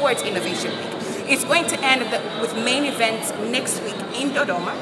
towards Innovation Week. It's going to end with main events next week in Dodoma.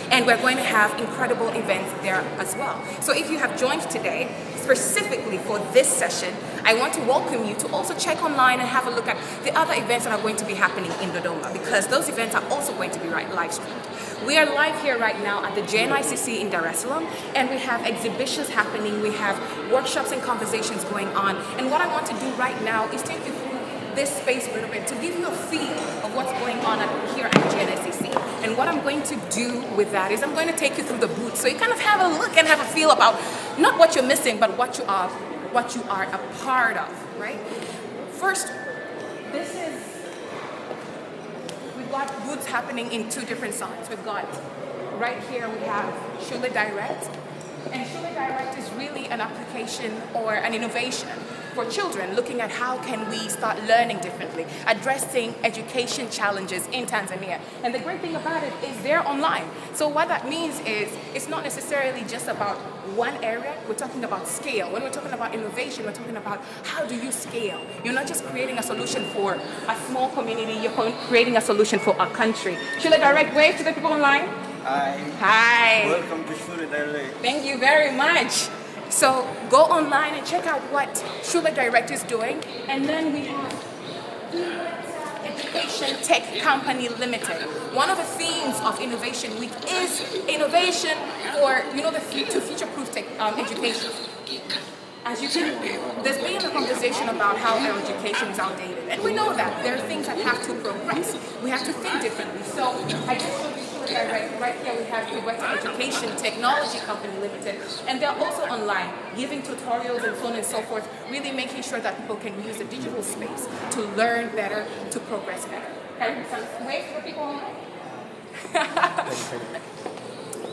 And we're going to have incredible events there as well. So if you have joined today, specifically for this session, I want to welcome you to also check online and have a look at the other events that are going to be happening in Dodoma, because those events are also going to be live streamed. We are live here right now at the JNICC in Dar es Salaam, and we have exhibitions happening, we have workshops and conversations going on. And what I want to do right now is take you through this space a little bit to give you a feel of what's going on here at JNICC. And what I'm going to do with that is I'm going to take you through the booth so you kind of have a look and have a feel about not what you're missing, but what you are a part of, right? First, we've got booths happening in two different sides. We've got, right here we have Shule Direct. And Shule Direct is really an application or an innovation for children, looking at how can we start learning differently, addressing education challenges in Tanzania. And the great thing about it is they're online. So what that means is it's not necessarily just about one area, we're talking about scale. When we're talking about innovation, we're talking about how do you scale? You're not just creating a solution for a small community, you're creating a solution for a country. Shule Direct, wave to the people online. Hi. Hi. Welcome to Shule Direct. Thank you very much. So go online and check out what Shule Direct is doing. And then we have Education Tech Company Limited. One of the themes of Innovation Week is innovation for, to future-proof education. As you can, there's been a conversation about how our education is outdated. And we know that there are things that have to progress. We have to think differently. So I just showed you Shule Direct. Right here we have the Education Technology Company Limited. And they're also online, giving tutorials and so on and so forth, really making sure that people can use the digital space to learn better, to progress better. Okay, so wait for people online.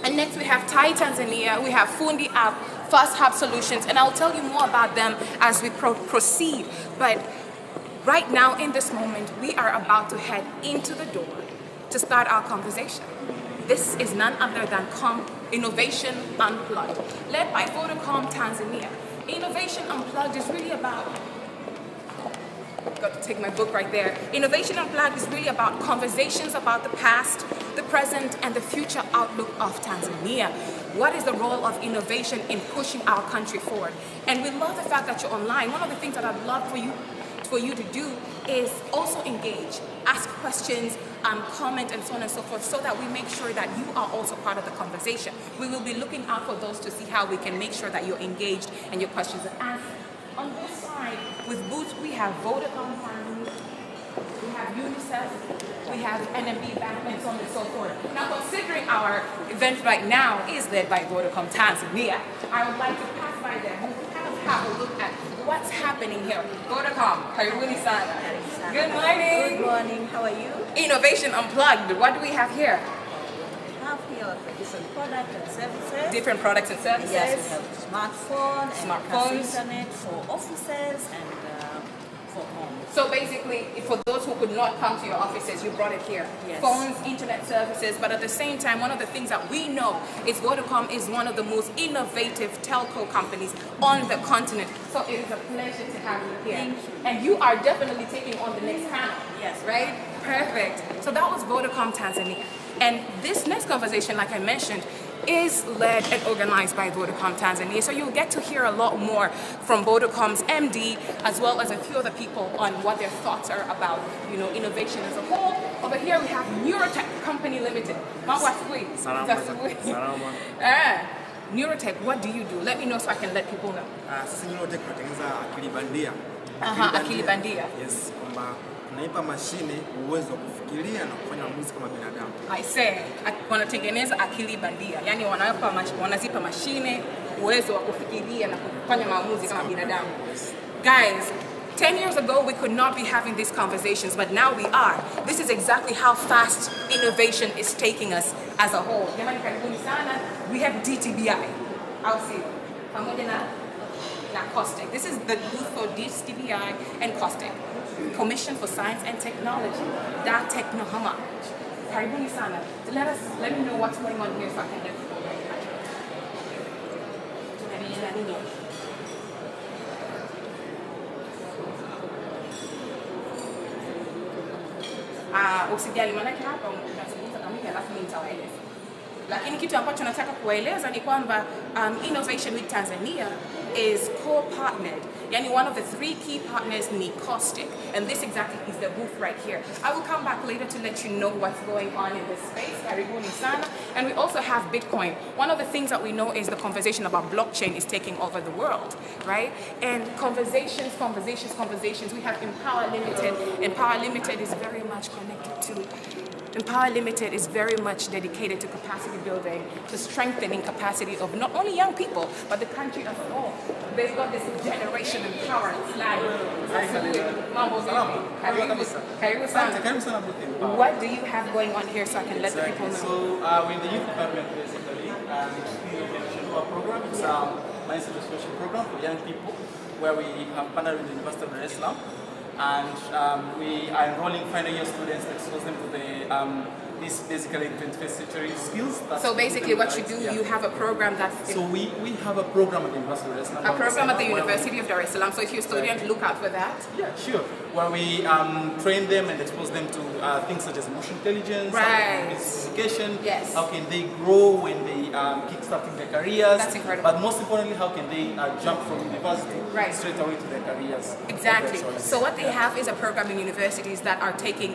And next we have TAI Tanzania, we have Fundi App, Fast Hub Solutions, and I'll tell you more about them as we proceed. But right now, in this moment, we are about to head into the door to start our conversation. This is none other than Innovation Unplugged, led by VODACOM Tanzania. Innovation Unplugged is really about, got to take my book right there. Innovation Unplugged is really about conversations about the past, the present, and the future outlook of Tanzania. What is the role of innovation in pushing our country forward? And we love the fact that you're online. One of the things that I'd love for you to do is also engage, ask questions, comment, and so on and so forth, so that we make sure that you are also part of the conversation. We will be looking out for those to see how we can make sure that you're engaged and your questions are answered. On this side, with booths, we have Vodacom Tanzania, we have UNICEF, we have NMB Bank, and so on and so forth. Now, considering our event right now is led by VODACOM Tanzania, I would like to pass by there and kind of have a look at what's happening here. VODACOM, karibuni sana. Good morning. Good morning. How are you? Innovation Unplugged. What do we have here? We have here different products and services. Different products and services. Yes, we have smartphones, internet for offices and for homes. So basically, for those who could not come to your offices, you brought it here. Yes. Phones, internet services, but at the same time, one of the things that we know is Vodacom is one of the most innovative telco companies on the continent. So it is a pleasure to have you here. Thank you. And you are definitely taking on the next panel. Yes. Right? Perfect. So that was Vodacom Tanzania. And this next conversation, like I mentioned, is led and organized by VODACOM Tanzania. So you'll get to hear a lot more from VODACOM's MD, as well as a few other people on what their thoughts are about, innovation as a whole. Over here we have Neurotech Company Limited. Neurotech, what do you do? Let me know so I can let people know. Sisi Neurotech tunatengeneza akili bandia. Akili bandia. Yes, kwamba tunaipa mashine uwezo wa kufikiria na kufanya maamuzi kama binadamu. I say, wanatengeneza akili bandia. Yaani wanazipa mashine uwezo wa kufikiria na kufanya maamuzi kama binadamu. Guys, 10 years ago, we could not be having these conversations, but now we are. This is exactly how fast innovation is taking us as a whole. We have DTBI. I'll see. Caustic. This is the booth for DTBI and Caustic. Commission for Science and Technology. That Technohama. Karibuni sana. Let me know what's going on here so I can let people know. Usijali, manake hapa unazungumza na mimi alafu mimi nitawaeleza. Lakini kitu ambacho nataka kuwaeleza ni kwamba Innovation with Tanzania is co-partnered. Yani one of the 3 key partners ni Caustic, and this exactly is the booth right here. I will come back later to let you know what's going on in this space. Karibuni sana. And we also have Bitcoin. One of the things that we know is the conversation about blockchain is taking over the world, right? And conversations. We have Empower Limited. Empower Limited is very much connected to Empower Limited is very much dedicated to capacity building, to strengthening capacity of not only young people, but the country as a whole. They've got this generation empowerment flag. What do you have going on here so I can let the people know? So we're in the youth department basically, and we have a program. It's a mindset restoration program for young people, where we have partnered with the University of Dar es Salaam. And we are enrolling final year students to expose them to the these basically 21st century skills. So basically what you do, you have a program that's... So we have a program at the University of Dar es Salaam. A program at the University of Dar es Salaam. So if you're a student, look out for that. Yeah, sure. Where we train them and expose them to things such as emotional intelligence, education, how can they grow when they kickstarting their careers. That's incredible. But most importantly, how can they jump from university straight away to their careers. Exactly. So what they have is a program in universities that are taking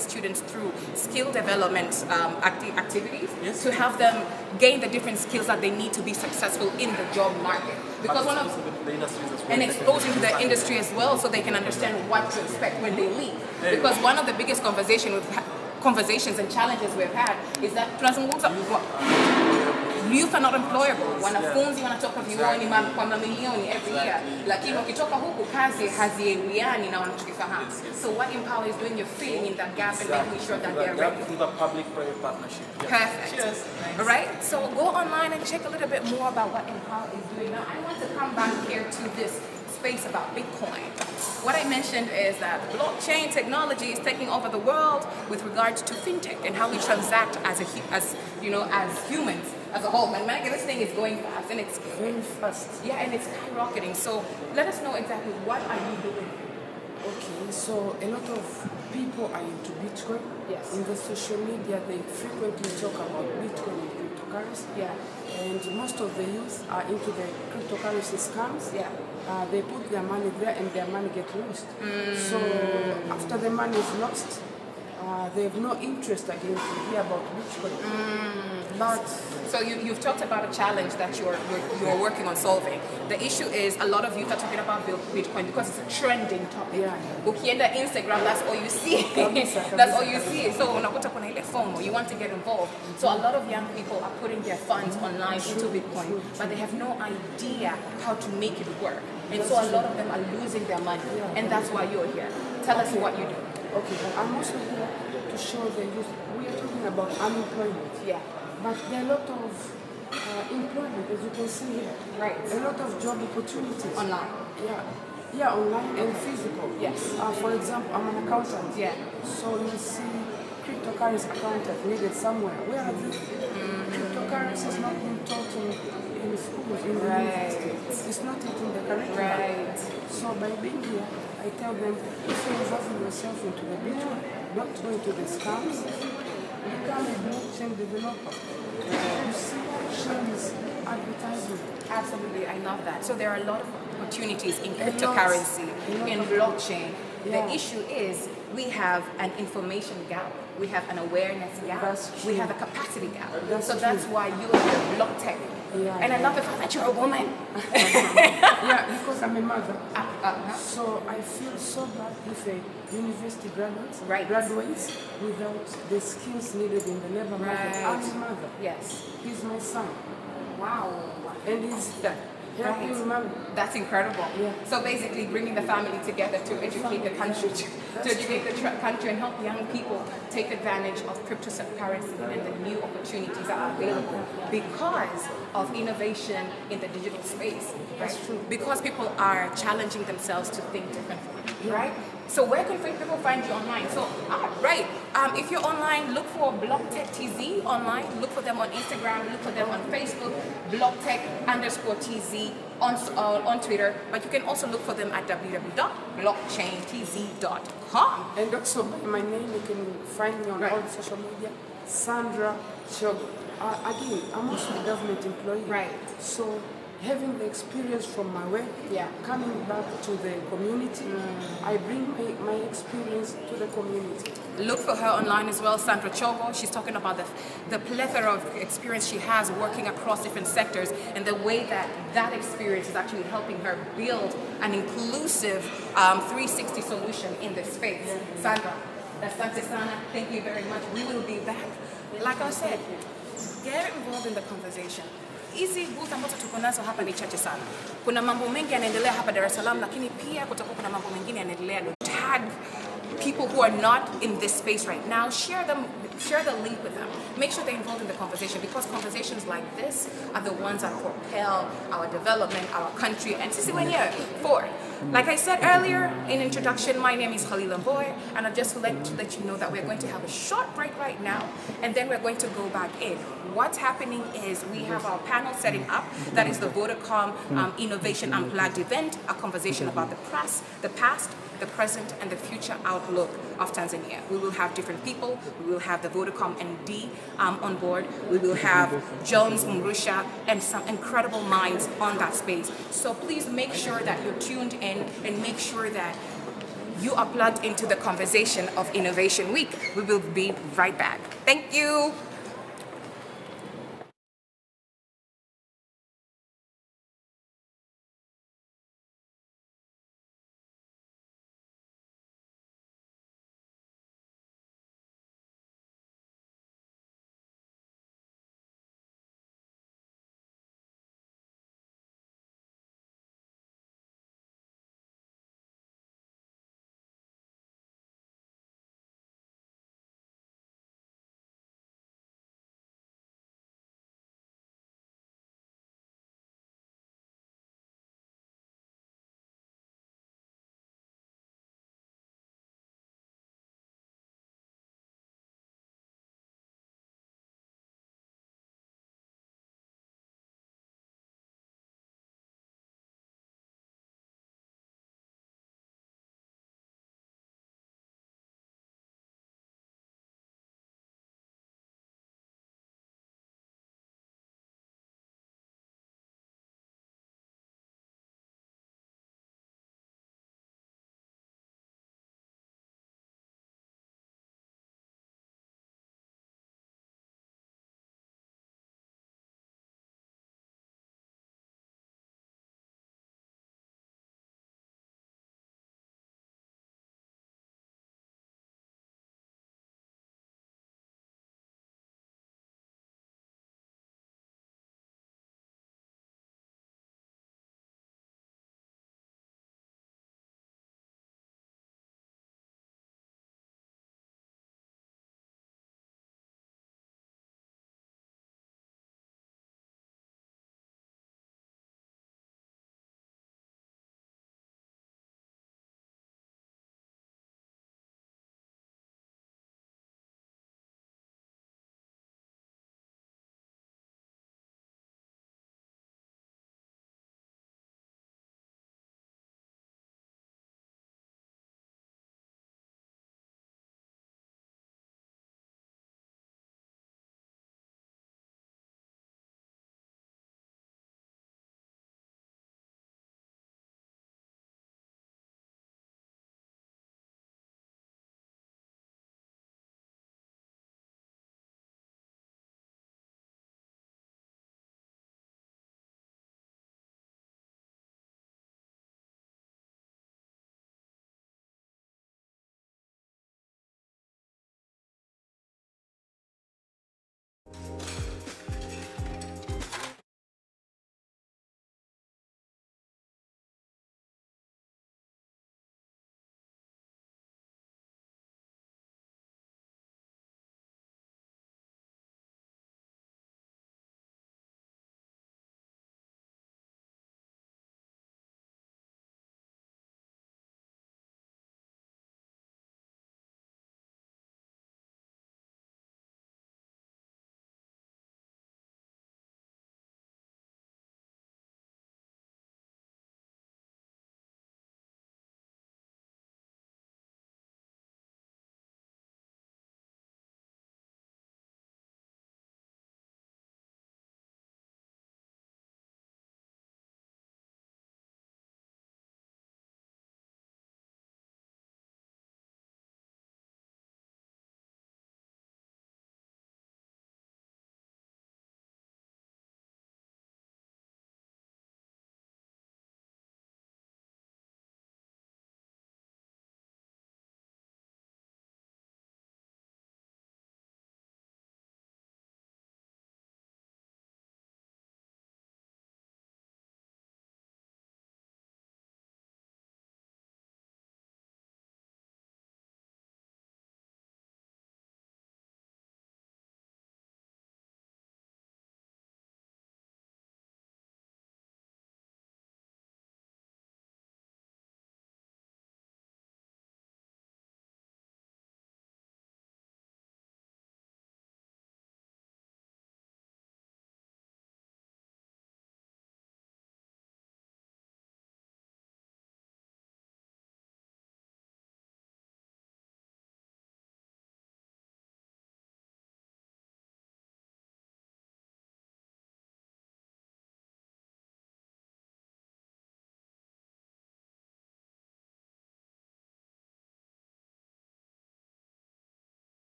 students through skill development activities to help them gain the different skills that they need to be successful in the job market. Because one of the industries as well. And exposing to the industry as well, so they can understand what to expect when they leave. Because one of the biggest conversations and challenges we've had is that youth are not employable. Wanafunzi wanatoka vyuoni kwa mamilioni every year, lakini wakitoka huku kazi haziwiani na wanachokifahamu. So what Empower is doing, you're filling in that gap and making sure that they're ready. Through the public-private partnership. Perfect. Cheers. All right, so go online and check a little bit more about what Empower is doing. Now, I want to come back here to this space about Bitcoin. What I mentioned is that blockchain technology is taking over the world with regards to fintech and how we transact as humans as a whole. Man, this thing is going fast, and it's very fast. Yeah, and it's skyrocketing. So let us know exactly what are you doing. Okay, so a lot of people are into Bitcoin. Yes. In the social media, they frequently talk about Bitcoin and cryptocurrency. Yeah. And most of the youth are into the cryptocurrency scams. Yeah. They put their money there and their money gets lost. So after the money is lost, they have no interest again to hear about Bitcoin. But so you've talked about a challenge that you're working on solving. The issue is a lot of youth are talking about Bitcoin because it's a trending topic. Yeah. Ukienda Instagram, that's all you see. That's all you see. So unakuta kuna ile FOMO, you want to get involved. So a lot of young people are putting their funds online into Bitcoin, but they have no idea how to make it work. And so a lot of them are losing their money. And that's why you're here. Tell us what you do. Okay, I'm also here to show the youth. We are talking about unemployment. Yeah. But there are a lot of employment, as you can see here. Right. A lot of job opportunities. Online. Yeah, online and physical. Yes. For example, I'm an accountant. Yeah. So you see cryptocurrency accountant needed somewhere. Where are they? Cryptocurrency is not being taught in schools, in the university. It's not yet in the curriculum. Right. So by being here, I tell them, if you're involving yourself into the Bitcoin, not going to the scams, become a blockchain developer. You see Chinese advertising. Absolutely, I love that. So there are a lot of opportunities in cryptocurrency, in blockchain. Yeah. The issue is we have an information gap, we have an awareness gap, we have a capacity gap. So that's why you're here, block tech. Yeah, and I love the fact that you're a woman. Yeah, because I'm a mother. So I feel so bad if a university graduates without the skills needed in the labor market. I'm a mother. Yes. He's my son. Wow. And he's helping mommy. That's incredible. Yeah. So basically bringing the family together to educate the country, to educate the country and help young people take advantage of cryptocurrency and the new opportunities that are available because of innovation in the digital space. Right? That's true. Because people are challenging themselves to think differently. right? So where can people find you online? So, right, if you're online, look for BlockTech TZ online. Look for them on Instagram. Look for them on Facebook. BlockTech_TZ on Twitter. But you can also look for them at www.blockchaintz.com. And also by my name, you can find me on all social media, Sandra Chogo. Again, I'm also a government employee. Right. So having the experience from my work, coming back to the community, I bring my experience to the community. Look for her online as well, Sandra Chogo. She's talking about the plethora of experience she has working across different sectors and the way that experience is actually helping her build an inclusive 360 solution in this space. Sandra, asante sana. Thank you very much. We will be back. Like I said, get involved in the conversation. Hizi booth ambazo tuko nazo hapa ni chache sana. Kuna mambo mengi yanaendelea hapa Dar es Salaam, lakini pia kutakuwa kuna mambo mengine yanaendelea. Tag people who are not in this space right now, share the link with them. Make sure they're involved in the conversation, because conversations like this are the ones that propel our development, our country, and sisi wenyewe forward. Like I said earlier in introduction, my name is Khalil Mboy, and I'd just like to let you know that we're going to have a short break right now, and then we're going to go back in. What's happening is we have our panel setting up. That is the VODACOM Innovation Unplugged event, a conversation about the past, the present, and the future outlook of Tanzania. We will have different people. We will have the VODACOM ND on board. We will have Jones Murusha and some incredible minds on that space. So please make sure that you're tuned in and make sure that you are plugged into the conversation of Innovation Week. We will be right back. Thank you.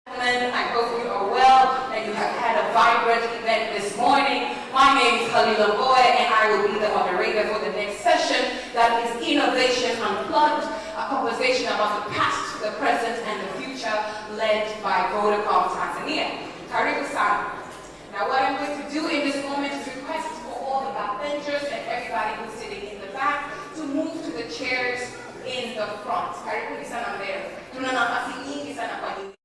I hope you are well and you have had a vibrant event this morning. My name is Khalila Boy and I will be the moderator for the next session, that is Innovation Unplugged, a conversation about the past, the present and the future, led by VODACOM Tanzania. Karibu sana. Now what I'm going to do in this moment is request for all the backbenchers and everybody who's sitting in the back to move to the chairs in the front. Karibu sana mbele. Tuna nafasi nyingi sana kwa nyingi.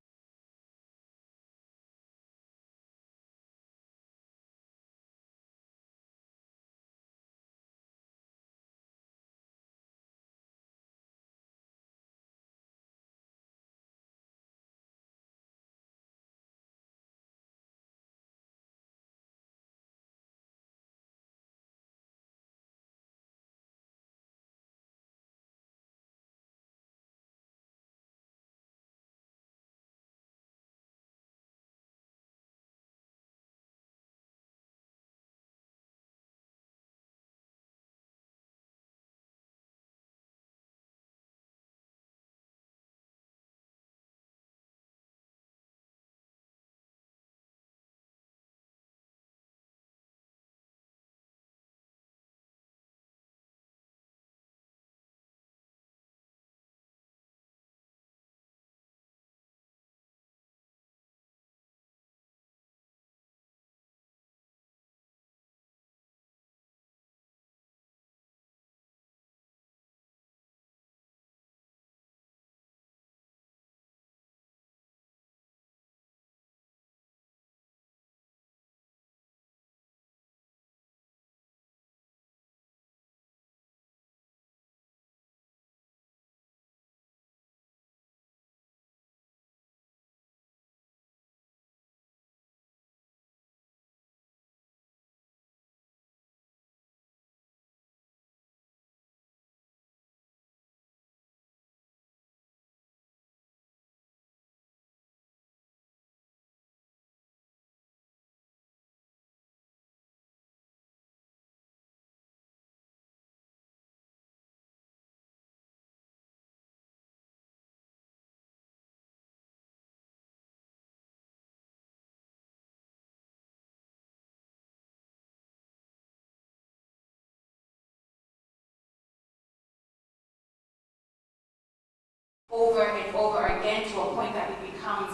Over and over again to a point that it becomes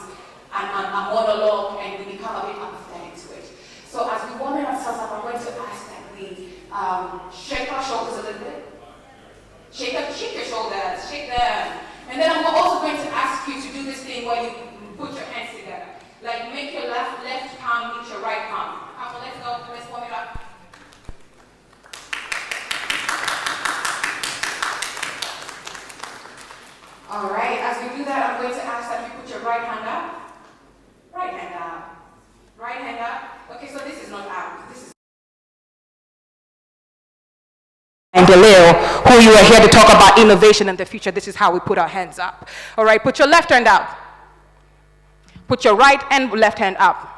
a monologue and we become a bit apathetic to it. So as we warm ourselves up, I'm going to ask that we shake our shoulders a little bit. Shake your shoulders, shake them. And then I'm also going to ask you to do this thing where you put your hands together. Like make your left palm meet your right palm. Come on, let's go, let's warm it up. All right, as we do that, I'm going to ask that you put your right hand up. Right hand up. Right hand up. Okay, so this is not out. This is and Galileo, who you are here to talk about innovation in the future. This is how we put our hands up. All right, put your left hand out. Put your right and left hand up.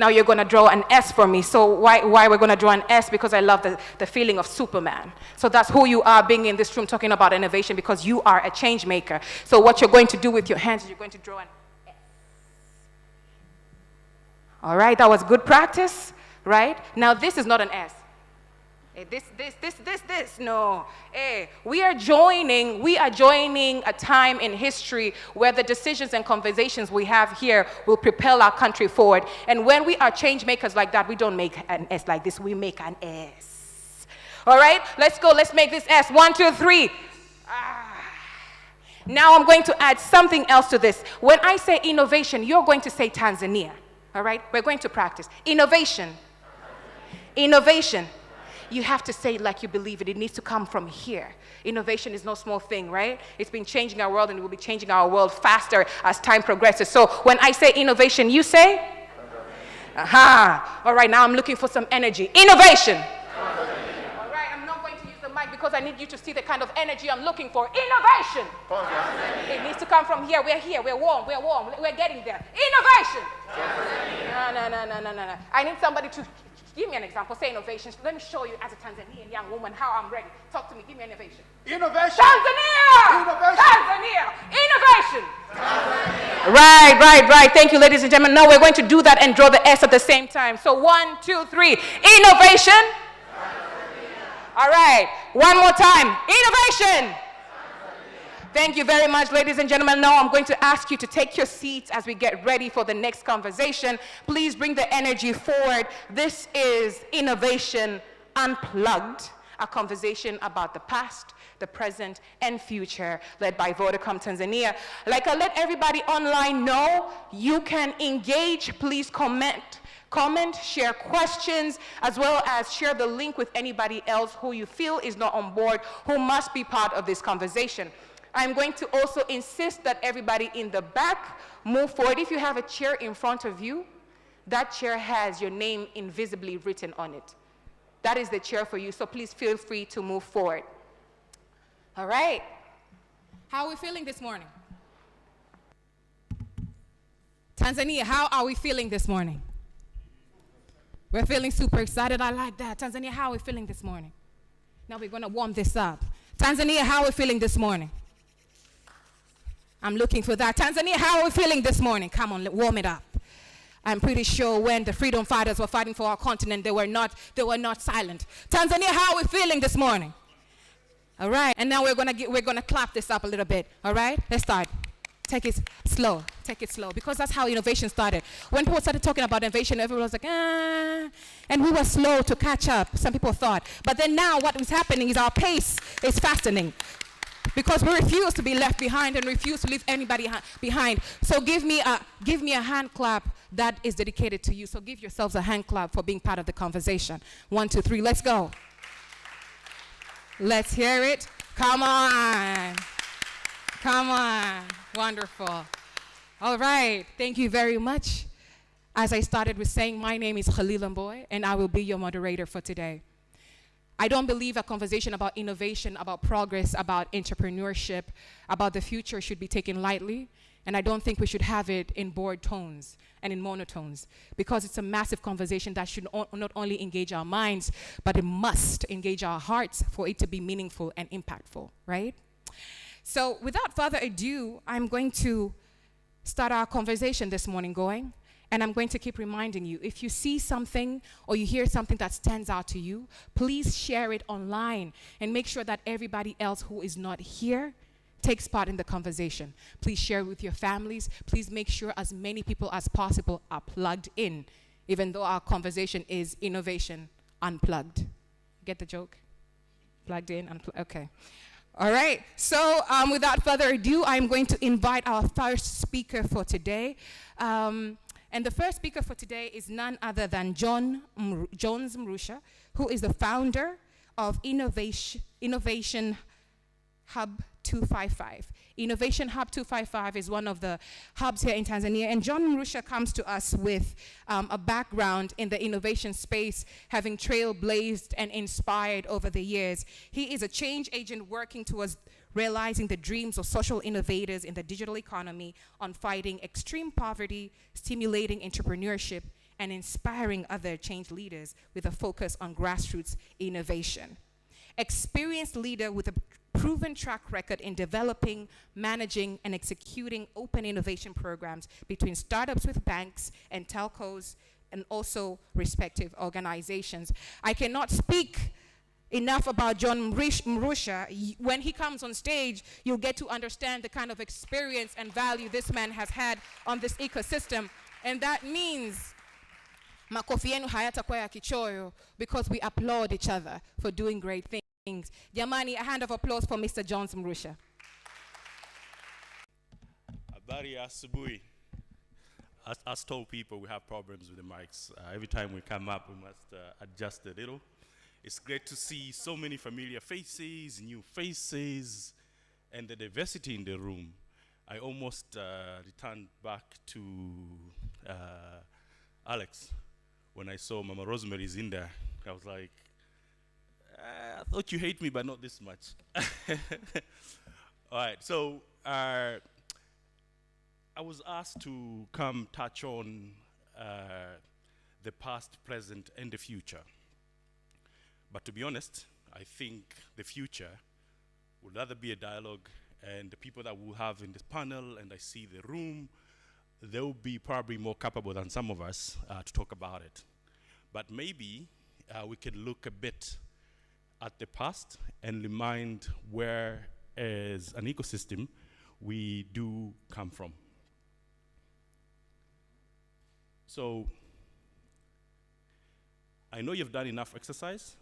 Now you're going to draw an S for me. So why we're going to draw an S? Because I love the feeling of Superman. So that's who you are being in this room talking about innovation, because you are a change maker. So what you're going to do with your hands is you're going to draw an S. All right, that was good practice, right? Now this is not an S. This, no. We are joining a time in history where the decisions and conversations we have here will propel our country forward. And when we are change makers like that, we don't make an S like this, we make an S. All right, let's go, let's make this S. 1, 2, 3. Now I'm going to add something else to this. When I say innovation, you're going to say Tanzania. All right, we're going to practice. Innovation. Innovation. You have to say it like you believe it. It needs to come from here. Innovation is no small thing, right? It's been changing our world and it will be changing our world faster as time progresses. So when I say innovation, you say? Aha. All right, now I'm looking for some energy. Innovation. All right, I'm not going to use the mic because I need you to see the kind of energy I'm looking for. Innovation. It needs to come from here. We're warm, we're getting there. Innovation. No. I need somebody to give me an example. Say innovation. Let me show you as a Tanzanian young woman how I'm ready. Talk to me. Give me innovation. Innovation. Tanzania! Innovation. Tanzania! Innovation! Tanzania. Right. Thank you, ladies and gentlemen. Now we're going to do that and draw the S at the same time. So 1, 2, 3. Innovation. All right. One more time. Innovation. Thank you very much, ladies and gentlemen. Now I'm going to ask you to take your seats as we get ready for the next conversation. Please bring the energy forward. This is Innovation Unplugged, a conversation about the past, the present, and future, led by VODACOM Tanzania. Like I let everybody online know, you can engage. Please comment, share questions, as well as share the link with anybody else who you feel is not on board, who must be part of this conversation. I'm going to also insist that everybody in the back move forward. If you have a chair in front of you, that chair has your name invisibly written on it. That is the chair for you, so please feel free to move forward. All right. How are we feeling this morning? Tanzania, how are we feeling this morning? We're feeling super excited. I like that. Tanzania, how are we feeling this morning? Now we're going to warm this up. Tanzania, how are we feeling this morning? I'm looking for that. Tanzania, how are we feeling this morning? Come on, warm it up. I'm pretty sure when the freedom fighters were fighting for our continent, they were not silent. Tanzania, how are we feeling this morning? All right, and now we're gonna clap this up a little bit. All right, let's start. Take it slow, because that's how innovation started. When people started talking about innovation, everyone was like, and we were slow to catch up, some people thought. But then now what is happening is our pace is fastening, because we refuse to be left behind and refuse to leave anybody behind. So give me a hand clap that is dedicated to you. So give yourselves a hand clap for being part of the conversation. 1, 2, 3, let's go. Let's hear it. Come on. Wonderful. All right, thank you very much. As I started with saying, my name is Khalil Mboy, and I will be your moderator for today. I don't believe a conversation about innovation, about progress, about entrepreneurship, about the future should be taken lightly, and I don't think we should have it in bored tones and in monotones, because it's a massive conversation that should not only engage our minds, but it must engage our hearts for it to be meaningful and impactful, right? So without further ado, I'm going to start our conversation this morning going. And I'm going to keep reminding you, if you see something or you hear something that stands out to you, please share it online and make sure that everybody else who is not here takes part in the conversation. Please share it with your families. Please make sure as many people as possible are plugged in, even though our conversation is Innovation Unplugged. Get the joke? Plugged in, unplugged, okay. All right, so without further ado, I'm going to invite our first speaker for today. And the first speaker for today is none other than Jones Mrusha, who is the founder of Innovation Hub 255. Innovation Hub 255 is one of the hubs here in Tanzania, and John Mrusha comes to us with a background in the innovation space, having trailblazed and inspired over the years. He is a change agent working towards realizing the dreams of social innovators in the digital economy, on fighting extreme poverty, stimulating entrepreneurship, and inspiring other change leaders with a focus on grassroots innovation. Experienced leader with a proven track record in developing, managing, and executing open innovation programs between startups with banks and telcos, and also respective organizations. I cannot speak enough about John Mrusha. When he comes on stage, you'll get to understand the kind of experience and value this man has had on this ecosystem. And that means makofi yenu hayatakuwa ya kichoyo, because we applaud each other for doing great things. Jamani, a hand of applause for Mr. John Mrusha. Habari ya asubuhi. As told people, we have problems with the mics. Every time we come up, we must adjust a little. It's great to see so many familiar faces, new faces, and the diversity in the room. I almost returned back to Alex when I saw Mama Rosemary's in there. I was like, I thought you hate me, but not this much. All right, so I was asked to come touch on the past, present, and the future. But to be honest, I think the future would rather be a dialogue, and the people that we'll have in this panel, and I see the room, they'll be probably more capable than some of us to talk about it. But maybe we can look a bit at the past and remind where, as an ecosystem, we do come from. So, I know you've done enough exercise,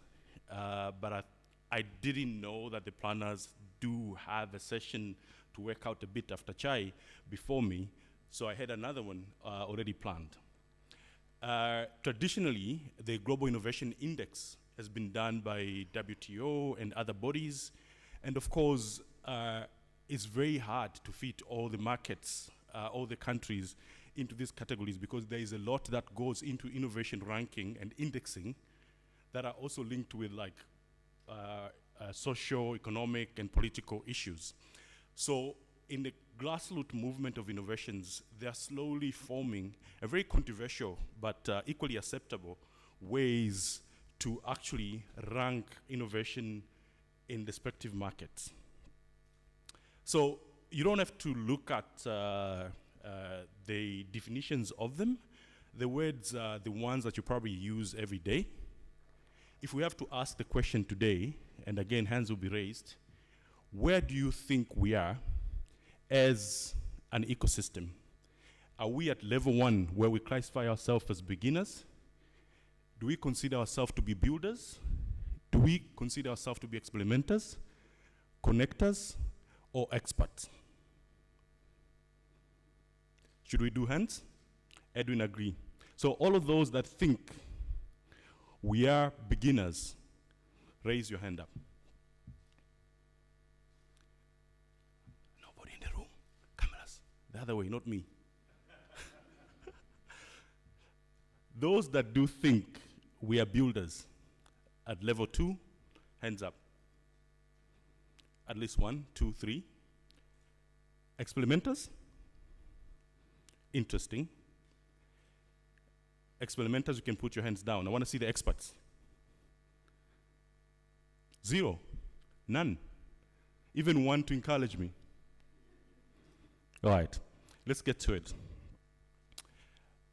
but I didn't know that the planners do have a session to work out a bit after chai before me, so I had another one already planned. Traditionally, the Global Innovation Index has been done by WTO and other bodies, and of course, it's very hard to fit all the markets, all the countries into these categories, because there is a lot that goes into innovation ranking and indexing that are also linked with like social, economic, and political issues. So in the grassroots movement of innovations, they are slowly forming a very controversial but equally acceptable ways to actually rank innovation in respective markets. So you don't have to look at the definitions of them. The words are the ones that you probably use every day. If we have to ask the question today, and again, hands will be raised, where do you think we are as an ecosystem? Are we at level 1 where we classify ourselves as beginners? Do we consider ourselves to be builders? Do we consider ourselves to be experimenters, connectors, or experts? Should we do hands? Edwin, agree. So all of those that think we are beginners, raise your hand up. Nobody in the room. Cameras. The other way, not me. Those that do think we are builders at level 2, hands up. At least 1, 2, 3. Experimenters? Interesting. Experimenters, you can put your hands down. I want to see the experts. 0. None. Even 1 to encourage me. All right. Let's get to it.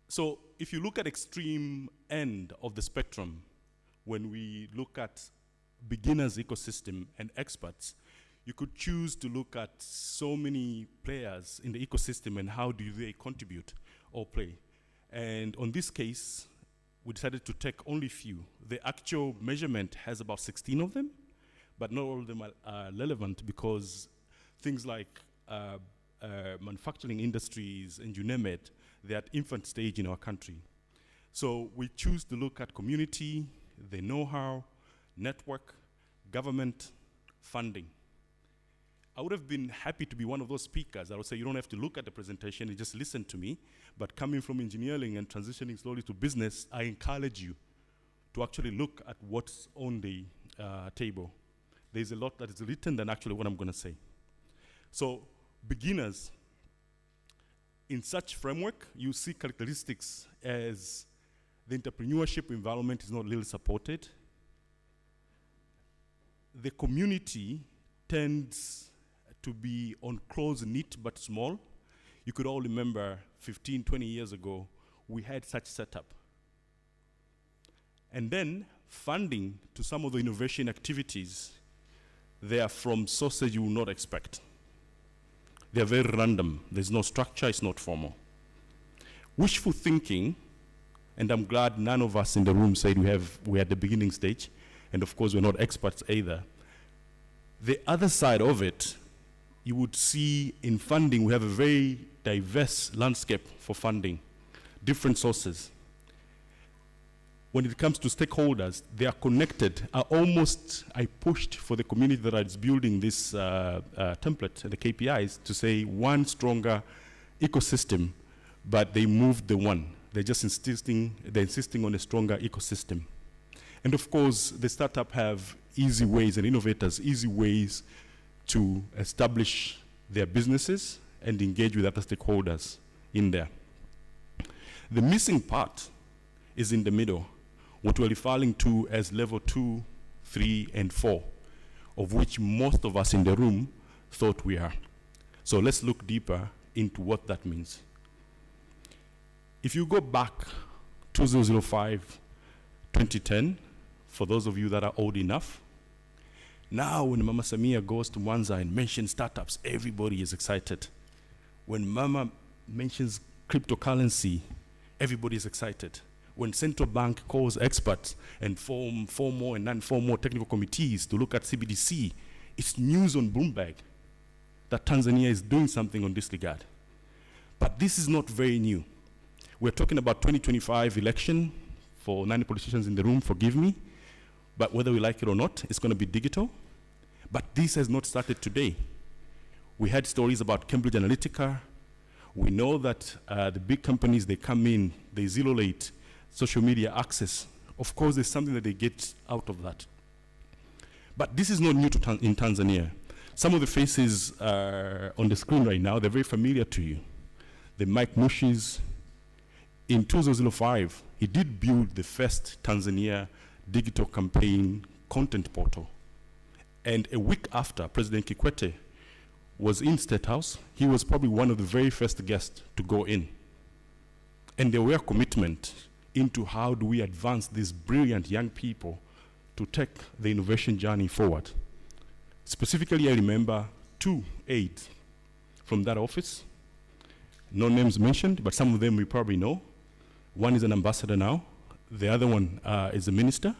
So if you look at extreme end of the spectrum, when we look at beginners ecosystem and experts, you could choose to look at so many players in the ecosystem and how do they contribute or play. And on this case, we decided to take only few. The actual measurement has about 16 of them, but not all of them are relevant because things like manufacturing industries and you name it, they're at infant stage in our country. So we choose to look at community, the know-how, network, government, funding. I would have been happy to be one of those speakers. I would say you don't have to look at the presentation, you just listen to me. But coming from engineering and transitioning slowly to business, I encourage you to actually look at what's on the table. There's a lot that is written than actually what I'm going to say. So beginners, in such framework, you see characteristics as the entrepreneurship environment is not really supported. The community tends to be on close-knit but small. You could all remember 15, 20 years ago, we had such setup. And then funding to some of the innovation activities, they are from sources you will not expect. They are very random. There's no structure, it's not formal. Wishful thinking, and I'm glad none of us in the room said we're at the beginning stage, and of course we're not experts either. The other side of it, you would see in funding, we have a very diverse landscape for funding, different sources. When it comes to stakeholders, they are connected. I pushed for the community that is building this template, the KPIs, to say one stronger ecosystem, but they moved the one. They're insisting on a stronger ecosystem. And of course, the startup have easy ways, and innovators, easy ways to establish their businesses and engage with other stakeholders in there. The missing part is in the middle, what we're referring to as level 2, 3, and 4, of which most of us in the room thought we are. So let's look deeper into what that means. If you go back 2005, 2010, for those of you that are old enough, now when Mama Samia goes to Mwanza and mentions startups, everybody is excited. When Mama mentions cryptocurrency, everybody is excited. When central bank calls experts and form formal and non-formal technical committees to look at CBDC, it's news on Bloomberg that Tanzania is doing something on this regard. But this is not very new. We're talking about 2025 election. For 90 politicians in the room, forgive me. But whether we like it or not, it's going to be digital. But this has not started today. We had stories about Cambridge Analytica. We know that the big companies, they come in, they zero-late social media access. Of course, there's something that they get out of that. But this is not new in Tanzania. Some of the faces on the screen right now, they're very familiar to you. The Mike Mushis. In 2005, he did build the first Tanzania digital campaign content portal. And a week after President Kikwete was in State House, he was probably one of the very first guests to go in. And there were commitment into how do we advance these brilliant young people to take the innovation journey forward. Specifically, I remember 2 aides from that office. No names mentioned, but some of them we probably know. One is an ambassador now. The other one is a minister.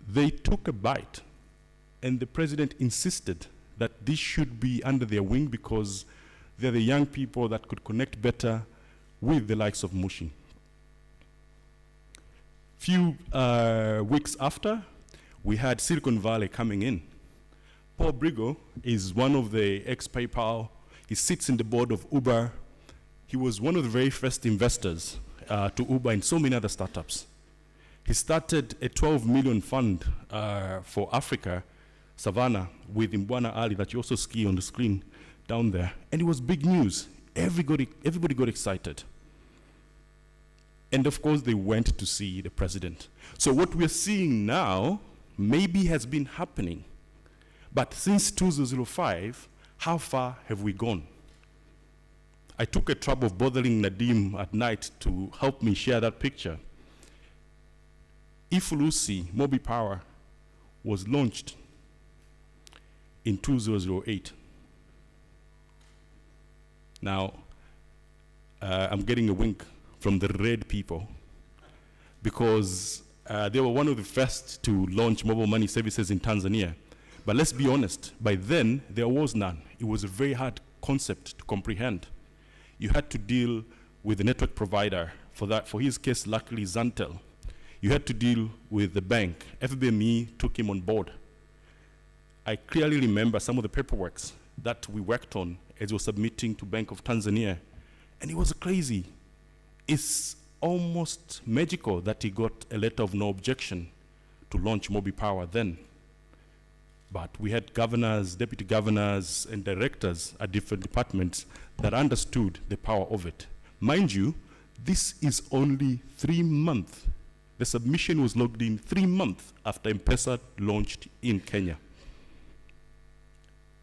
They took a bite, and the president insisted that this should be under their wing because they're the young people that could connect better with the likes of Mushi. Few weeks after, we had Silicon Valley coming in. Paul Brigo is one of the ex-PayPal. He sits in the board of Uber. He was one of the very first investors to Uber and so many other startups. He started a 12 million fund for Africa, Savannah, with Mbwana Ali that you also see on the screen down there. And it was big news. Everybody got excited. And of course, they went to see the president. So what we're seeing now maybe has been happening. But since 2005, how far have we gone? I took a trouble of bothering Nadim at night to help me share that picture. Ifulusi Mobi Power was launched in 2008. Now, I'm getting a wink from the red people because they were one of the first to launch mobile money services in Tanzania. But let's be honest, by then, there was none. It was a very hard concept to comprehend. You had to deal with the network provider. For his case, luckily, Zantel. You had to deal with the bank. FBME took him on board. I clearly remember some of the paperwork that we worked on as we were submitting to Bank of Tanzania. And it was crazy. It's almost magical that he got a letter of no objection to launch Mobi Power then. But we had governors, deputy governors, and directors at different departments that understood the power of it. Mind you, this is only 3 months. The submission was logged in 3 months after M-Pesa launched in Kenya.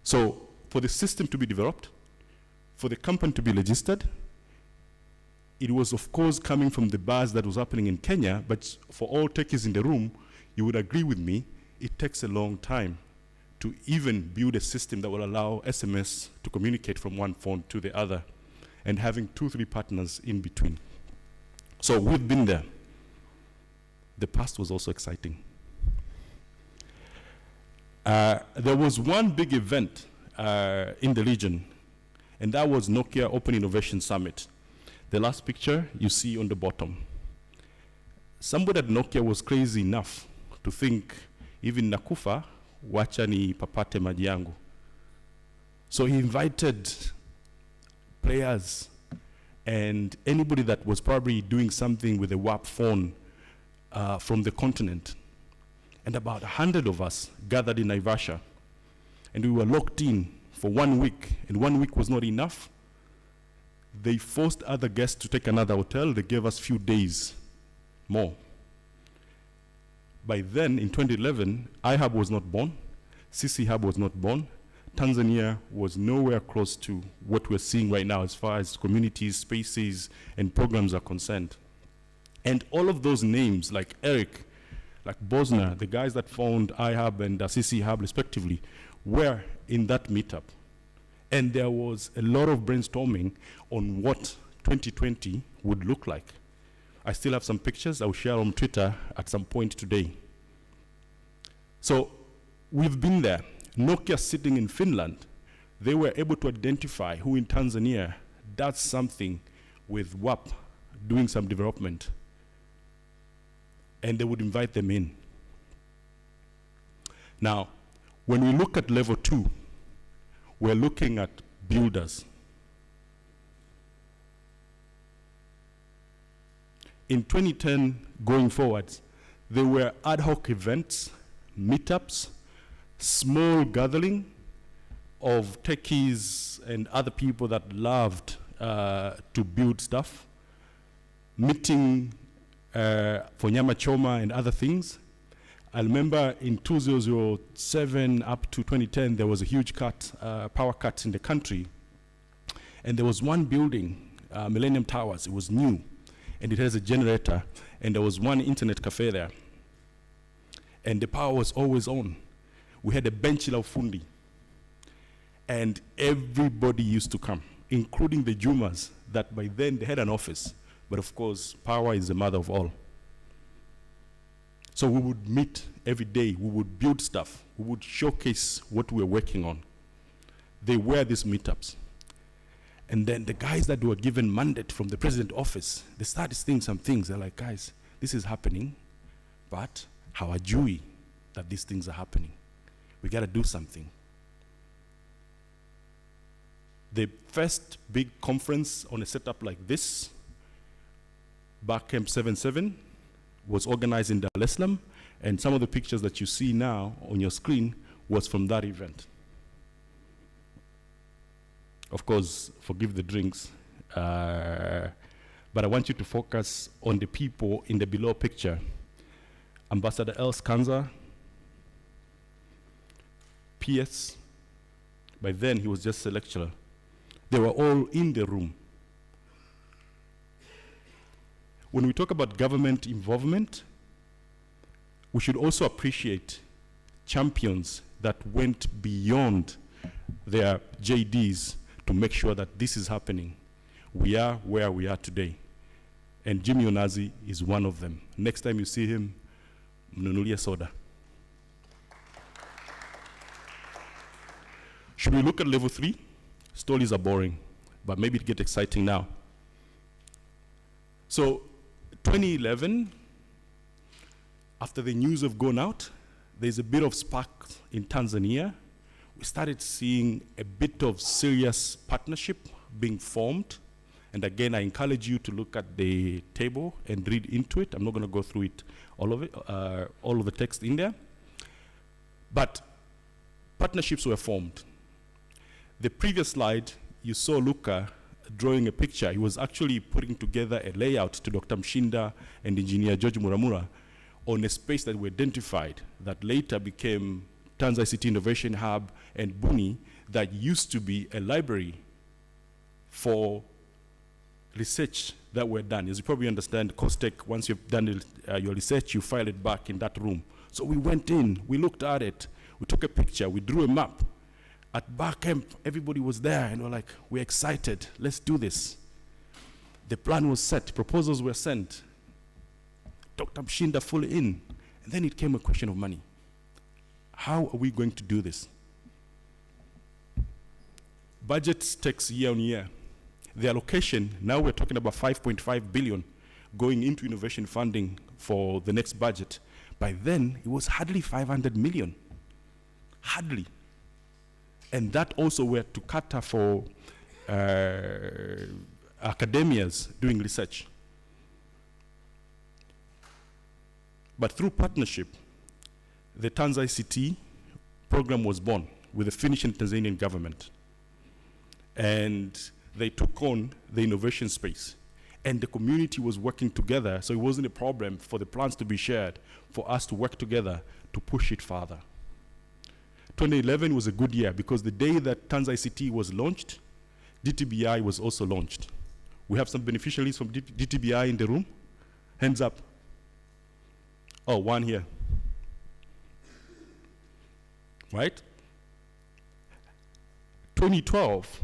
So for the system to be developed, for the company to be registered, it was of course coming from the buzz that was happening in Kenya, but for all techies in the room, you would agree with me, it takes a long time to even build a system that will allow SMS to communicate from one phone to the other, and having 2-3 partners in between. So we've been there. The past was also exciting. There was one big event in the region, and that was Nokia Open Innovation Summit. The last picture you see on the bottom. Somebody at Nokia was crazy enough to think even nakufa wacha ni papate maji yangu. So he invited players and anybody that was probably doing something with a WAP phone from the continent. And about 100 of us gathered in Naivasha. And we were locked in for 1 week. And 1 week was not enough. They forced other guests to take another hotel. They gave us a few days more. By then, in 2011, iHub was not born, CC Hub was not born, Tanzania was nowhere close to what we're seeing right now as far as communities, spaces, and programs are concerned. And all of those names, like Eric, like Bosna, the guys that found iHub and CC Hub respectively, were in that meetup. And there was a lot of brainstorming on what 2020 would look like. I still have some pictures I'll share on Twitter at some point today. So we've been there. Nokia sitting in Finland, they were able to identify who in Tanzania does something with WAP, doing some development. And they would invite them in. Now, when we look at level 2, we're looking at builders. In 2010, going forward, there were ad hoc events, meetups, small gathering of techies and other people that loved to build stuff, meeting for Nyama Choma and other things. I remember in 2007 up to 2010, there was a huge power cut in the country. And there was one building, Millennium Towers, it was new, and it has a generator, and there was one internet cafe there. And the power was always on. We had a bench la ufundi, and everybody used to come, including the Jumas, that by then they had an office. But of course, power is the mother of all. So we would meet every day, we would build stuff, we would showcase what we were working on. They were these meetups. And then the guys that were given mandate from the president office, they started seeing some things. They're like, guys, this is happening, but how are we that these things are happening? We gotta do something. The first big conference on a setup like this, Barcamp 77, was organized in Dar es Salaam, and some of the pictures that you see now on your screen was from that event. Of course, forgive the drinks, but I want you to focus on the people in the below picture. Ambassador Els Kanza, PS, by then he was just a lecturer. They were all in the room. When we talk about government involvement, we should also appreciate champions that went beyond their JDs to make sure that this is happening. We are where we are today. And Jimmy Onazi is one of them. Next time you see him, mnunulie soda. Should we look at level 3? Stories are boring, but maybe it gets exciting now. So 2011, after the news have gone out, there's a bit of spark in Tanzania. We started seeing a bit of serious partnership being formed. And again, I encourage you to look at the table and read into it. I'm not going to go through it, all of the text in there. But partnerships were formed. The previous slide, you saw Luca drawing a picture. He was actually putting together a layout to Dr. Mshinda and engineer George Muramura on a space that we identified that later became Tanzania City Innovation Hub and Buni, that used to be a library for research that were done. As you probably understand, COSTECH, once you've done your research, you file it back in that room. So we went in, we looked at it, we took a picture, we drew a map. At Barcamp, everybody was there, and we're like, we're excited, let's do this. The plan was set, proposals were sent. Dr. Mshinda fully in, and then it came a question of money. How are we going to do this? Budgets takes year on year. The allocation, now we're talking about 5.5 billion going into innovation funding for the next budget. By then, it was hardly 500 million, hardly. And that also were to cater for academias doing research. But through partnership, the Tanzania ICT program was born with the Finnish and Tanzanian government. And they took on the innovation space. And the community was working together, so it wasn't a problem for the plans to be shared, for us to work together to push it further. 2011 was a good year because the day that Tanza ICT was launched, DTBI was also launched. We have some beneficiaries from DTBI in the room. Hands up. Oh, one here. Right? 2012,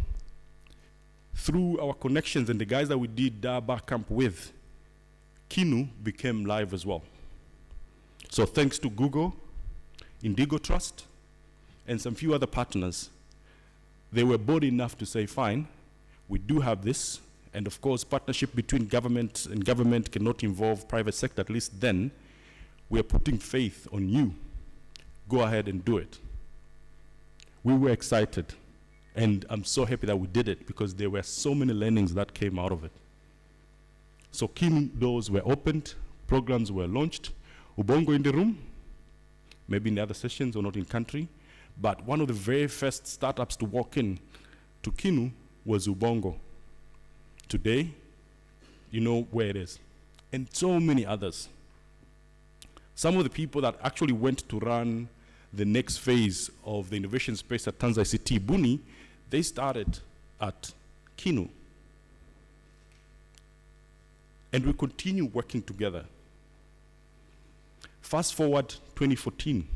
through our connections and the guys that we did bar camp with, Kinu became live as well. So thanks to Google, Indigo Trust, and some few other partners, they were bold enough to say, fine, we do have this, and of course partnership between government and government cannot involve private sector, at least then. We are putting faith on you. Go ahead and do it. We were excited, and I'm so happy that we did it because there were so many learnings that came out of it. So key doors were opened, programs were launched. Ubongo in the room, maybe in the other sessions or not in country, but one of the very first startups to walk in to Kinu was Ubongo. Today, you know where it is. And so many others. Some of the people that actually went to run the next phase of the innovation space at Tanza ICT Buni, they started at Kinu. And we continue working together. Fast forward 2014,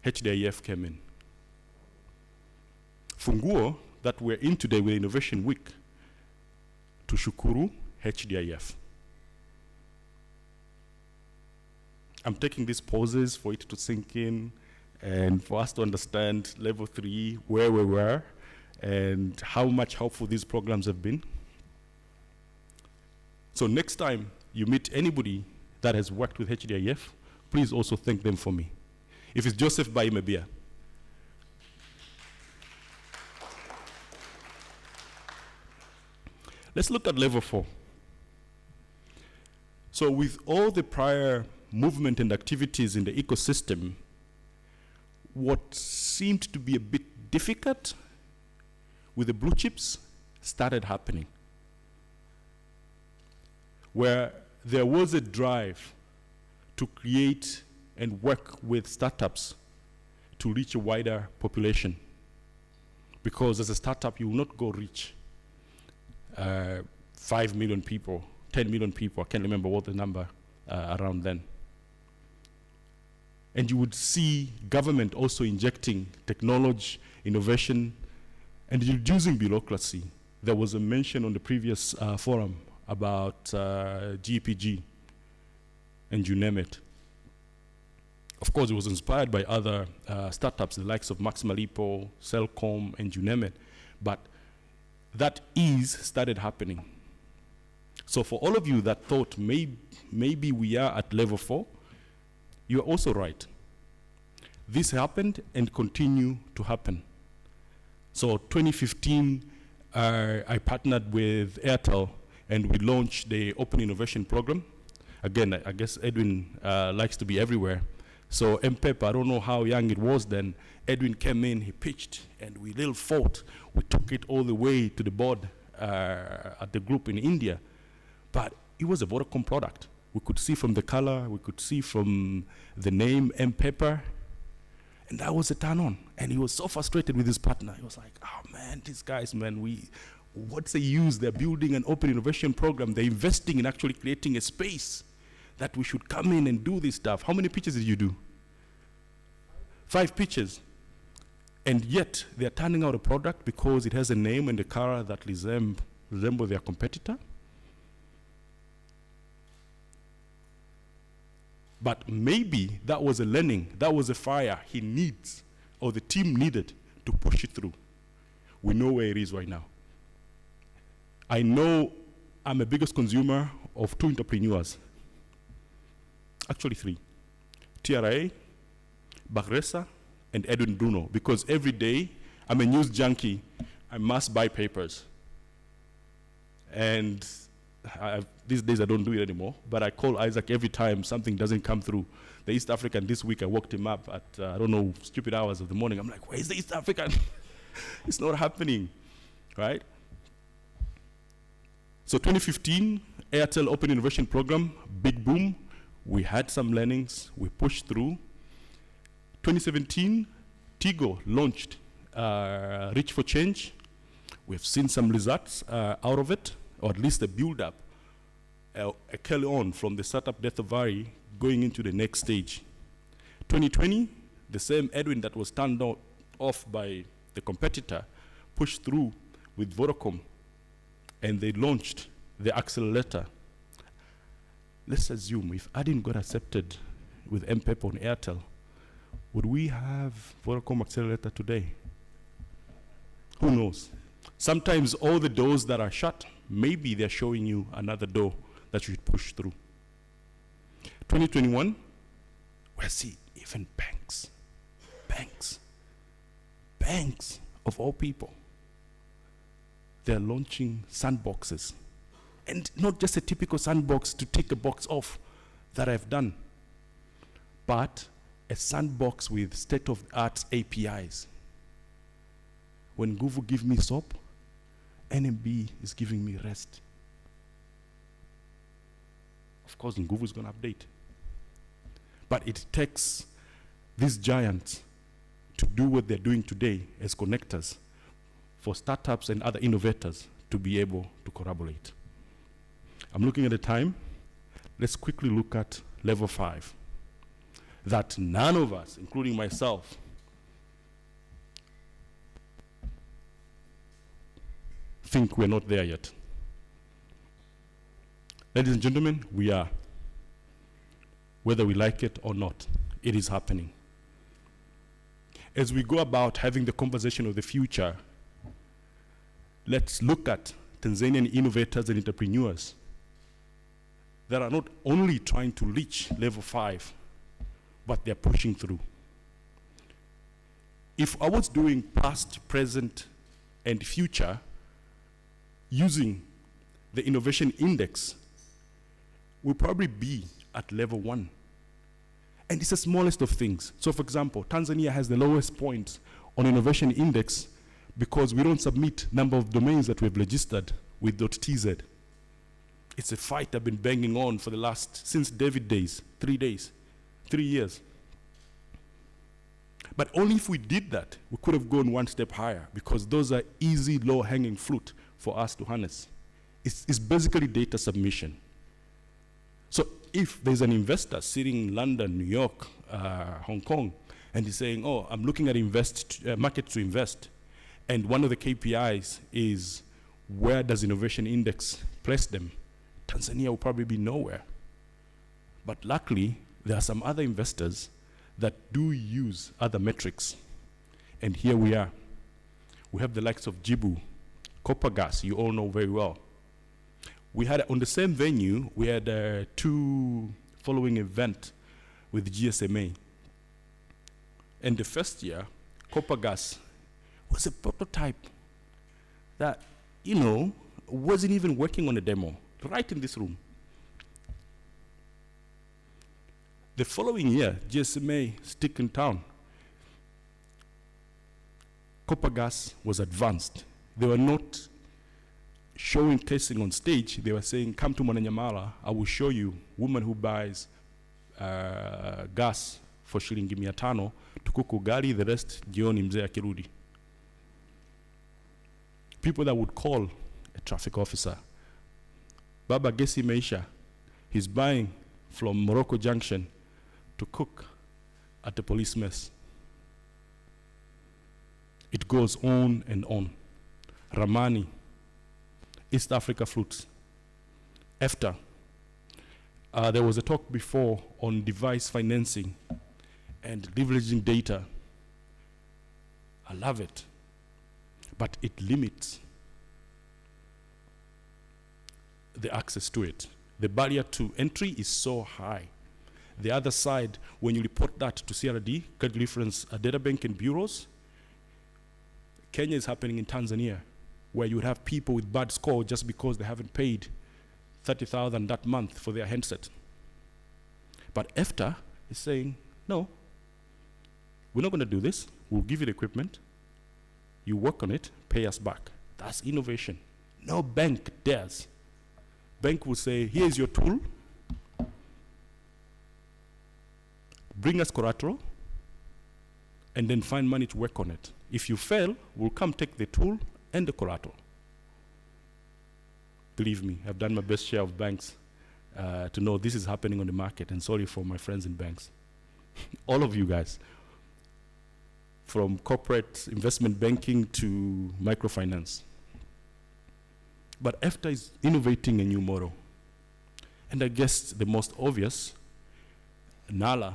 HDIF came in. Funguo that we're in today with Innovation Week, to shukuru HDIF. I'm taking these pauses for it to sink in and for us to understand level 3, where we were, and how much helpful these programs have been. So next time you meet anybody that has worked with HDIF, please also thank them for me. If it's Joseph, buy him a beer. Let's look at level 4. So with all the prior movement and activities in the ecosystem, what seemed to be a bit difficult with the blue chips started happening, where there was a drive to create and work with startups to reach a wider population. Because as a startup, you will not go reach 5 million people, 10 million people, I can't remember what the number around then. And you would see government also injecting technology, innovation, and reducing bureaucracy. There was a mention on the previous forum about GPG, and you name it. Of course, it was inspired by other startups, the likes of Maximalipo, Cellcom, and you name it. But that ease started happening. So for all of you that thought maybe we are at level 4, you are also right. This happened and continue to happen. So 2015, I partnered with Airtel and we launched the Open Innovation Program. Again, I guess Edwin likes to be everywhere. So MPEP, I don't know how young it was then, Edwin came in, he pitched, and we little fought. We took it all the way to the board at the group in India. But it was a VODACOM product. We could see from the color, we could see from the name MPEP, and that was a turn on. And he was so frustrated with his partner. He was like, oh man, these guys, man, what's the use? They're building an open innovation program. They're investing in actually creating a space that we should come in and do this stuff. How many pitches did you do? 5 pitches. And yet, they're turning out a product because it has a name and a color that resemble their competitor. But maybe that was a learning, that was a fire he needs, or the team needed to push it through. We know where it is right now. I know I'm a biggest consumer of 2 entrepreneurs. Actually 3. TRA, Bagresa, and Edwin Bruno, because every day I'm a news junkie. I must buy papers. And these days I don't do it anymore, but I call Isaac every time something doesn't come through. The East African this week, I woke him up at, I don't know, stupid hours of the morning. I'm like, where's the East African? It's not happening, right? So 2015, Airtel Open Innovation Program, big boom. We had some learnings, we pushed through. 2017, Tigo launched Reach for Change. We've seen some results out of it, or at least a build-up, a carry on from the startup Death Valley going into the next stage. 2020, the same Edwin that was turned off by the competitor pushed through with Vodacom, and they launched the accelerator. Let's assume if Adin got accepted with MPEP on Airtel, would we have Vodacom accelerator today? Who knows? Sometimes all the doors that are shut, maybe they're showing you another door that you should push through. 2021, we'll see even banks of all people, they're launching sandboxes. And not just a typical sandbox to take a box off that I've done, but a sandbox with state-of-the-art APIs. When Nguvu gives me SOAP, NMB is giving me REST. Of course, Nguvu is going to update. But it takes these giants to do what they're doing today as connectors for startups and other innovators to be able to collaborate. I'm looking at the time. Let's quickly look at level 5. That none of us, including myself, think we're not there yet. Ladies and gentlemen, we are. Whether we like it or not, it is happening. As we go about having the conversation of the future, let's look at Tanzanian innovators and entrepreneurs that are not only trying to reach level 5, but they're pushing through. If I was doing past, present, and future using the innovation index, we'll probably be at level 1. And it's the smallest of things. So for example, Tanzania has the lowest points on innovation index because we don't submit number of domains that we've registered with .tz. It's a fight I've been banging on for the last, since David days, 3 years. But only if we did that, we could have gone one step higher because those are easy, low-hanging fruit for us to harness. It's basically data submission. So if there's an investor sitting in London, New York, Hong Kong, and he's saying, oh, I'm looking at markets to invest, and one of the KPIs is where does innovation index place them? Tanzania will probably be nowhere. But luckily, there are some other investors that do use other metrics. And here we are. We have the likes of Jibu, Coppergas, you all know very well. We had, on the same venue, we had 2 following event with GSMA. And the first year, Coppergas was a prototype that, wasn't even working on a demo, right in this room. The following year, GSMA stick in town. Coppergas was advanced. They were not showing casing on stage. They were saying, come to Mwananyamala, I will show you woman who buys gas for shilingi 500 to cook ugali, the rest jioni mzee akirudi. People that would call a traffic officer, Baba gesi meisha, he's buying from Morocco Junction to cook at the police mess. It goes on and on. Ramani, East Africa Fruits. After, there was a talk before on device financing and leveraging data. I love it, but it limits the access to it. The barrier to entry is so high. The other side, when you report that to CRD, Credit Reference Data Bank and bureaus, Kenya is happening in Tanzania, where you would have people with bad score just because they haven't paid 30,000 that month for their handset. But EFTA is saying, no, we're not going to do this. We'll give you the equipment. You work on it, pay us back. That's innovation. No bank dares. Bank will say, here's your tool. Bring us collateral. and then find money to work on it. If you fail, we'll come take the tool and the collateral. Believe me, I've done my best share of banks to know this is happening on the market, and sorry for my friends in banks. All of you guys, from corporate investment banking to microfinance. But EFTA is innovating a new model. And I guess the most obvious, NALA.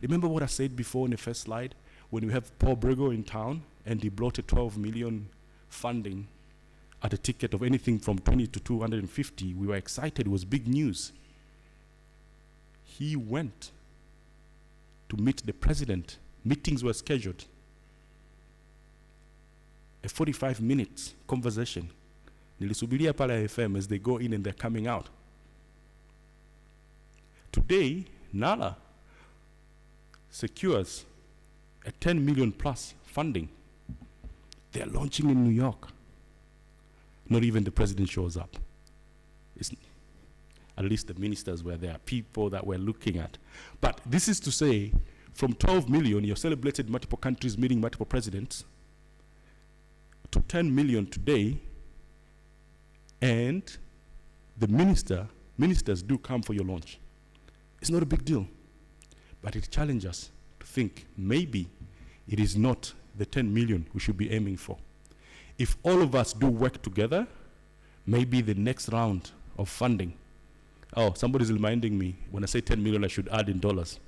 Remember what I said before in the first slide? When we have Paul Brego in town and he brought a 12 million funding at a ticket of anything from 20 to 250, we were excited, it was big news. He went to meet the president. Meetings were scheduled. A 45 minutes conversation. Nilisubiria pale FM as they go in and they're coming out. Today, NALA secures a 10 million plus funding. They're launching in New York. Not even the president shows up. At least the ministers were there, people that we're looking at. But this is to say, from 12 million, you've celebrated multiple countries meeting multiple presidents, to 10 million today, and the ministers do come for your launch. It's not a big deal, but it challenges us to think maybe it is not the 10 million we should be aiming for. If all of us do work together, maybe the next round of funding, oh, somebody's reminding me, when I say 10 million, I should add in dollars.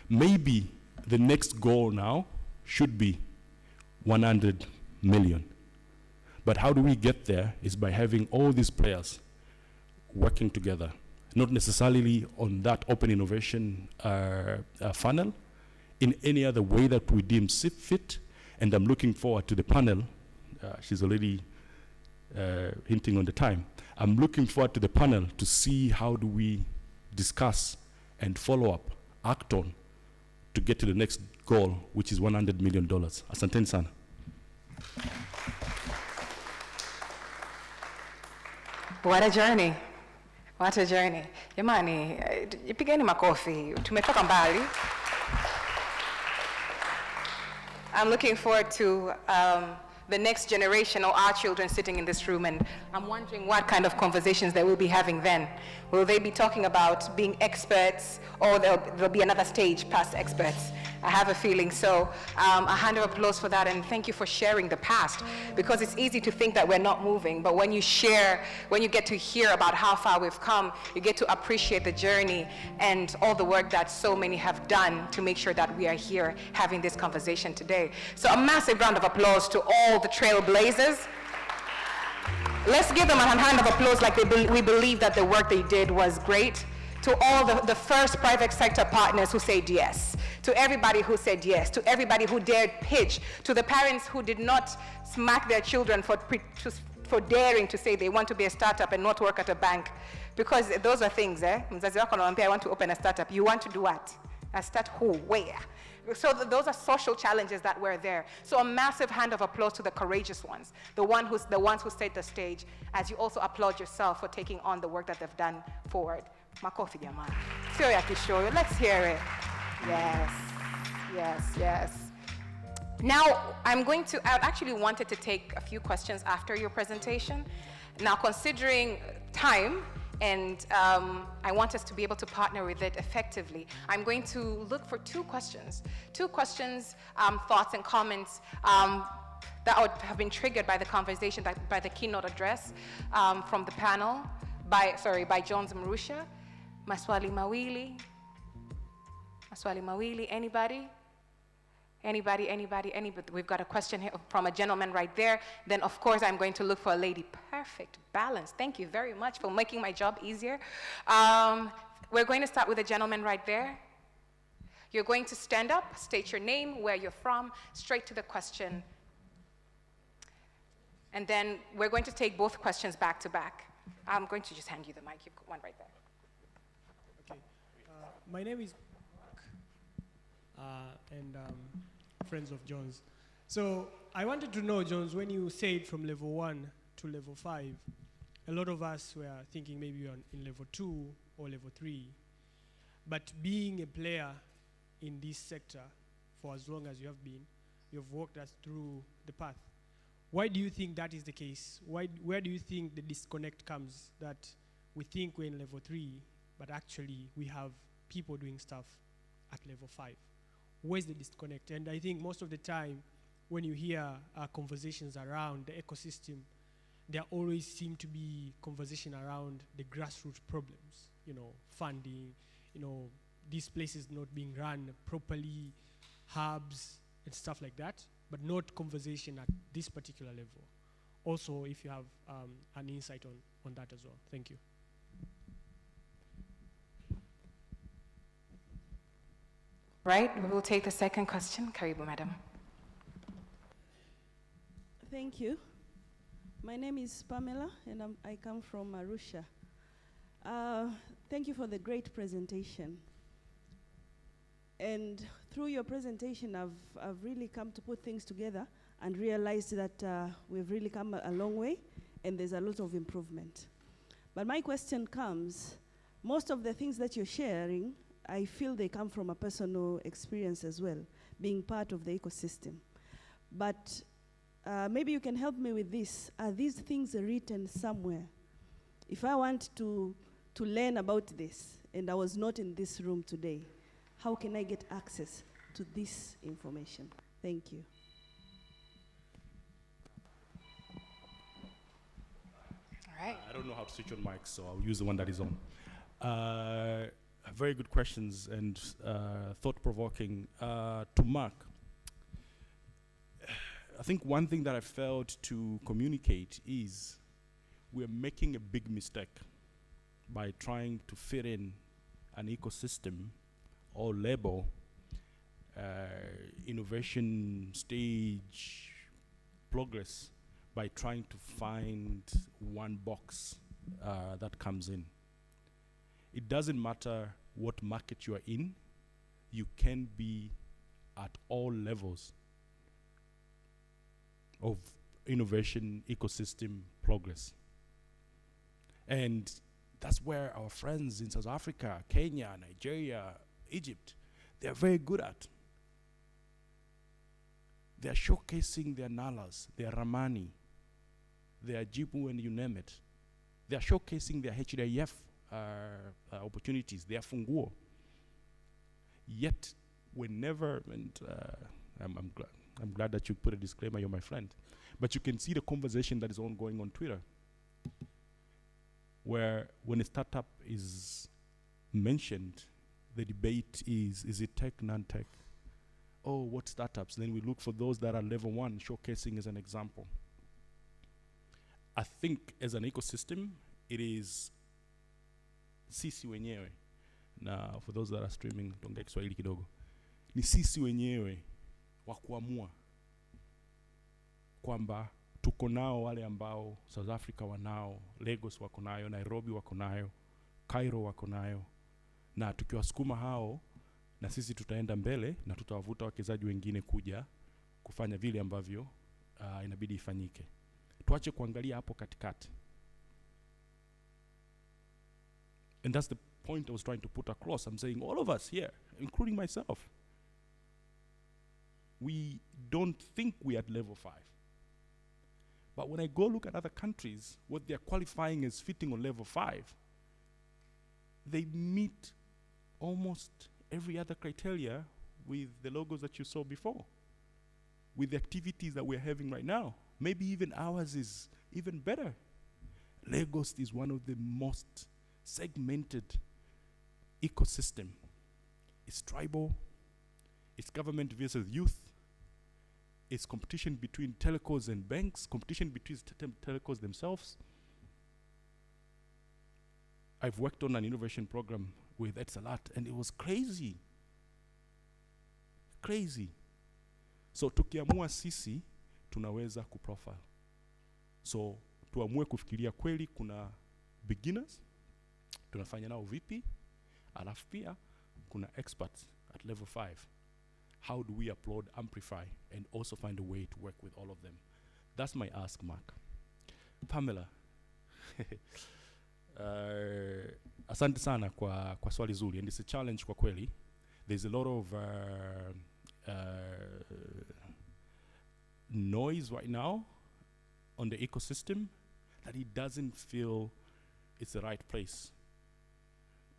Maybe the next goal now should be 100 million. But how do we get there is by having all these players working together, not necessarily on that open innovation funnel, in any other way that we deem fit. And I'm looking forward to the panel. She's already hinting on the time. I'm looking forward to the panel to see how do we discuss and follow up, act on, to get to the next goal, which is $100 million. Asanteni sana. What a journey. What a journey. Jamani, ipigeni makofi. Tumetoka mbali. I'm looking forward to the next generation, or our children sitting in this room, and I'm wondering what kind of conversations they will be having then. Will they be talking about being experts, or there'll be another stage past experts? I have a feeling. So a hand of applause for that, and thank you for sharing the past, because it's easy to think that we're not moving, but when you share, when you get to hear about how far we've come, you get to appreciate the journey and all the work that so many have done to make sure that we are here having this conversation today. So a massive round of applause to all the trailblazers. Let's give them a hand of applause like we believe that the work they did was great. To all the first private sector partners who said yes, to everybody who said yes, to everybody who dared pitch, to the parents who did not smack their children for daring to say they want to be a startup and not work at a bank. Because those are things, Mzazi wako anamwambia, I want to open a startup. You want to do what? A start who? Where? So those are social challenges that were there. So a massive hand of applause to the courageous ones, the ones who set the stage, as you also applaud yourself for taking on the work that they've done forward. Makofi jamani. Sio ya kishoyo. Let's hear it. Yes, yes, yes. Now, I actually wanted to take a few questions after your presentation. Now, considering time, and I want us to be able to partner with it effectively, I'm going to look for two questions, thoughts and comments that would have been triggered by the conversation, by the keynote address from the panel, by Jones Marusha. Maswali mawili, anybody? Anybody? We've got a question here from a gentleman right there. Then, of course, I'm going to look for a lady. Perfect balance. Thank you very much for making my job easier. We're going to start with a gentleman right there. You're going to stand up, state your name, where you're from, straight to the question. And then we're going to take both questions back to back. I'm going to just hand you the mic. You've got one right there. Okay. My name is and friends of John's. So I wanted to know, Jones, when you said from level 1 to level 5, a lot of us were thinking maybe you're in level 2 or level 3. But being a player in this sector for as long as you have been. You've walked us through the path. Why do you think that is the case? Where do you think the disconnect comes, that we think we're in level 3, but actually we have people doing stuff at level 5? Where's the disconnect? And I think most of the time when you hear conversations around the ecosystem, there always seem to be conversation around the grassroots problems, funding, these places not being run properly, hubs and stuff like that, but not conversation at this particular level. Also, if you have an insight on that as well. Thank you. Right, we will take the second question. Karibu, madam. Thank you. My name is Pamela, and I come from Arusha. Thank you for the great presentation. And through your presentation, I've really come to put things together and realized that we've really come a long way, and there's a lot of improvement. But my question comes, most of the things that you're sharing, I feel they come from a personal experience as well, being part of the ecosystem. But maybe you can help me with this. Are these things written somewhere? If I want to learn about this, and I was not in this room today, how can I get access to this information? Thank you. All right. I don't know how to switch on mics, so I'll use the one that is on. Very good questions and thought-provoking. To Mark, I think one thing that I failed to communicate is we're making a big mistake by trying to fit in an ecosystem or label innovation stage progress by trying to find one box that comes in. It doesn't matter what market you are in, you can be at all levels of innovation ecosystem progress. And that's where our friends in South Africa, Kenya, Nigeria, Egypt, they're very good at. They're showcasing their Nalas, their Ramani, their Jibu, and you name it. They're showcasing their HDIF opportunities, their Funguo. Yet, whenever, and I'm glad that you put a disclaimer, you're my friend, but you can see the conversation that is ongoing on Twitter, where when a startup is mentioned, the debate is it tech, non-tech? Oh, what startups? Then we look for those that are level 1, showcasing as an example. I think as an ecosystem, it is sisi wenyewe. Na for those that are streaming, tuongee Kiswahili kidogo. Ni sisi wenyewe wa kuamua kwamba tuko nao wale ambao South Africa wanao, Lagos wako nayo, Nairobi wako nayo, Cairo wako nayo, na tukiwasukuma hao na sisi tutaenda mbele na tutawavuta wawekezaji wengine kuja kufanya vile ambavyo inabidi ifanyike. Tuache kuangalia hapo katikati. And that's the point I was trying to put across. I'm saying all of us here, including myself, we don't think we're at level 5. But when I go look at other countries, what they're qualifying as fitting on level 5, they meet almost every other criteria with the logos that you saw before, with the activities that we're having right now. Maybe even ours is even better. Lagos is one of the most segmented ecosystem. It's tribal, it's government versus youth, it's competition between telcos and banks, competition between telcos themselves. I've worked on an innovation program with Etsalat, and it was crazy. Crazy. So tukiamua sisi, tunaweza kuprofile. So tuamue kufikiria kweli kuna beginners, tunafanya nao vipi, alafu pia kuna experts at level 5. How do we applaud, amplify, and also find a way to work with all of them? That's my ask, Mark. Pamela, asante sana kwa swali zuri, and it's a challenge kwa kweli. there's a lot of noise right now on the ecosystem that it doesn't feel it's the right place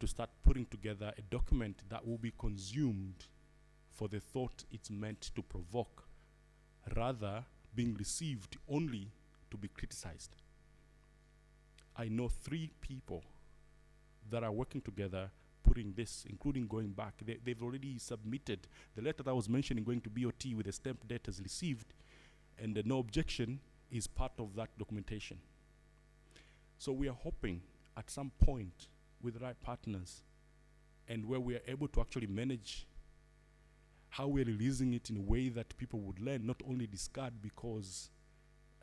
to start putting together a document that will be consumed for the thought it's meant to provoke, rather being received only to be criticized. I know 3 people that are working together putting this, including going back. They've already submitted the letter that I was mentioning going to BOT with a stamped date as received, and the no objection is part of that documentation. So we are hoping at some point with the right partners and where we are able to actually manage how we're releasing it in a way that people would learn, not only discard because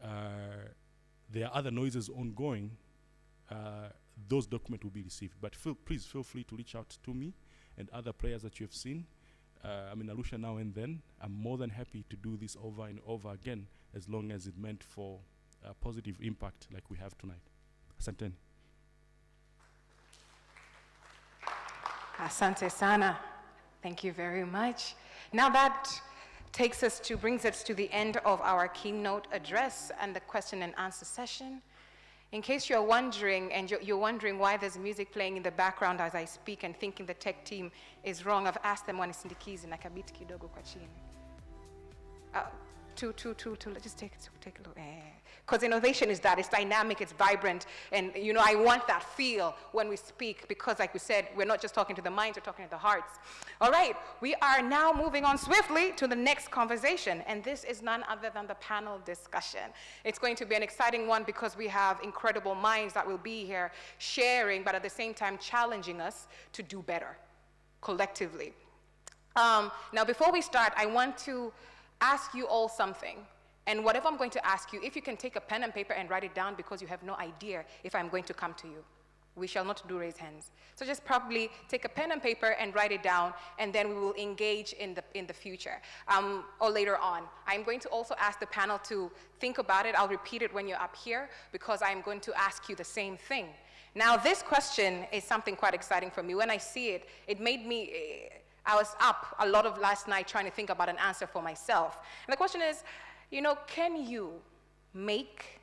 there are other noises ongoing, those documents will be received. But please feel free to reach out to me and other players that you have seen. I'm in Arusha now and then. I'm more than happy to do this over and over again, as long as it meant for a positive impact like we have tonight. Asanteni. Asante sana. Thank you very much. Now that brings us to the end of our keynote address and the question and answer session. In case you're wondering, and you're wondering why there's music playing in the background as I speak and thinking the tech team is wrong, I've asked them wanisindikize na kabiti kidogo kwa chini. Let's just take a look. Because innovation is that, it's dynamic, it's vibrant, and I want that feel when we speak, because like we said, we're not just talking to the minds, we're talking to the hearts. All right, we are now moving on swiftly to the next conversation, and this is none other than the panel discussion. It's going to be an exciting one because we have incredible minds that will be here sharing, but at the same time challenging us to do better collectively. Now before we start, I want to ask you all something. And whatever I'm going to ask you, if you can take a pen and paper and write it down, because you have no idea if I'm going to come to you. We shall not do raise hands. So just probably take a pen and paper and write it down, and then we will engage in the future, or later on. I'm going to also ask the panel to think about it. I'll repeat it when you're up here, because I'm going to ask you the same thing. Now, this question is something quite exciting for me. When I see it, it made me, I was up a lot of last night trying to think about an answer for myself. And the question is, can you make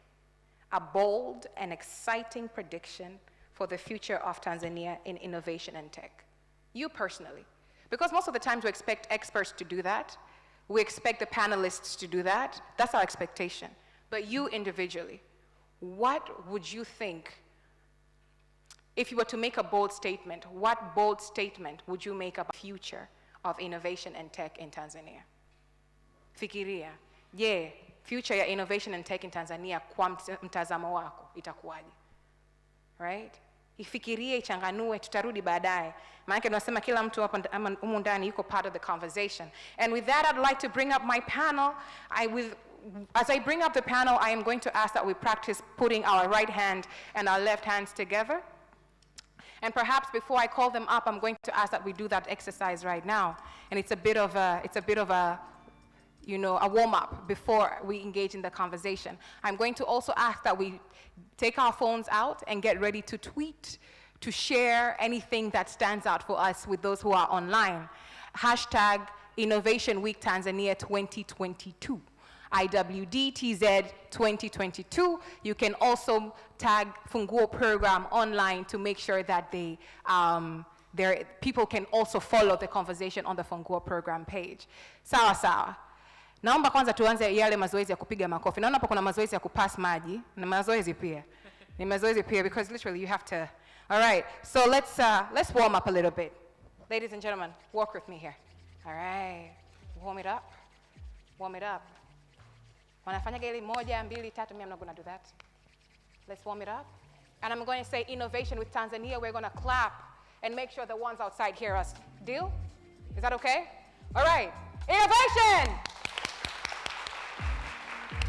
a bold and exciting prediction for the future of Tanzania in innovation and tech? You personally. Because most of the times we expect experts to do that. We expect the panelists to do that. That's our expectation. But you individually, what would you think, if you were to make a bold statement, what bold statement would you make about the future of innovation and tech in Tanzania? Fikiria. Je, future ya innovation and tech in Tanzania kwa mtazamo wako itakuwaje? Right? Ifikirie, ichanganue, tutarudi baadaye. Maana tunasema kila mtu hapa humu ndani yuko part of the conversation. And with that, I'd like to bring up my panel. As I bring up the panel, I am going to ask that we practice putting our right hand and our left hands together. And perhaps before I call them up, I'm going to ask that we do that exercise right now. And it's a bit of a warm-up before we engage in the conversation. I'm going to also ask that we take our phones out and get ready to tweet, to share anything that stands out for us with those who are online. Hashtag Innovation Week Tanzania 2022. IWDTZ 2022. You can also tag Funguo program online to make sure that people can also follow the conversation on the Funguo program page. Sawa sawa. Naomba kwanza tuanze yale mazoezi ya kupiga makofi. Naona hapa kuna mazoezi ya kupass maji, na mazoezi pia. Ni mazoezi pia, because literally you have to. All right. So let's warm up a little bit. Ladies and gentlemen, walk with me here. All right. Warm it up. Warm it up. Wanafanya ile 1, 2, 3, I'm not going to do that. Let's warm it up. And I'm going to say innovation with Tanzania. We're going to clap and make sure the ones outside hear us. Deal? Is that okay? All right. Innovation!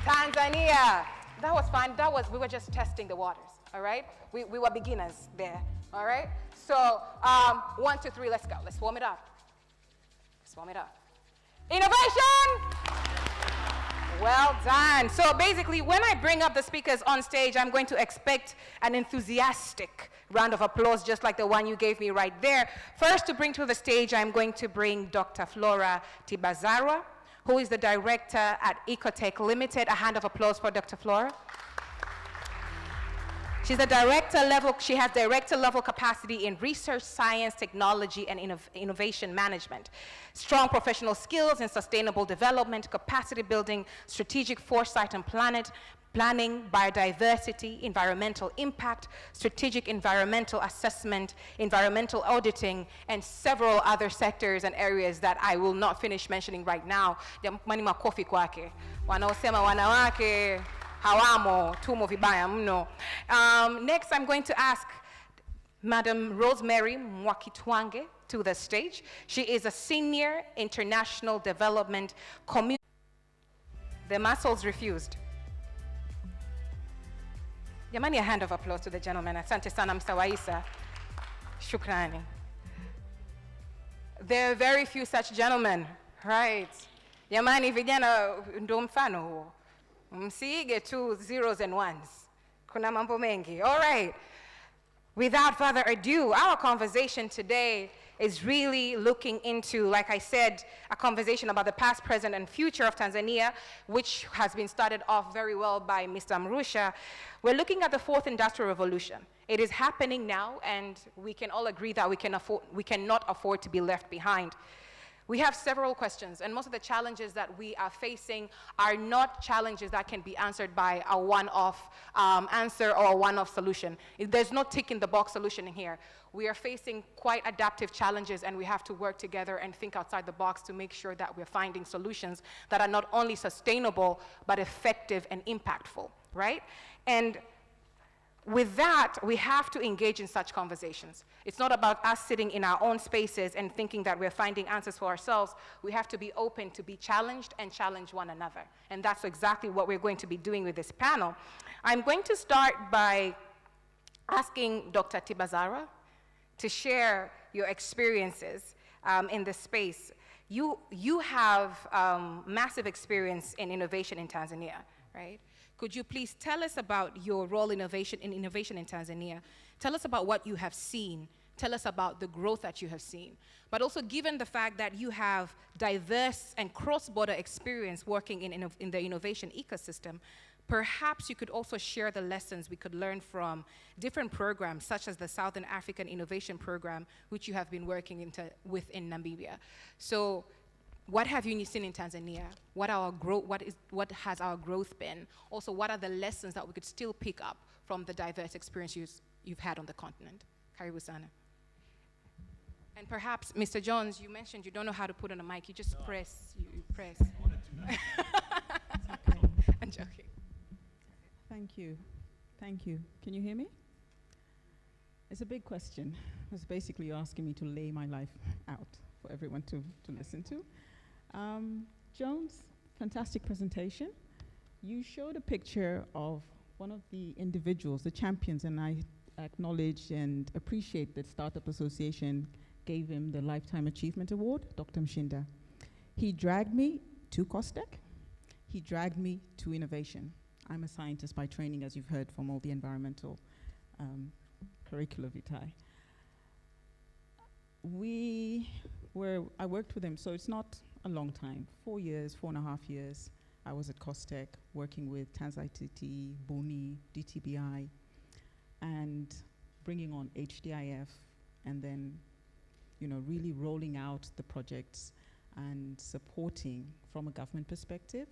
Tanzania. That was fun. We were just testing the waters, all right? We were beginners there, all right? So 1, 2, 3, let's go. Let's warm it up. Let's warm it up. Innovation! Well done. So basically, when I bring up the speakers on stage, I'm going to expect an enthusiastic round of applause, just like the one you gave me right there. First, to bring to the stage, I'm going to bring Dr. Flora Tibazarwa, who is the director at Ecotech Limited. A hand of applause for Dr. Flora. She's a she has director level capacity in research, science, technology, and innovation management. Strong professional skills in sustainable development, capacity building, strategic foresight and planning, biodiversity, environmental impact, strategic environmental assessment, environmental auditing, and several other sectors and areas that I will not finish mentioning right now. Jamani makofi kwake. Wanaosema wanawake hawamo, tumo vibaya mno. Next, I'm going to ask Madam Rosemary Mwakitwange to the stage. She is a senior international development community. The muscles refused. Jamani, a hand of applause to the gentleman. Asante sana Mr. Waisa. Shukrani. There are very few such gentlemen, right? Jamani, vijana ndo mfano huo. Msiige tu zeros and ones. Kuna mambo mengi. All right. Without further ado, our conversation today is really looking into, like I said, a conversation about the past, present, and future of Tanzania, which has been started off very well by Mr. Mrusha. We're looking at the fourth industrial revolution. It is happening now, and we can all agree that we cannot afford to be left behind. We have several questions, and most of the challenges that we are facing are not challenges that can be answered by a one-off answer or a one-off solution. There's no tick-in-the-box solution in here. We are facing quite adaptive challenges, and we have to work together and think outside the box to make sure that we're finding solutions that are not only sustainable, but effective and impactful, right? And with that, we have to engage in such conversations. It's not about us sitting in our own spaces and thinking that we're finding answers for ourselves. We have to be open to be challenged and challenge one another. And that's exactly what we're going to be doing with this panel. I'm going to start by asking Dr. Tibazarwa to share your experiences in this space. You have massive experience in innovation in Tanzania, right? Could you please tell us about your role in innovation in Tanzania? Tell us about what you have seen. Tell us about the growth that you have seen. But also, given the fact that you have diverse and cross-border experience working in the innovation ecosystem, perhaps you could also share the lessons we could learn from different programs, such as the Southern African Innovation Program, which you have been working with in Namibia. So, what have you seen in Tanzania? What has our growth been? Also, what are the lessons that we could still pick up from the diverse experiences you've had on the continent? Karibu sana. And perhaps, Mr. Jones, you mentioned you don't know how to put on a mic. You just press. You press. I'm joking. Thank you. Thank you. Can you hear me? It's a big question. It's basically you're asking me to lay my life out for everyone to listen to. Jones, fantastic presentation. You showed a picture of one of the individuals, the champions, and I acknowledge and appreciate that Startup Association gave him the Lifetime Achievement Award, Dr. Mshinda. He dragged me to COSTECH. He dragged me to innovation. I'm a scientist by training, as you've heard from all the environmental curricula vitae. I worked with him, so it's not a long time, 4 years, 4.5 years. I was at COSTECH working with TanzITT, BONI, DTBI, and bringing on HDIF, and then, really rolling out the projects and supporting from a government perspective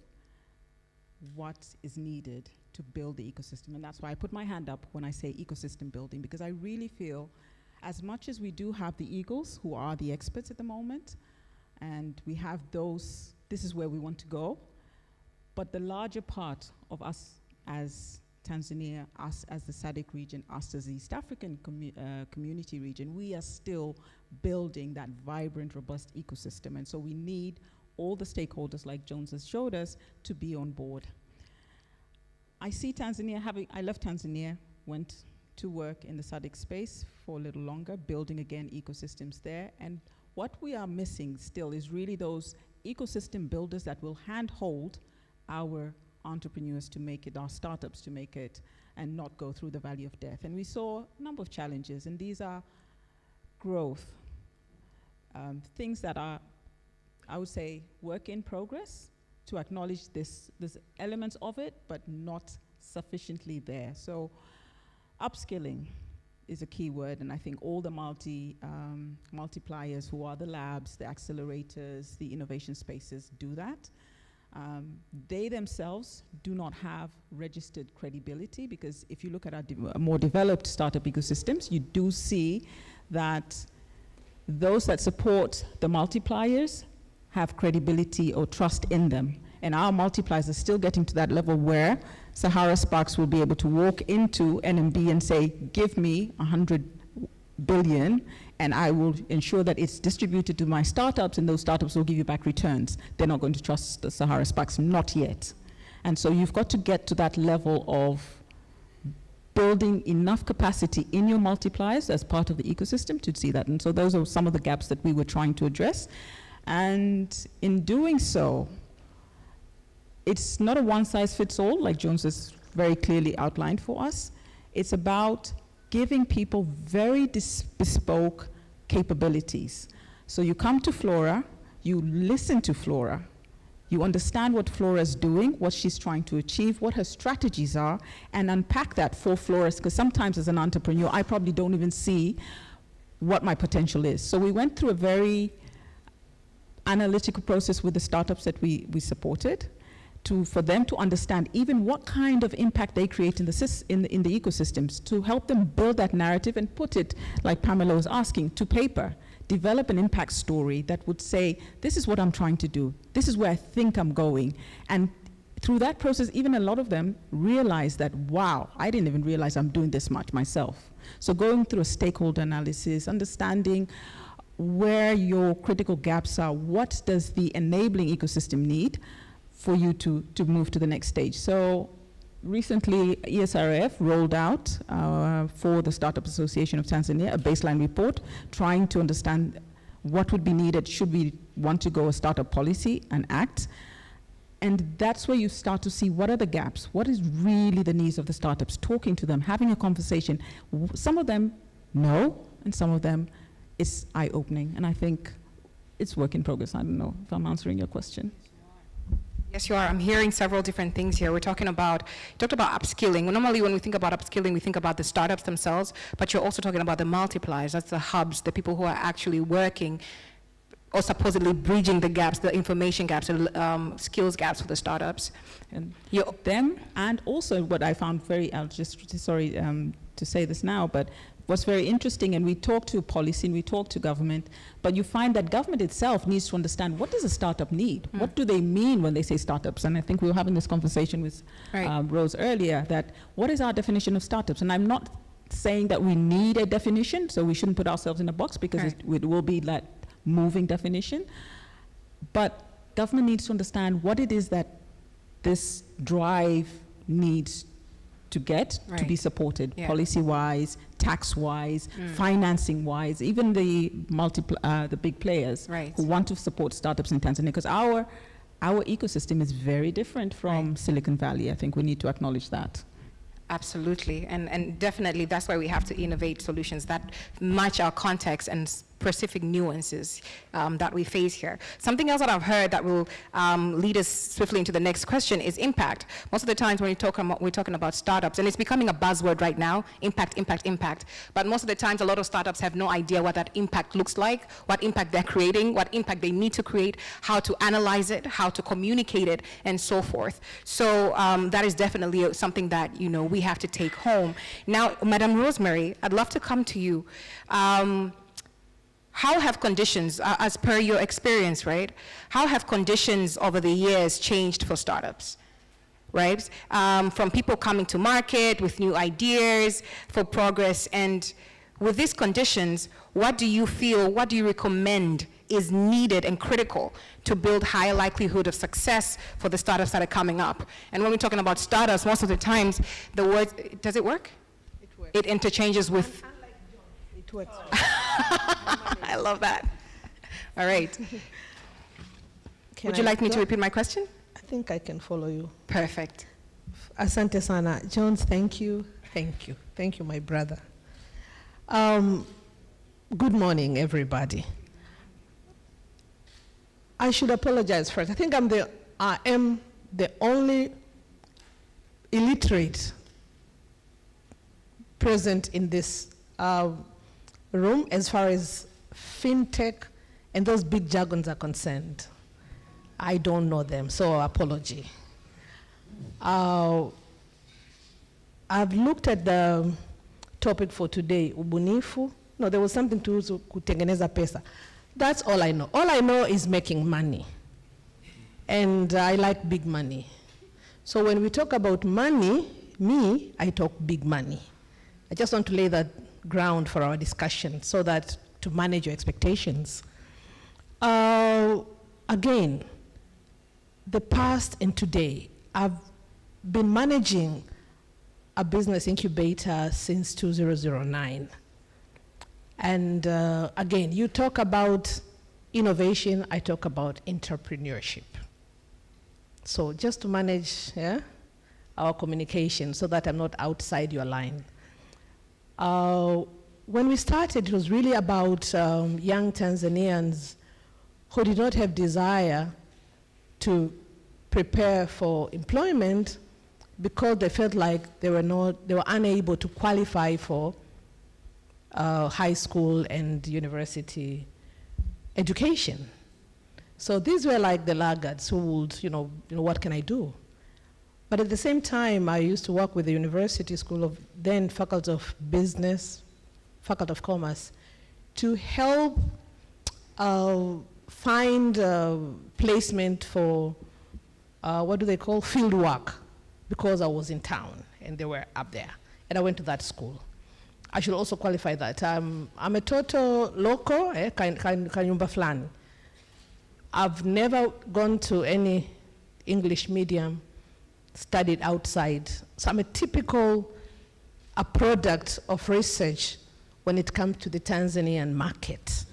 what is needed to build the ecosystem. And that's why I put my hand up when I say ecosystem building, because I really feel as much as we do have the eagles who are the experts at the moment, and we have those, this is where we want to go, but the larger part of us as Tanzania, us as the SADC region, us as the East African community region, we are still building that vibrant, robust ecosystem. And so we need all the stakeholders, like Jones has showed us, to be on board. I see Tanzania I left Tanzania, went to work in the SADC space for a little longer, building again ecosystems there. And what we are missing still is really those ecosystem builders that will handhold our entrepreneurs to make it, our startups to make it, and not go through the valley of death. And we saw a number of challenges, and these are growth, things that are, I would say, work in progress, to acknowledge there's elements of it, but not sufficiently there. So upskilling is a key word, and I think all the multipliers who are the labs, the accelerators, the innovation spaces do that. They themselves do not have registered credibility, because if you look at our more developed startup ecosystems, you do see that those that support the multipliers have credibility or trust in them. And our multipliers are still getting to that level where Sahara Sparks will be able to walk into NMB and say, give me 100 billion, and I will ensure that it's distributed to my startups, and those startups will give you back returns. They're not going to trust the Sahara Sparks, not yet. And so you've got to get to that level of building enough capacity in your multipliers as part of the ecosystem to see that. And so those are some of the gaps that we were trying to address. And in doing so, it's not a one-size-fits-all, like Jones has very clearly outlined for us. It's about giving people very bespoke capabilities. So you come to Flora, you listen to Flora, you understand what Flora is doing, what she's trying to achieve, what her strategies are, and unpack that for Flora, because sometimes as an entrepreneur, I probably don't even see what my potential is. So we went through a very analytical process with the startups that we supported, for them to understand even what kind of impact they create in the ecosystems, to help them build that narrative and put it, like Pamela was asking, to paper. Develop an impact story that would say, this is what I'm trying to do, this is where I think I'm going. And through that process, even a lot of them realize that, wow, I didn't even realize I'm doing this much myself. So going through a stakeholder analysis, understanding where your critical gaps are, what does the enabling ecosystem need for you to move to the next stage. So recently, ESRF rolled out for the Startup Association of Tanzania a baseline report trying to understand what would be needed should we want to go a startup policy and act. And that's where you start to see what are the gaps, what is really the needs of the startups, talking to them, having a conversation. Some of them know, and some of them it's eye-opening. And I think it's work in progress. I don't know if I'm answering your question. Yes, you are. I'm hearing several different things here. You talked about upskilling. Normally when we think about upskilling, we think about the startups themselves, but you're also talking about the multipliers. That's the hubs, the people who are actually working or supposedly bridging the gaps, the information gaps, the skills gaps for the startups. And them, and also what I found very, sorry to say this now, but what's very interesting, and we talk to policy and we talk to government, but you find that government itself needs to understand, what does a startup need? What do they mean when they say startups? And I think we were having this conversation with Rose earlier, that what is our definition of startups? And I'm not saying that we need a definition, so we shouldn't put ourselves in a box, because it will be that moving definition. But government needs to understand what it is that this drive needs to get to be supported, policy-wise, tax-wise, financing-wise, even the big players who want to support startups in Tanzania, because our ecosystem is very different from Silicon Valley. I think we need to acknowledge that. Absolutely, and definitely that's why we have to innovate solutions that match our context and specific nuances that we face here. Something else that I've heard that will lead us swiftly into the next question is impact. Most of the times when we're talking about startups, and it's becoming a buzzword right now, impact, impact, impact. But most of the times, a lot of startups have no idea what that impact looks like, what impact they're creating, what impact they need to create, how to analyze it, how to communicate it, and so forth. So that is definitely something that we have to take home. Now, Madam Rosemary, I'd love to come to you. How have conditions, as per your experience, right? How have conditions over the years changed for startups, right? From people coming to market with new ideas for progress, and with these conditions, what do you feel, what do you recommend is needed and critical to build higher likelihood of success for the startups that are coming up? And when we're talking about startups, most of the times, the word, does it work? It works. It interchanges with... It works. I love that. All right. Would you like me to repeat my question? think I can follow you. Perfect. Asante sana. Jones, thank you. Thank you. Thank you, my brother. Good morning, everybody. I should apologize first. I think I am the only illiterate present in this room as far as fintech and those big jargons are concerned. I don't know them, so apology. I've looked at the topic for today, ubunifu. No, there was something to kutengeneza pesa. That's all I know. All I know is making money. And I like big money. So when we talk about money, I talk big money. I just want to lay that ground for our discussion so that to manage your expectations. Again, the past and today, I've been managing a business incubator since 2009. And again, you talk about innovation, I talk about entrepreneurship. So just to manage our communication so that I'm not outside your line. When we started, it was really about young Tanzanians who did not have desire to prepare for employment because they felt like they were unable to qualify for high school and university education. So these were like the laggards who would, what can I do? But at the same time, I used to work with the University School of, then Faculty of Business, Faculty of Commerce, to help find placement for, what do they call, field work, because I was in town and they were up there. And I went to that school. I should also qualify that. I'm a total local, kanyumba fulani. I've never gone to any English medium, studied outside. So I'm a typical product of research when it comes to the Tanzanian market.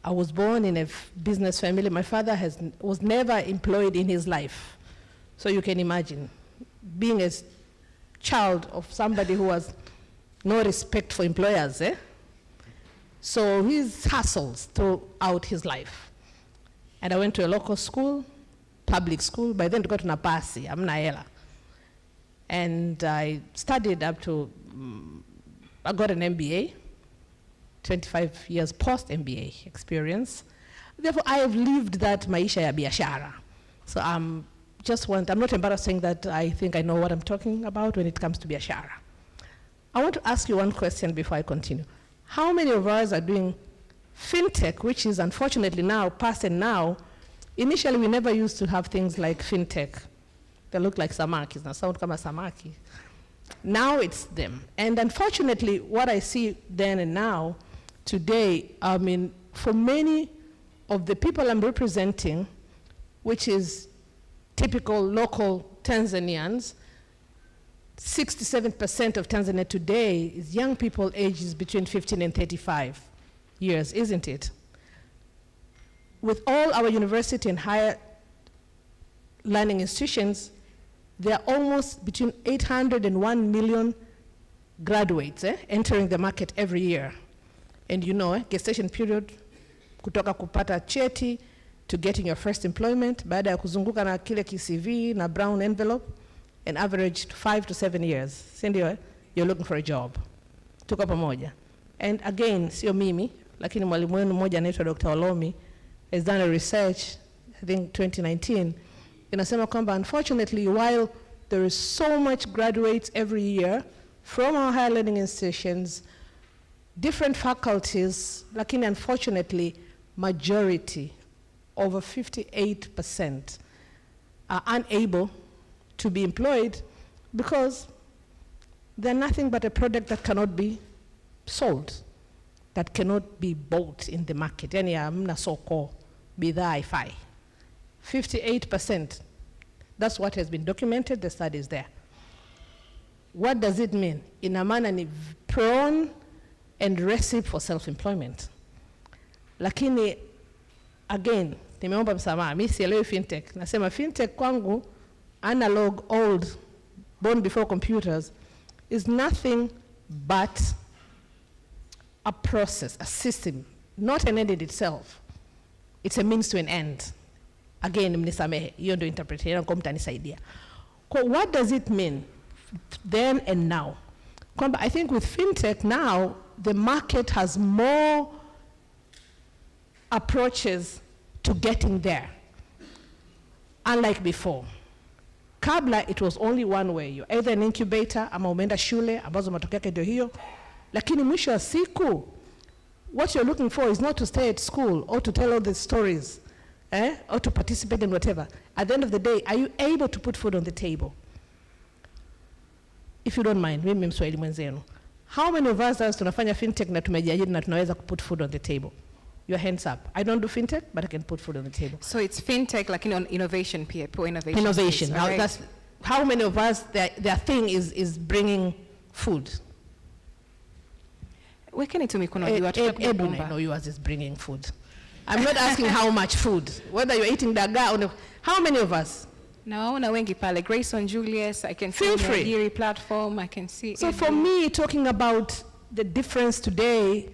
I was born in a business family. My father was never employed in his life. So you can imagine, being a child of somebody who has no respect for employers. So he's hustles throughout his life. And I went to a local school, public school. By then, I got to Napasi, I'm Naela. And I studied up to, I got an MBA, 25 years post-MBA experience. Therefore, I have lived that maisha ya biashara. So I'm not embarrassed saying that I think I know what I'm talking about when it comes to biashara. I want to ask you one question before I continue. How many of us are doing fintech, which is unfortunately now, past and now? Initially, we never used to have things like fintech. They look like samakis, now sound kama samaki. Now it's them. And unfortunately, what I see then and now, today, for many of the people I'm representing, which is typical local Tanzanians, 67% of Tanzania today is young people ages between 15 and 35 years, isn't it? With all our university and higher learning institutions, there are almost between 800 and 1 million graduates entering the market every year. And gestation period, kutoka kupata cheti to getting your first employment, baada ya kuzunguka na kile CV na brown envelope, an average 5 to 7 years. Sindio, you're looking for a job. Tuko pamoja. And again, sio mimi, lakini mwalimu wenu mmoja anaitwa Dr. Olomi has done a research, I think 2019, inasema kwamba unfortunately, while there is so much graduates every year from our higher learning institutions, different faculties, lakini unfortunately, majority, over 58%, are unable to be employed because they're nothing but a product that cannot be sold, that cannot be bought in the market. Yani hamna soko, bidhaa haifai. 58%, that's what has been documented, the study is there. What does it mean? Ina maana ni prone and recipe for self-employment. Lakini, again, nimeomba msamaha, mimi sielewi fintech. Nasema fintech kwangu, analog, old, born before computers, is nothing but a process, a system, not an end in itself. It's a means to an end. Again, mnisamehe, hiyo ndio interpretation kwa mtanisaidia. What does it mean then and now? I think with fintech now, the market has more approaches to getting there, unlike before. Kabla, it was only one way. You're either an incubator, ama umeenda shule, ambazo matokeo yake ndio hiyo. Lakini mwisho wa siku, what you're looking for is not to stay at school or to tell all the stories, or to participate in whatever. At the end of the day, are you able to put food on the table? If you don't mind, mimi mswahili mwenzenu. How many of us tunafanya fintech na tumejiajiri na tunaweza put food on the table? Your hands up. I don't do fintech, but I can put food on the table. So it's fintech, like on innovation, innovation. Innovation. Now, right? that's how many of us, their thing is bringing food. Edwin, I know yours is bringing food. I'm not asking how much food, whether you're eating daga or how many of us? Naona wengi pale. Grace on Julius, I can see the Geary platform, I can see. So for me, talking about the difference today,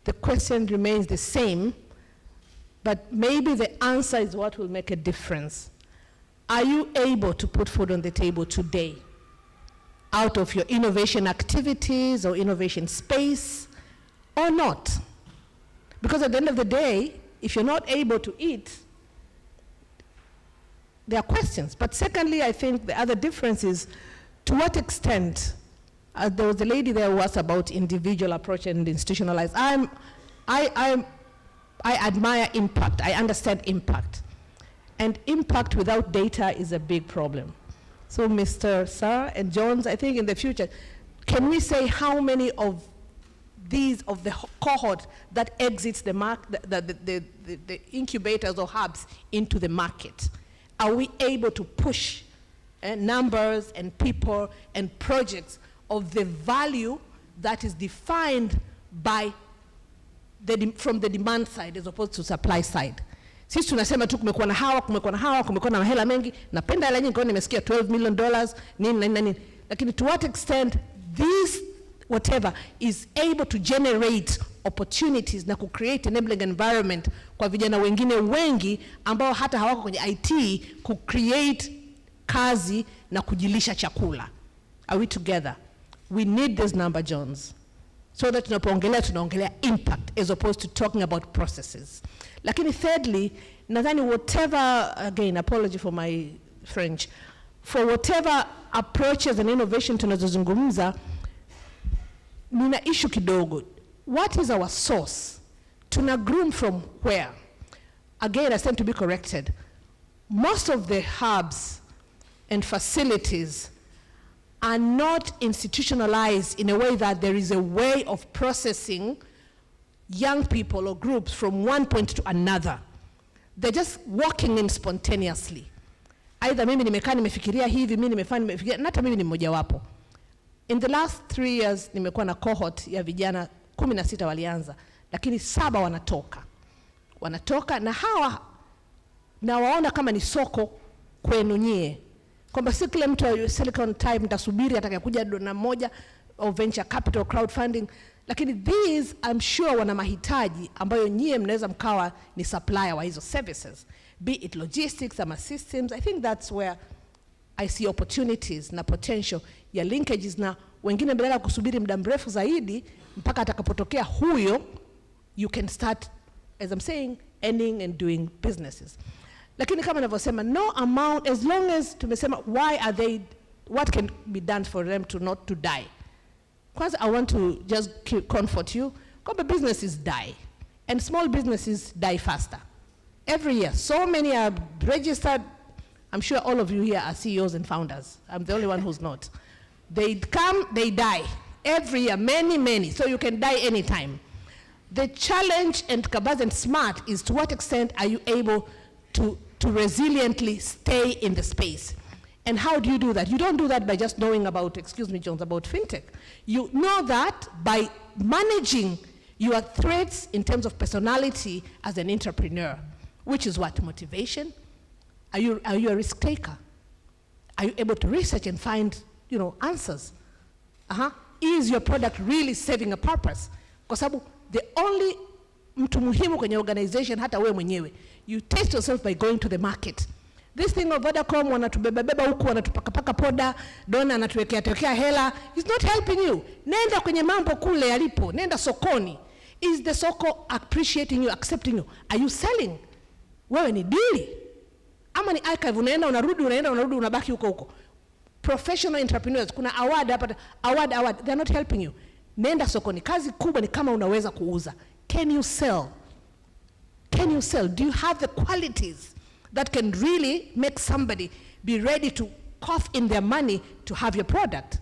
the question remains the same, but maybe the answer is what will make a difference. Are you able to put food on the table today out of your innovation activities or innovation space or not? Because at the end of the day, if you're not able to eat, there are questions. But secondly, I think the other difference is to what extent, there was a lady there who asked about individual approach and institutionalized. I admire impact. I understand impact. And impact without data is a big problem. So Mr. Sarah and Jones, I think in the future, can we say how many of these, of the cohort that exits the incubators or hubs into the market, are we able to push numbers and people and projects of the value that is defined by from the demand side as opposed to supply side? Sisi tunasema tu kumekuwa na hawa, kumekuwa na mahela mengi, napenda hela nyingi, kwa nimesikia $12 million, nini. Lakini to what extent this whatever is able to generate opportunities na create enabling environment kwa vijana wengine wengi ambao hata hawako kwenye IT create kazi na kujilisha chakula. Are we together? We need this number, Jones, so that tunaongelea impact as opposed to talking about processes. Lakini thirdly, nadhani whatever, again, apology for my French, for whatever approaches and innovation tunazozungumza, nina issue kidogo. What is our source? Tuna groom from where? Again, I stand to be corrected. Most of the hubs and facilities are not institutionalized in a way that there is a way of processing young people or groups from one point to another. They're just walking in spontaneously. Either mimi nimekaa nimefikiria hivi, mimi nimefikiria, nata mimi ni mmoja wapo. In the last 3 years, nimekuwa na cohort ya vijana 16 walianza, lakini 7 wanatoka na hawa na waona kama ni soko kwenu nyie. Kwamba si kila mtu Silicon Time mtasubiri atakayokuja dona moja au venture capital crowdfunding, lakini these I'm sure wana mahitaji ambayo nyie mnaweza mkawa ni supplier wa hizo services, be it logistics ama systems. I think that's where I see opportunities na potential ya linkages, na wengine badala kusubiri muda mrefu zaidi mpaka atakapotokea huyo, you can start, as I'm saying, earning and doing businesses. Lakini kama ninavyosema, no amount, as long as tumesema what can be done for them not to die. Kwanza, I want to just comfort you, kwamba businesses die, and small businesses die faster. Every year, so many are registered. I'm sure all of you here are CEOs and founders. I'm the only one who's not. They come, they die. Every year, many. So you can die anytime. The challenge, and Kabaz and Smart, is to what extent are you able to resiliently stay in the space? And how do you do that? You don't do that by just knowing about, excuse me, Jones, about fintech. You know that by managing your threats in terms of personality as an entrepreneur. which is what? Motivation. Are you a risk taker? Are you able to research and find, answers? Is your product really serving a purpose? Kwa sababu the only mtu muhimu kwenye organization, hata wewe mwenyewe, you test yourself by going to the market. This thing of VODACOM, wanatubeba huku, wanatupaka poda, dona anatuwekea hela, is not helping you. Nenda kwenye mambo kule yalipo, nenda sokoni. Is the soko appreciating you, accepting you? Are you selling? Wewe ni deal? Ama ni archive, unaenda unarudi, unabaki huko. Professional entrepreneurs, kuna award hapa, award, they're not helping you. Nenda sokoni. Kazi kubwa ni kama unaweza kuuza. Can you sell? Can you sell? Do you have the qualities that can really make somebody be ready to cough in their money to have your product?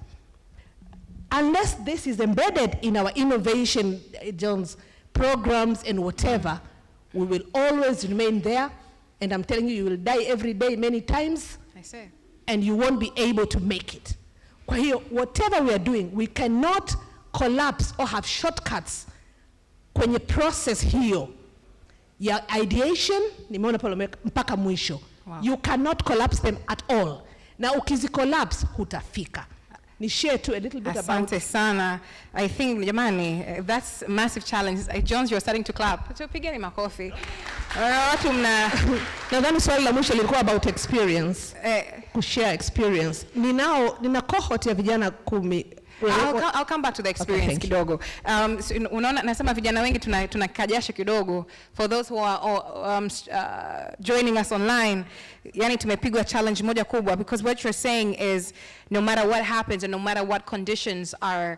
Unless this is embedded in our innovation programs and whatever, we will always remain there. And I'm telling you, you will die every day many times. I see. And you won't be able to make it. Kwa hiyo, whatever we are doing, we cannot collapse or have shortcuts kwenye process hiyo ya ideation, nimeona pale mpaka mwisho. Wow. You cannot collapse them at all. Na ukizi collapse, hutafika. Ni share too a little bit about. Asante sana. I think, jamani, that's a massive challenge. Jones, you're starting to clap. Tupigeni makofi. Watu mna. Nadhani swali la mwisho lilikuwa about experience. Kushare experience. Nina cohort ya vijana 10. I'll come back to the experience kidogo. So, unaona, nasema vijana wengi tunakajasha kidogo. For those who are joining us online, yani tumepigwa challenge moja kubwa, because what you're saying is no matter what happens and no matter what conditions are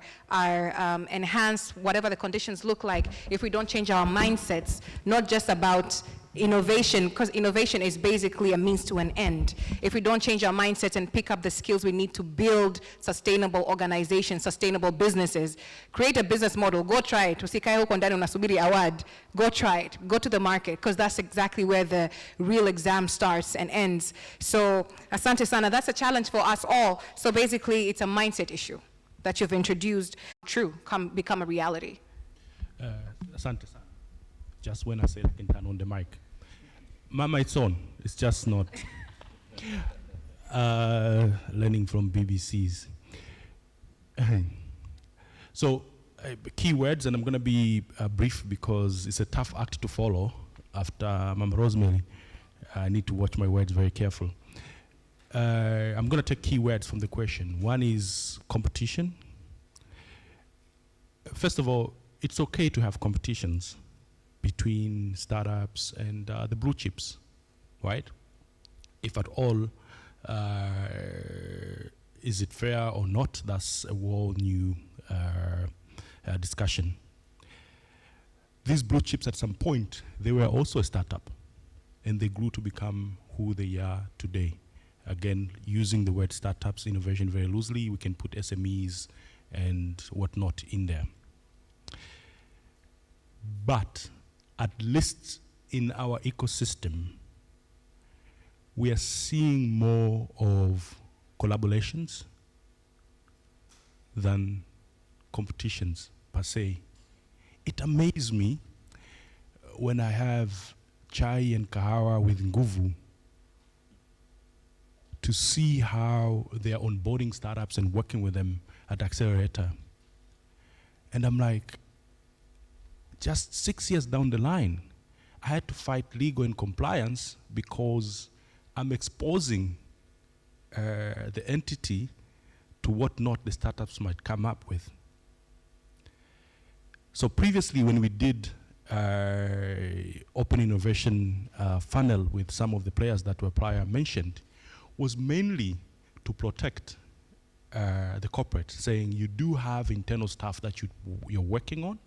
enhanced, whatever the conditions look like, if we don't change our mindsets, not just about innovation, because innovation is basically a means to an end. If we don't change our mindsets and pick up the skills we need to build sustainable organizations, sustainable businesses, create a business model, go try it. Usikae huko ndani unasubiri award. Go try it. Go to the market, because that's exactly where the real exam starts and ends. So, asante sana, that's a challenge for us all. So basically, it's a mindset issue that you've introduced. Become a reality. Asante sana. Just when I say I can turn on the mic. Mama, it's on. It's just not learning from BBCs. So, keywords, and I'm going to be brief because it's a tough act to follow after Mama Rosemary. I need to watch my words very careful. I'm going to take keywords from the question. One is competition. First of all, it's okay to have competitions between startups and the blue chips, right? If at all, is it fair or not? That's a whole new discussion. These blue chips at some point, they were also a startup, and they grew to become who they are today. Again, using the word startups, innovation very loosely, we can put SMEs and whatnot in there. But at least in our ecosystem, we are seeing more of collaborations than competitions per se. It amazes me when I have chai and kahawa with Nguvu to see how they are onboarding startups and working with them at Accelerator. And I'm like, just 6 years down the line, I had to fight legal and compliance because I'm exposing the entity to what not the startups might come up with. So previously, when we did open innovation funnel with some of the players that were prior mentioned, was mainly to protect the corporate, saying you do have internal staff that you're working on.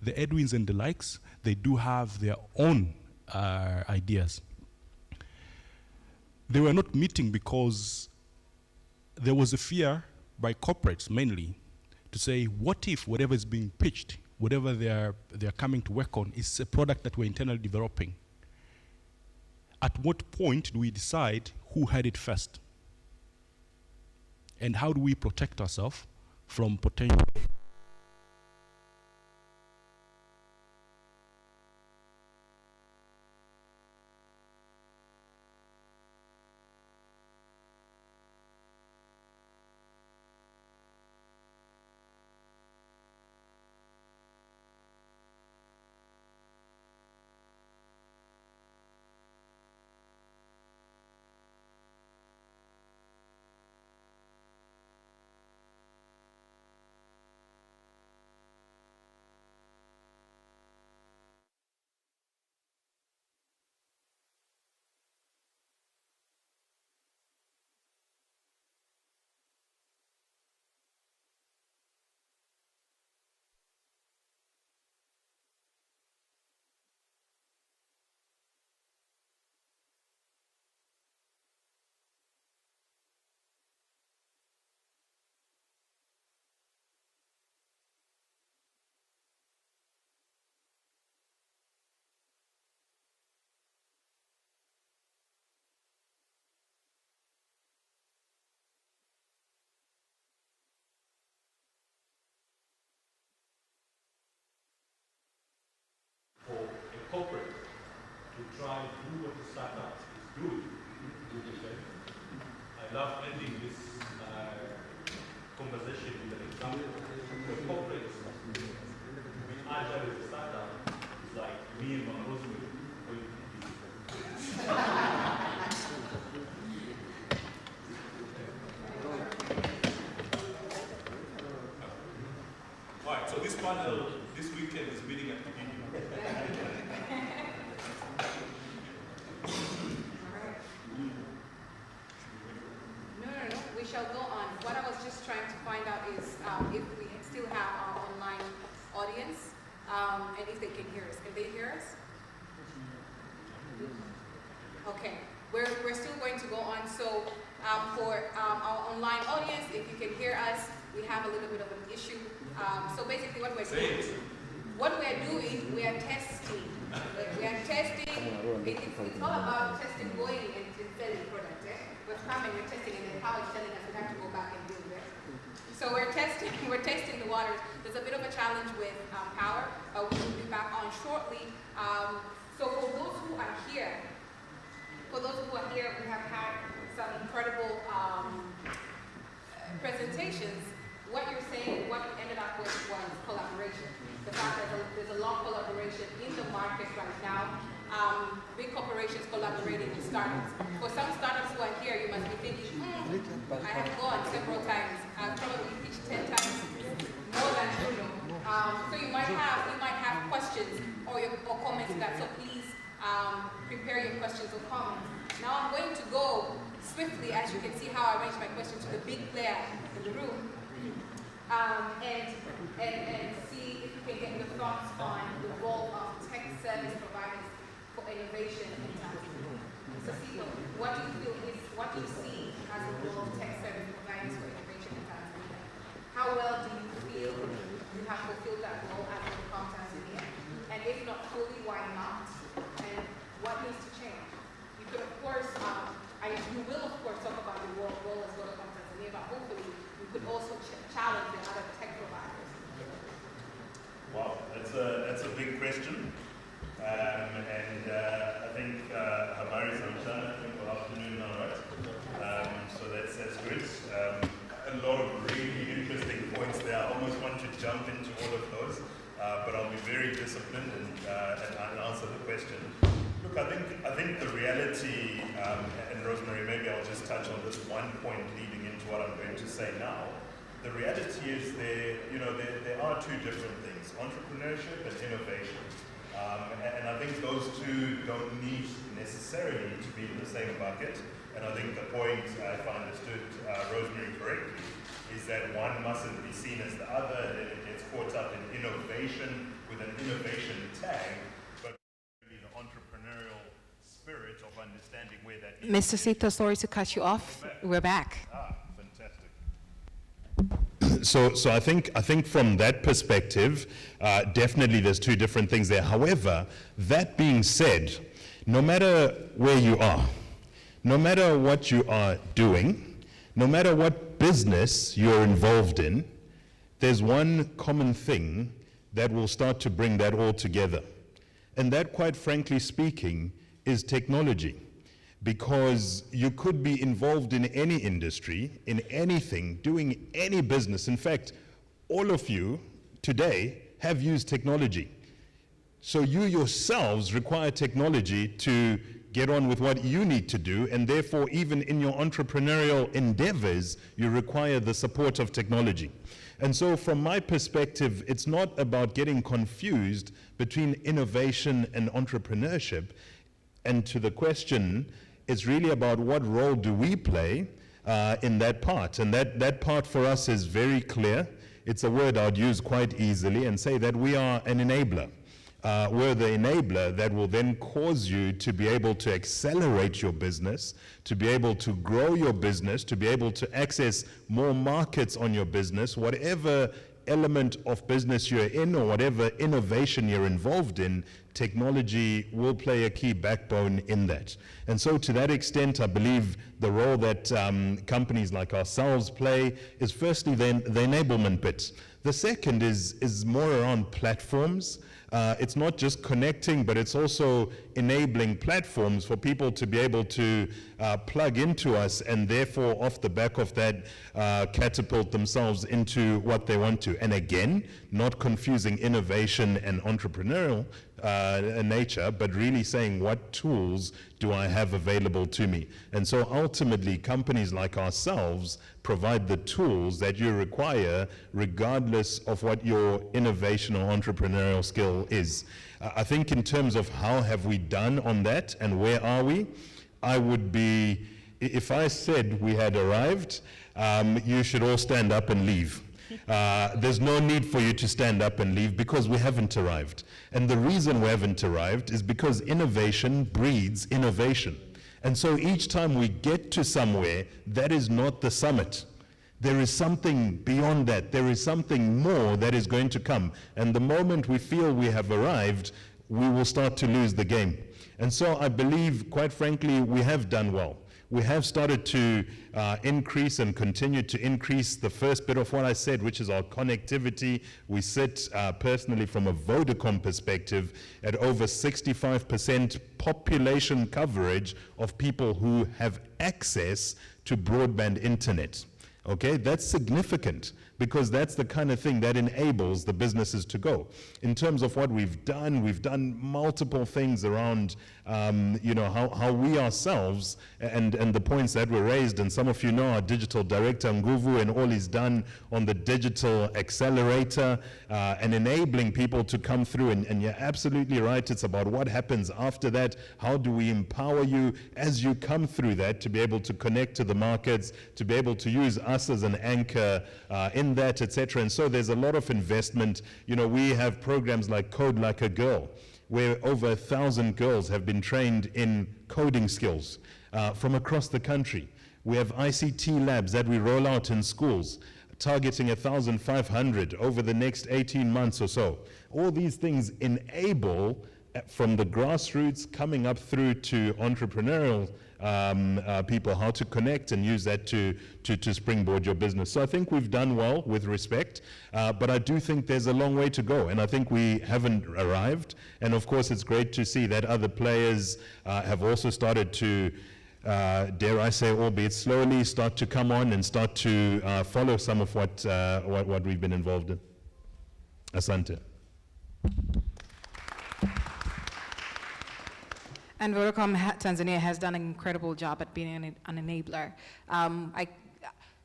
The Edwins and the likes, they do have their own ideas. They were not meeting because there was a fear by corporates mainly to say, what if whatever is being pitched, whatever they're coming to work on is a product that we're internally developing? At what point do we decide who had it first? And how do we protect ourselves from potential do what the startup is doing. I love ending this conversation with an example. The corporate with Agile as a startup is like me and my Rosemary. All right, so this panel this weekend is meeting at the beginning. No, we shall go on. What I was just trying to find out is if we still have our online audience and if they can hear us. Can they hear us? Okay, we're still going to go on. So for our online audience, if you can hear us, we have a little bit of an issue. So basically what we're doing, we are testing. We are testing. It's all about testing, going and selling product. We're coming, we're testing, and then how it's telling us we have to go back and do it. So we're testing the waters. There's a bit of a challenge with power. We will be back on shortly. So for those who are here, we have had some incredible presentations. What you're saying, what we ended up with was collaboration. The fact that there's a long collaboration in the market right now. Big corporations collaborating with startups. For some startups who are here, you must be thinking, I have gone several times. I've probably pitched 10 times, more than Bruno. So you might have questions or comments to that. So please prepare your questions or comments. Now I'm going to go swiftly, as you can see how I arranged my questions, to the big player in the room. And see if you can get your thoughts on the role of tech service providers for innovation in Tanzania. So what do you see as the role of tech service providers for innovation in Tanzania? How well do you feel you have fulfilled that role at VODACOM Tanzania? And if not fully, why not? And what needs to change? You could, of course, you will, of course, talk about the role as VODACOM Tanzania, but hopefully you could also challenge the other tech providers. Wow, that's a big question. I think Habari Samchana, good afternoon now, right? So that's good. A lot of really interesting points there. I almost want to jump into all of those, but I'll be very disciplined and answer the question. Look, I think the reality, and Rosemary, maybe I'll just touch on this one point leading into what I'm going to say now. The reality is there are two different things, entrepreneurship and innovation. And I think those two don't need necessarily to be in the same bucket. And I think the point, if I understood Rosemary correctly, is that one mustn't be seen as the other, and then it gets caught up in innovation with an innovation tag, but really the entrepreneurial spirit of understanding where that is. Mr. Sito, sorry to cut you off. We're back. Fantastic. So I think from that perspective, definitely there's two different things there. However, that being said, no matter where you are, no matter what you are doing, no matter what business you're involved in, there's one common thing that will start to bring that all together. And that, quite frankly speaking, is technology. Because you could be involved in any industry, in anything, doing any business. In fact, all of you today have used technology. So you yourselves require technology to get on with what you need to do, and therefore even in your entrepreneurial endeavors, you require the support of technology. And so from my perspective, it's not about getting confused between innovation and entrepreneurship. And to the question, it's really about what role do we play in that part. And that part for us is very clear. It's a word I'd use quite easily and say that we are an enabler. We're the enabler that will then cause you to be able to accelerate your business, to be able to grow your business, to be able to access more markets on your business, whatever element of business you're in or whatever innovation you're involved in, technology will play a key backbone in that. And so to that extent, I believe the role that companies like ourselves play is firstly the enablement bit. The second is more around platforms. It's not just connecting, but it's also enabling platforms for people to be able to plug into us and therefore off the back of that catapult themselves into what they want to. And again, not confusing innovation and entrepreneurial nature, but really saying what tools do I have available to me. And so ultimately companies like ourselves provide the tools that you require regardless of what your innovation or entrepreneurial skill is. I think in terms of how have we done on that and where are we, I would be, if I said we had arrived, you should all stand up and leave. There's no need for you to stand up and leave because we haven't arrived. And the reason we haven't arrived is because innovation breeds innovation. And so each time we get to somewhere, that is not the summit. There is something beyond that. There is something more that is going to come. And the moment we feel we have arrived, we will start to lose the game. And so I believe, quite frankly, we have done well. We have started to increase and continue to increase the first bit of what I said, which is our connectivity. We sit personally from a Vodacom perspective at over 65% population coverage of people who have access to broadband internet. Okay, that's significant because that's the kind of thing that enables the businesses to go. In terms of what we've done multiple things around how we ourselves and the points that were raised, and some of you know our digital director Nguvu and all he's done on the digital accelerator and enabling people to come through, and you're absolutely right, it's about what happens after that. How do we empower you as you come through that to be able to connect to the markets, to be able to use us as an anchor in that, etc. And so there's a lot of investment. You know, we have programs like Code Like a Girl, where over 1,000 girls have been trained in coding skills from across the country. We have ICT labs that we roll out in schools, targeting 1,500 over the next 18 months or so. All these things enable, from the grassroots coming up through to entrepreneurial people, how to connect and use that to springboard your business. So I think we've done well with respect, but I do think there's a long way to go, and I think we haven't arrived. And of course, it's great to see that other players have also started to, dare I say, albeit slowly, start to come on and start to follow some of what we've been involved in. Asante. And VODACOM Tanzania has done an incredible job at being an enabler.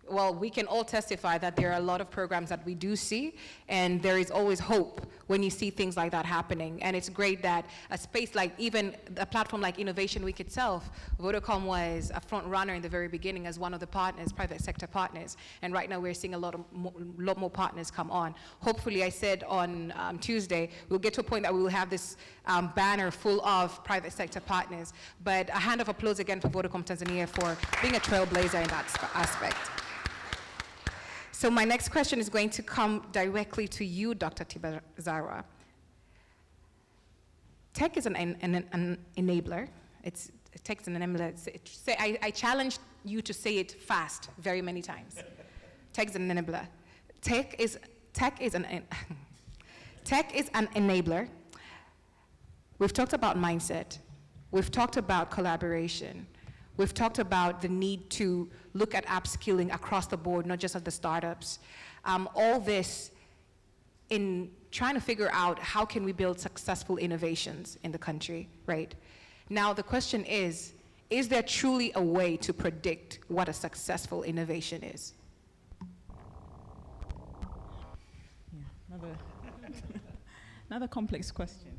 Well, we can all testify that there are a lot of programs that we do see, and there is always hope when you see things like that happening. And it's great that a space like, even a platform like Innovation Week itself, Vodacom was a front runner in the very beginning as one of the partners, private sector partners. And right now we're seeing a lot more partners come on. Hopefully, I said on Tuesday, we'll get to a point that we will have this banner full of private sector partners. But a hand of applause again for Vodacom Tanzania for being a trailblazer in that aspect. So my next question is going to come directly to you, Dr. Tibazarwa. Tech is an enabler. Tech is an enabler. I challenge you to say it fast very many times. Tech is an enabler. Tech is an enabler. We've talked about mindset. We've talked about collaboration. We've talked about the need to look at upskilling across the board, not just at the startups. All this in trying to figure out how can we build successful innovations in the country, right? Now the question is there truly a way to predict what a successful innovation is? Yeah, another complex question.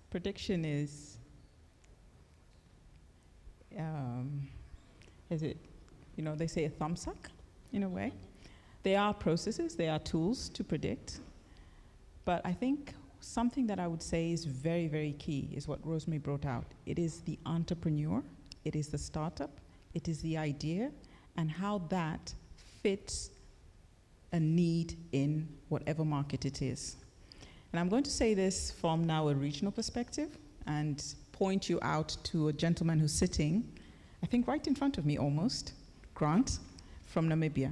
Prediction is it, they say a thumbsuck in a way. There are processes, there are tools to predict, but I think something that I would say is very, very key is what Rosemary brought out. It is the entrepreneur, it is the startup, it is the idea, and how that fits a need in whatever market it is. And I'm going to say this from now a regional perspective and point you out to a gentleman who's sitting, I think right in front of me almost, Grant, from Namibia.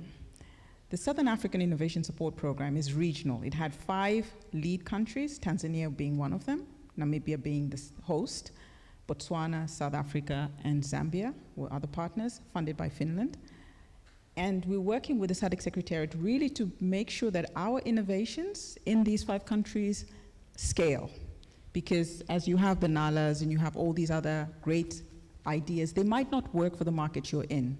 The Southern African Innovation Support Program is regional. It had 5 lead countries, Tanzania being one of them, Namibia being the host, Botswana, South Africa, and Zambia were other partners, funded by Finland. And we're working with the SADC Secretariat really to make sure that our innovations in these 5 countries scale. Because as you have the NALAs and you have all these other great ideas, they might not work for the market you're in.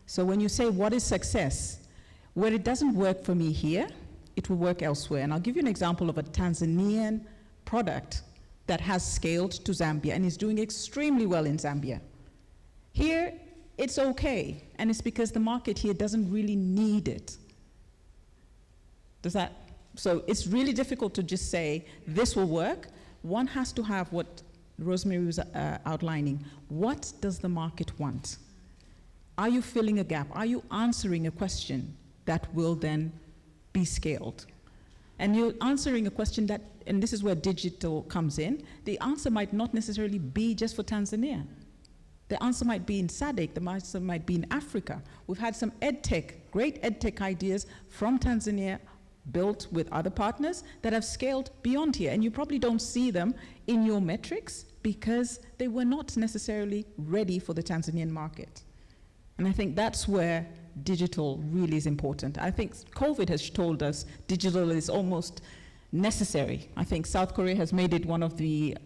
So when you say, what is success? Where it doesn't work for me here, it will work elsewhere. And I'll give you an example of a Tanzanian product that has scaled to Zambia and is doing extremely well in Zambia. Here, it's okay, and it's because the market here doesn't really need it. So it's really difficult to just say, this will work. One has to have what Rosemary was outlining. What does the market want? Are you filling a gap? Are you answering a question that will then be scaled? And you're answering a question that, and this is where digital comes in, the answer might not necessarily be just for Tanzania. The answer might be in SADC, the answer might be in Africa. We've had some EdTech, great EdTech ideas from Tanzania built with other partners that have scaled beyond here. And you probably don't see them in your metrics because they were not necessarily ready for the Tanzanian market. And I think that's where digital really is important. I think COVID has told us digital is almost necessary. I think South Korea has made it one of the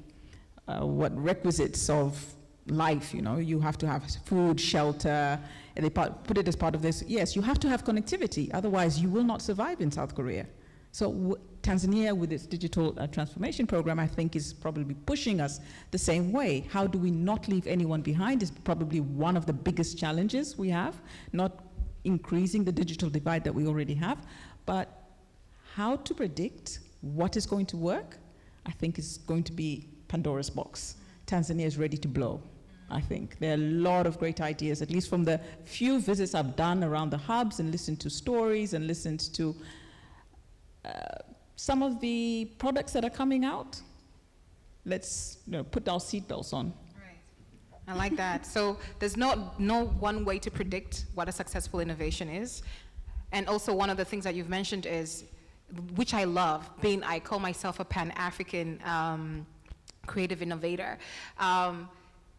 requisites of life. You have to have food, shelter, and they put it as part of this. Yes, you have to have connectivity, otherwise you will not survive in South Korea. So Tanzania, with its digital transformation program, I think is probably pushing us the same way. How do we not leave anyone behind is probably one of the biggest challenges we have, not increasing the digital divide that we already have, but how to predict what is going to work, I think is going to be Pandora's box. Tanzania is ready to blow. I think there are a lot of great ideas, at least from the few visits I've done around the hubs and listened to stories and listened to some of the products that are coming out. Let's put our seatbelts on. Right. I like that. So there's no one way to predict what a successful innovation is. And also one of the things that you've mentioned is, which I love, I call myself a Pan-African creative innovator.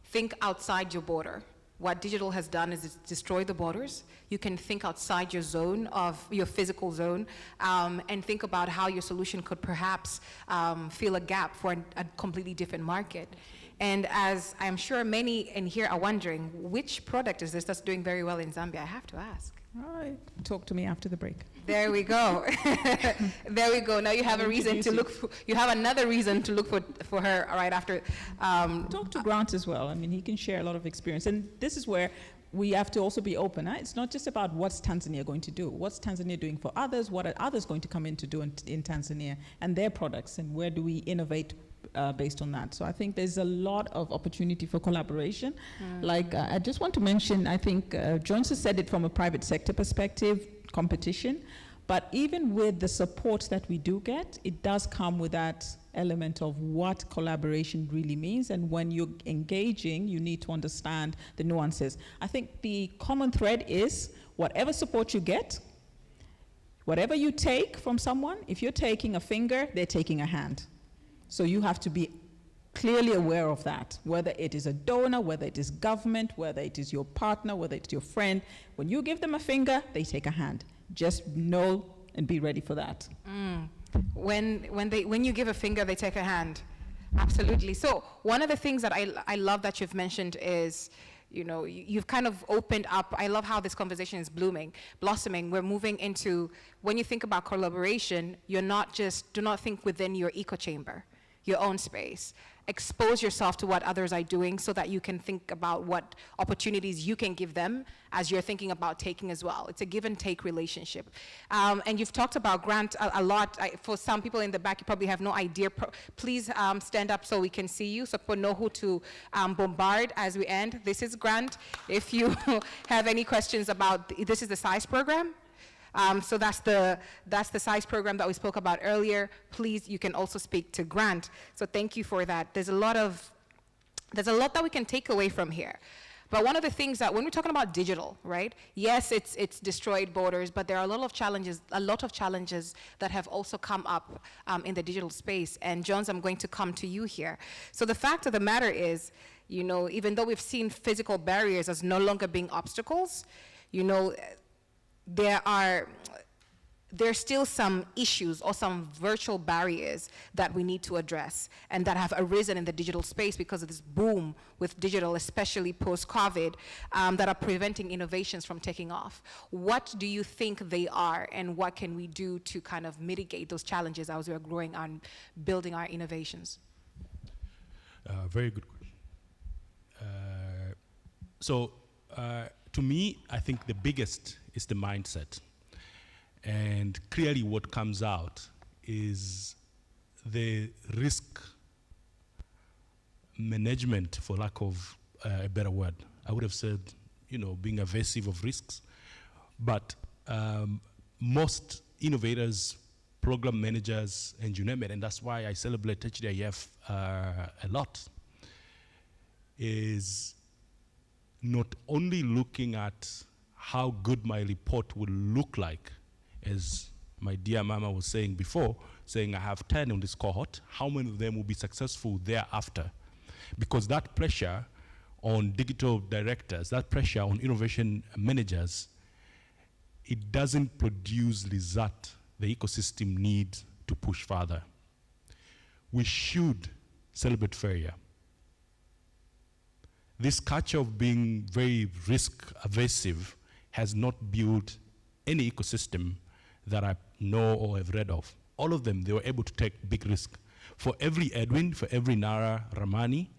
Think outside your border. What digital has done is it's destroyed the borders. You can think outside your zone, of your physical zone, and think about how your solution could perhaps fill a gap for a completely different market. And as I'm sure many in here are wondering, which product is this that's doing very well in Zambia? I have to ask. All right, talk to me after the break. There we go. There we go. Now you have a reason to look for, you have another reason to look for her right after. Talk to Grant as well. I mean, he can share a lot of experience. And this is where we have to also be open. It's not just about what's Tanzania going to do. What's Tanzania doing for others? What are others going to come in to do in Tanzania and their products? And where do we innovate based on that? So I think there's a lot of opportunity for collaboration. Like, I just want to mention, I think Johnson said it from a private sector perspective, competition, but even with the support that we do get, it does come with that element of what collaboration really means, and when you're engaging, you need to understand the nuances. I think the common thread is whatever support you get, whatever you take from someone, if you're taking a finger, they're taking a hand. So you have to be clearly aware of that, whether it is a donor, whether it is government, whether it is your partner, whether it's your friend. When you give them a finger, they take a hand. Just know and be ready for that. When you give a finger, they take a hand. Absolutely. So one of the things that I love that you've mentioned is, you've kind of opened up. I love how this conversation is blossoming. We're moving into, when you think about collaboration, do not think within your echo chamber, your own space. Expose yourself to what others are doing so that you can think about what opportunities you can give them as you're thinking about taking as well. It's a give and take relationship. And you've talked about Grant a lot. For some people in the back, you probably have no idea. Please stand up so we can see you, so people know who to bombard as we end. This is Grant. If you have any questions about, this is the SIZE program. So that's the size program that we spoke about earlier. Please, you can also speak to Grant. So thank you for that. There's a lot that we can take away from here. But one of the things that when we're talking about digital, right? Yes, it's destroyed borders, but there are a lot of challenges that have also come up in the digital space. And Jones, I'm going to come to you here. So the fact of the matter is, you know, even though we've seen physical barriers as no longer being obstacles, you know, there's still some issues or some virtual barriers that we need to address and that have arisen in the digital space because of this boom with digital, especially post-COVID, that are preventing innovations from taking off. What do you think they are, and what can we do to kind of mitigate those challenges as we're growing and building our innovations? Very good question. To me, I think the biggest is the mindset. And clearly what comes out is the risk management, for lack of a better word. I would have said, you know, being evasive of risks. But most innovators, program managers, and you name it, and that's why I celebrate HDIF a lot, is not only looking at how good my report will look like, as my dear mama was saying before, saying I have 10 on this cohort, how many of them will be successful thereafter? Because that pressure on digital directors, that pressure on innovation managers, it doesn't produce result the ecosystem needs to push further. We should celebrate failure. This culture of being very risk evasive has not built any ecosystem that I know or have read of. All of them, they were able to take big risk. For every Edwin, for every Nara Ramani,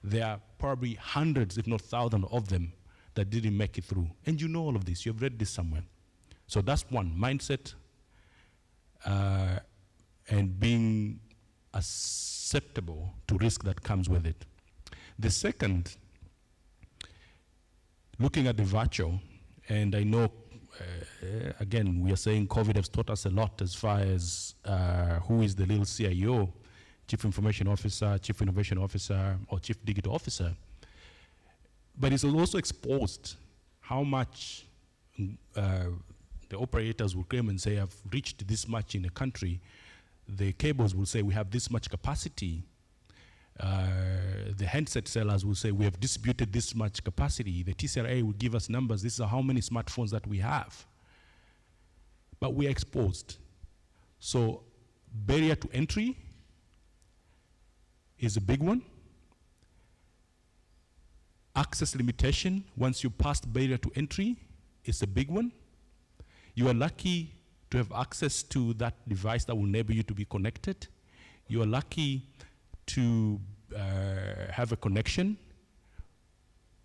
there are probably hundreds, if not thousands of them that didn't make it through. And you know all of this, you've read this somewhere. So that's one, mindset, and being acceptable to risk that comes with it. The second, looking at the virtual, and I know, again, we are saying COVID has taught us a lot as far as who is the little CIO, Chief Information Officer, Chief Innovation Officer, or Chief Digital Officer. But it's also exposed how much the operators will claim and say, I've reached this much in a country. The cables will say, we have this much capacity. The handset sellers will say, we have distributed this much capacity. The TCRA will give us numbers. This is how many smartphones that we have. But we are exposed. So barrier to entry is a big one. Access limitation, once you pass the barrier to entry, is a big one. You are lucky to have access to that device that will enable you to be connected. You are lucky to have a connection,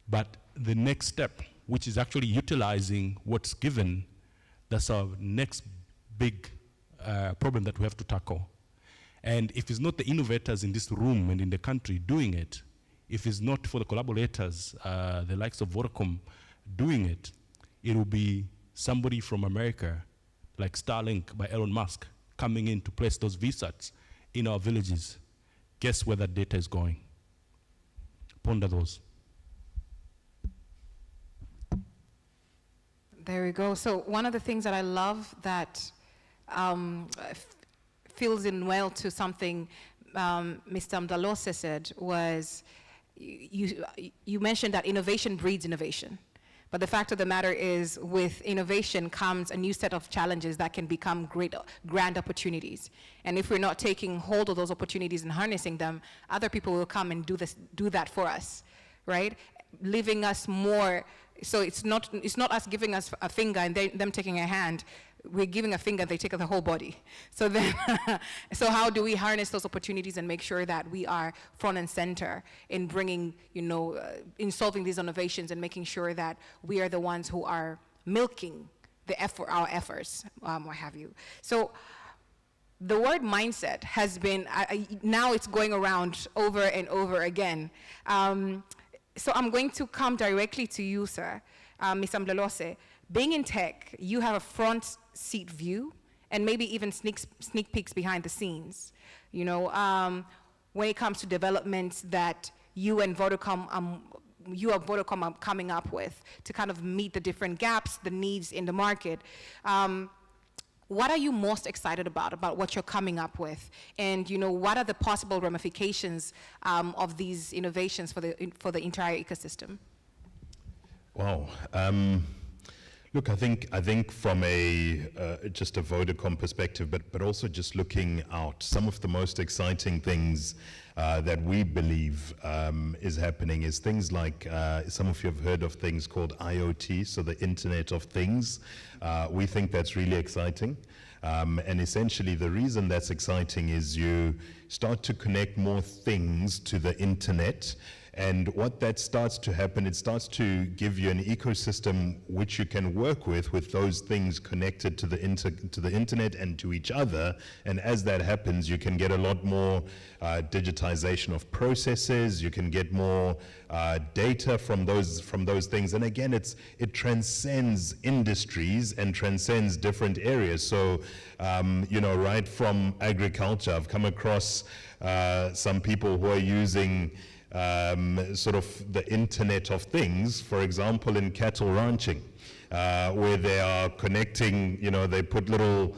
but the next step, which is actually utilizing what's given, that's our next big problem that we have to tackle. And if it's not the innovators in this room and in the country doing it, if it's not for the collaborators, the likes of VODACOM doing it, it will be somebody from America, like Starlink by Elon Musk, coming in to place those VSATs in our villages. Guess where that data is going? Ponder those. There we go. So one of the things that I love that fills in well to something Mr. Mdalose said was, you mentioned that innovation breeds innovation. But the fact of the matter is, with innovation comes a new set of challenges that can become grand opportunities. And if we're not taking hold of those opportunities and harnessing them, other people will come and do that for us, right? Leaving us more. So it's not us giving us a finger and them taking a hand. We're giving a finger, they take the whole body. So then, so how do we harness those opportunities and make sure that we are front and center in bringing, in solving these innovations and making sure that we are the ones who are milking our efforts, what have you. So the word mindset has been, now it's going around over and over again. So I'm going to come directly to you, sir, Ms. Mdalose, being in tech, you have a front seat view and maybe even sneak peeks behind the scenes. You know, when it comes to developments that you and Vodacom, Vodacom are coming up with to kind of meet the different gaps, the needs in the market. What are you most excited about what you're coming up with? And you know, what are the possible ramifications of these innovations for the entire ecosystem? Wow. Look, I think from just a Vodacom perspective, but also just looking out, some of the most exciting things that we believe is happening is things like, some of you have heard of things called IoT, so the Internet of Things. We think that's really exciting. And essentially the reason that's exciting is you start to connect more things to the internet. And what that starts to happen, it starts to give you an ecosystem which you can work with those things connected to the internet and to each other. And as that happens, you can get a lot more digitization of processes. You can get more data from those things. And again, it transcends industries and transcends different areas. So, you know, right from agriculture, I've come across some people who are using sort of the Internet of Things, for example, in cattle ranching, where they are connecting, you know, they put little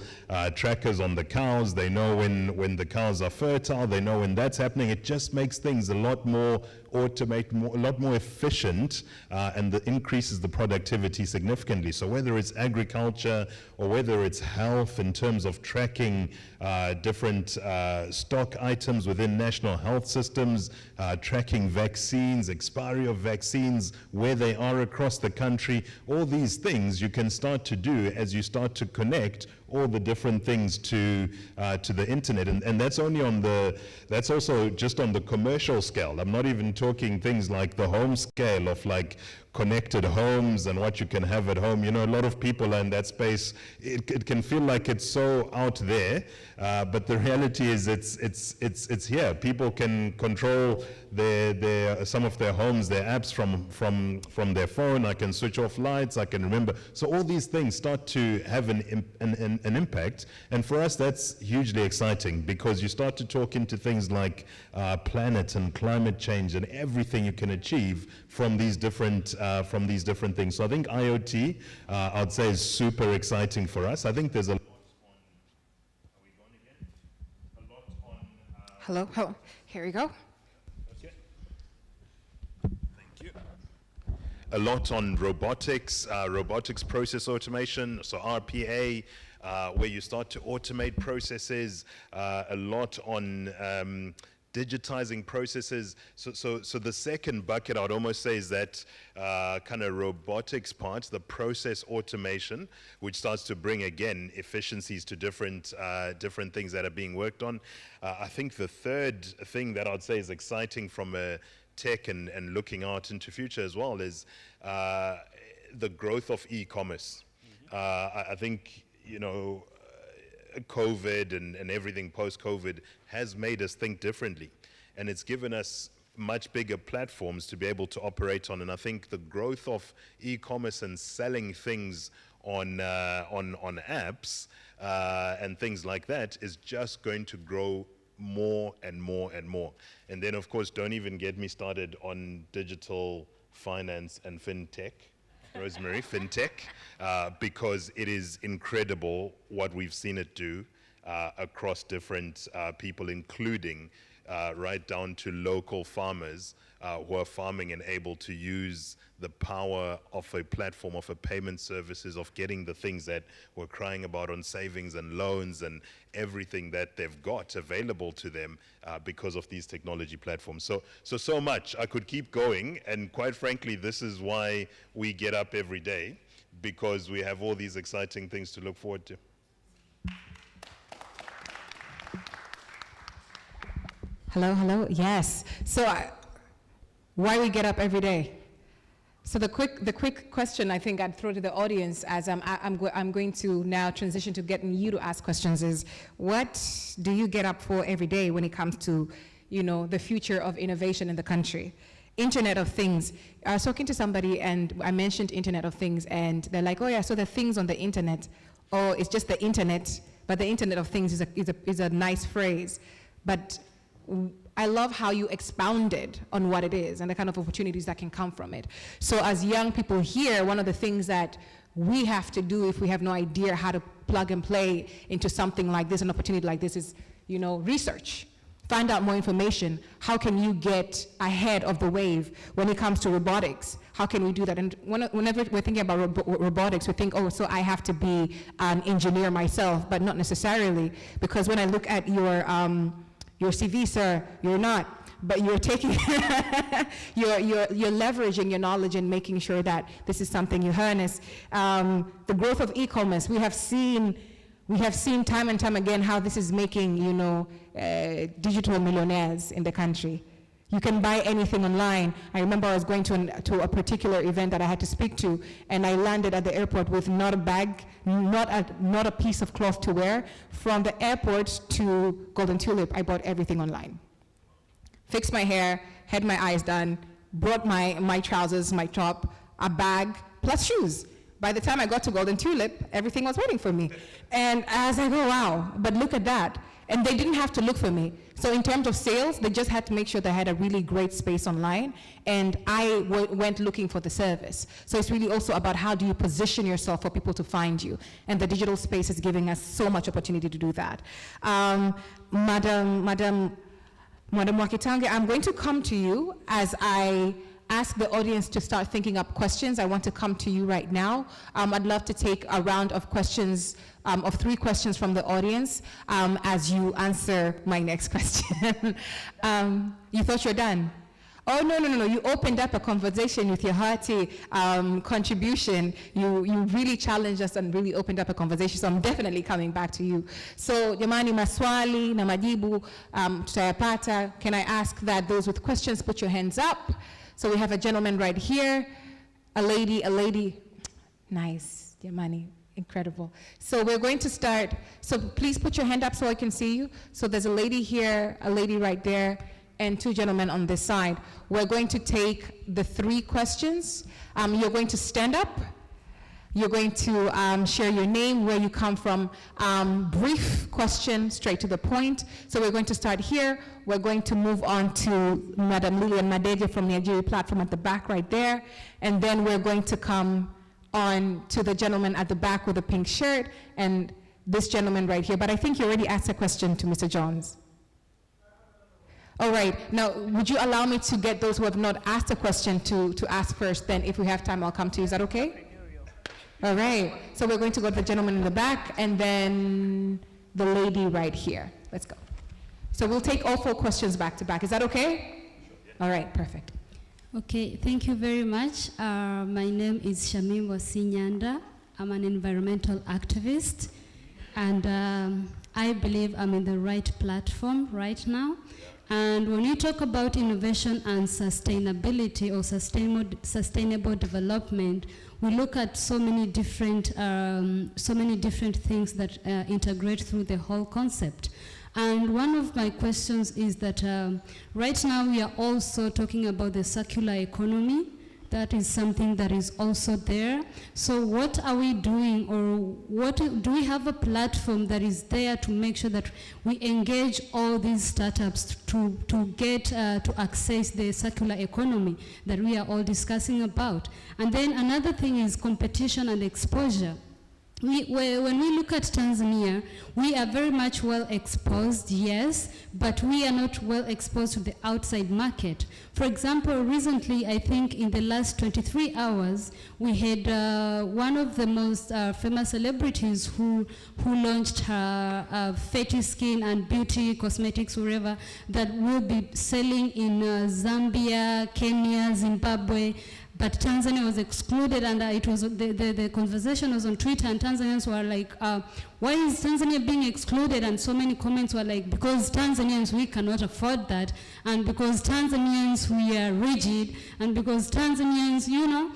trackers on the cows. They know when the cows are fertile. They know when that's happening. It just makes things a lot more automated, a lot more efficient, and increases the productivity significantly. So whether it's agriculture or whether it's health in terms of tracking different stock items within national health systems, tracking vaccines, expiry of vaccines, where they are across the country, all these things you can start to do as you start to connect all the different things to the internet, and that's also just on the commercial scale. I'm not even talking things like the home scale of like connected homes and what you can have at home. You know, a lot of people are in that space. It can feel like it's so out there, but the reality is it's here. People can control some of their homes, their apps from their phone. I can switch off lights. I can remember. So all these things start to have an impact, and for us that's hugely exciting because you start to talk into things like planet and climate change and everything you can achieve from these different things. So I think IoT, I'd say, is super exciting for us. I think there's a lot on. Are we going again? A lot on. Hello. Here we go. Okay. Thank you. A lot on robotics, robotics process automation, so RPA, where you start to automate processes. A lot on digitizing processes. So the second bucket I'd almost say is that kind of robotics part, the process automation, which starts to bring again efficiencies to different things that are being worked on. I think the third thing that I'd say is exciting from a tech and looking out into future as well is the growth of e-commerce. I think, you know, COVID and everything post-COVID has made us think differently, and it's given us much bigger platforms to be able to operate on. And I think the growth of e-commerce and selling things on apps and things like that is just going to grow more and more and more. And then, of course, don't even get me started on digital finance and fintech. Rosemary, fintech, because it is incredible what we've seen it do across different people, including right down to local farmers who are farming and able to use the power of a platform, of a payment services, of getting the things that we're crying about on savings and loans and everything that they've got available to them because of these technology platforms. So much. I could keep going, and quite frankly, this is why we get up every day, because we have all these exciting things to look forward to. Hello. Yes. So why we get up every day? So the quick question I think I'd throw to the audience as I'm going to now transition to getting you to ask questions is, what do you get up for every day when it comes to, you know, the future of innovation in the country? Internet of Things. I was talking to somebody and I mentioned Internet of Things and they're like, oh yeah, so the things on the internet, oh, it's just the internet, but the Internet of Things is a nice phrase. But I love how you expounded on what it is and the kind of opportunities that can come from it. So as young people here, one of the things that we have to do if we have no idea how to plug and play into something like this, an opportunity like this, is, you know, research. Find out more information. How can you get ahead of the wave when it comes to robotics? How can we do that? And whenever we're thinking about robotics, we think, oh, so I have to be an engineer myself, but not necessarily, because when I look at your CV, sir, you're not. But you're taking, you're leveraging your knowledge and making sure that this is something you harness. The growth of e-commerce, we have seen time and time again how this is making, you know, digital millionaires in the country. You can buy anything online. I remember I was going to a particular event that I had to speak to, and I landed at the airport with not a bag, not a piece of cloth to wear. From the airport to Golden Tulip, I bought everything online. Fixed my hair, had my eyes done, brought my trousers, my top, a bag, plus shoes. By the time I got to Golden Tulip, everything was waiting for me. And I was like, oh wow, but look at that. And they didn't have to look for me. So in terms of sales, they just had to make sure they had a really great space online, and I went looking for the service. So it's really also about how do you position yourself for people to find you. And the digital space is giving us so much opportunity to do that. Madam Wakitange, I'm going to come to you as I ask the audience to start thinking up questions. I want to come to you right now. I'd love to take a round of questions, of 3 questions from the audience as you answer my next question. You thought you're done? Oh, no. You opened up a conversation with your hearty contribution. You really challenged us and really opened up a conversation, so I'm definitely coming back to you. So, jamani, maswali na majibu tutayapata. Can I ask that those with questions put your hands up? So we have a gentleman right here, a lady. Nice, jamani, incredible. So we're going to start, so please put your hand up so I can see you. So there's a lady here, a lady right there, and 2 gentlemen on this side. We're going to take the 3 questions. You're going to stand up. You're going to share your name, where you come from, brief question, straight to the point. So we're going to start here. We're going to move on to Madam Lillian Madeja from the Nigeria platform at the back right there. And then we're going to come on to the gentleman at the back with the pink shirt and this gentleman right here. But I think you already asked a question to Mr. Johns. All right, now would you allow me to get those who have not asked a question to ask first? Then if we have time, I'll come to you. Is that okay? All right, so we're going to go to the gentleman in the back and then the lady right here. Let's go. So we'll take all 4 questions back to back. Is that okay? All right, perfect. Okay, thank you very much. My name is Shamim Wasinyanda. I'm an environmental activist, and I believe I'm in the right platform right now. And when you talk about innovation and sustainability or sustainable development, we look at so many different things that integrate through the whole concept. And one of my questions is that right now we are also talking about the circular economy. That is something that is also there. So what are we doing, or do we have a platform that is there to make sure that we engage all these startups to get to access the circular economy that we are all discussing about? And then another thing is competition and exposure. When we look at Tanzania, we are very much well exposed, yes, but we are not well exposed to the outside market. For example, recently, I think in the last 23 hours, we had one of the most famous celebrities who launched her Fetty Skin and beauty cosmetics, wherever, that will be selling in Zambia, Kenya, Zimbabwe. But Tanzania was excluded, and it was the conversation was on Twitter, and Tanzanians were like, why is Tanzania being excluded? And so many comments were like, because Tanzanians, we cannot afford that, and because Tanzanians, we are rigid, and because Tanzanians, you know,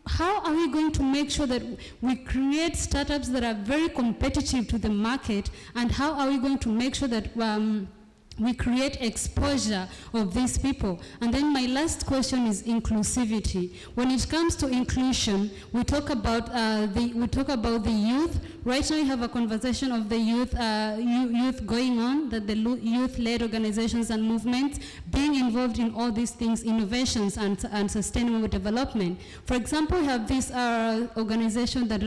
how are we going to make sure that we create startups that are very competitive to the market, and how are we going to make sure that we create exposure of these people. And then my last question is inclusivity. When it comes to inclusion, we talk about the youth. Right now, you have a conversation of the youth going on, that the youth-led organizations and movements being involved in all these things, innovations and sustainable development. For example, we have this organization that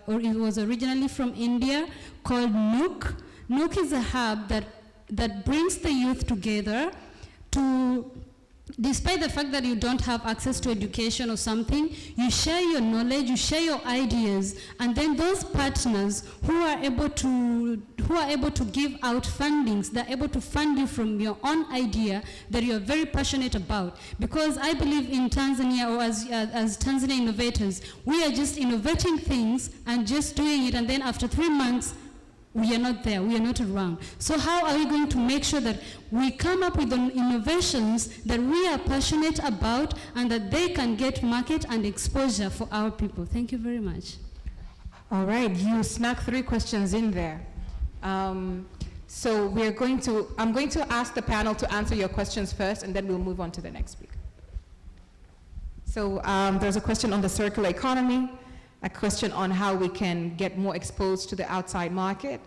it was originally from India called Nook. Nook is a hub that brings the youth together to, despite the fact that you don't have access to education or something, you share your knowledge, you share your ideas, and then those partners who are able to give out fundings, they're able to fund you from your own idea that you're very passionate about. Because I believe in Tanzania, or as Tanzania innovators, we are just innovating things and just doing it, and then after 3 months, we are not there, we are not around. So how are we going to make sure that we come up with innovations that we are passionate about and that they can get market and exposure for our people? Thank you very much. All right, you snuck 3 questions in there. So I'm going to ask the panel to answer your questions first, and then we'll move on to the next speaker. So there's a question on the circular economy, a question on how we can get more exposed to the outside market.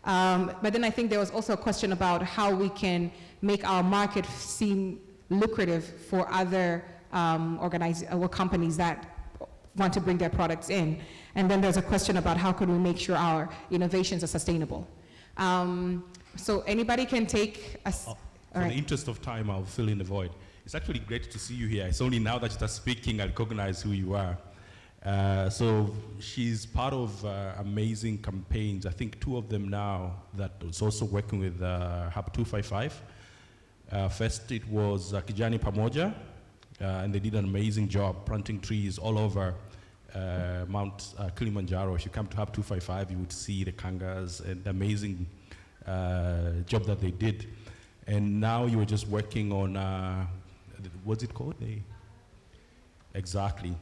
But then I think there was also a question about how we can make our market seem lucrative for other companies that want to bring their products in. And then there's a question about how can we make sure our innovations are sustainable. So anybody can take us. For the interest of time, I'll fill in the void. It's actually great to see you here. It's only now that you start speaking, I recognize who you are. So she's part of amazing campaigns. I think 2 of them now that is also working with Hub 255. First it was Kijani Pamoja, and they did an amazing job planting trees all over Mount Kilimanjaro. If you come to Hub 255, you would see the kangas and the amazing job that they did. And now you were just working on, what's it called? Exactly.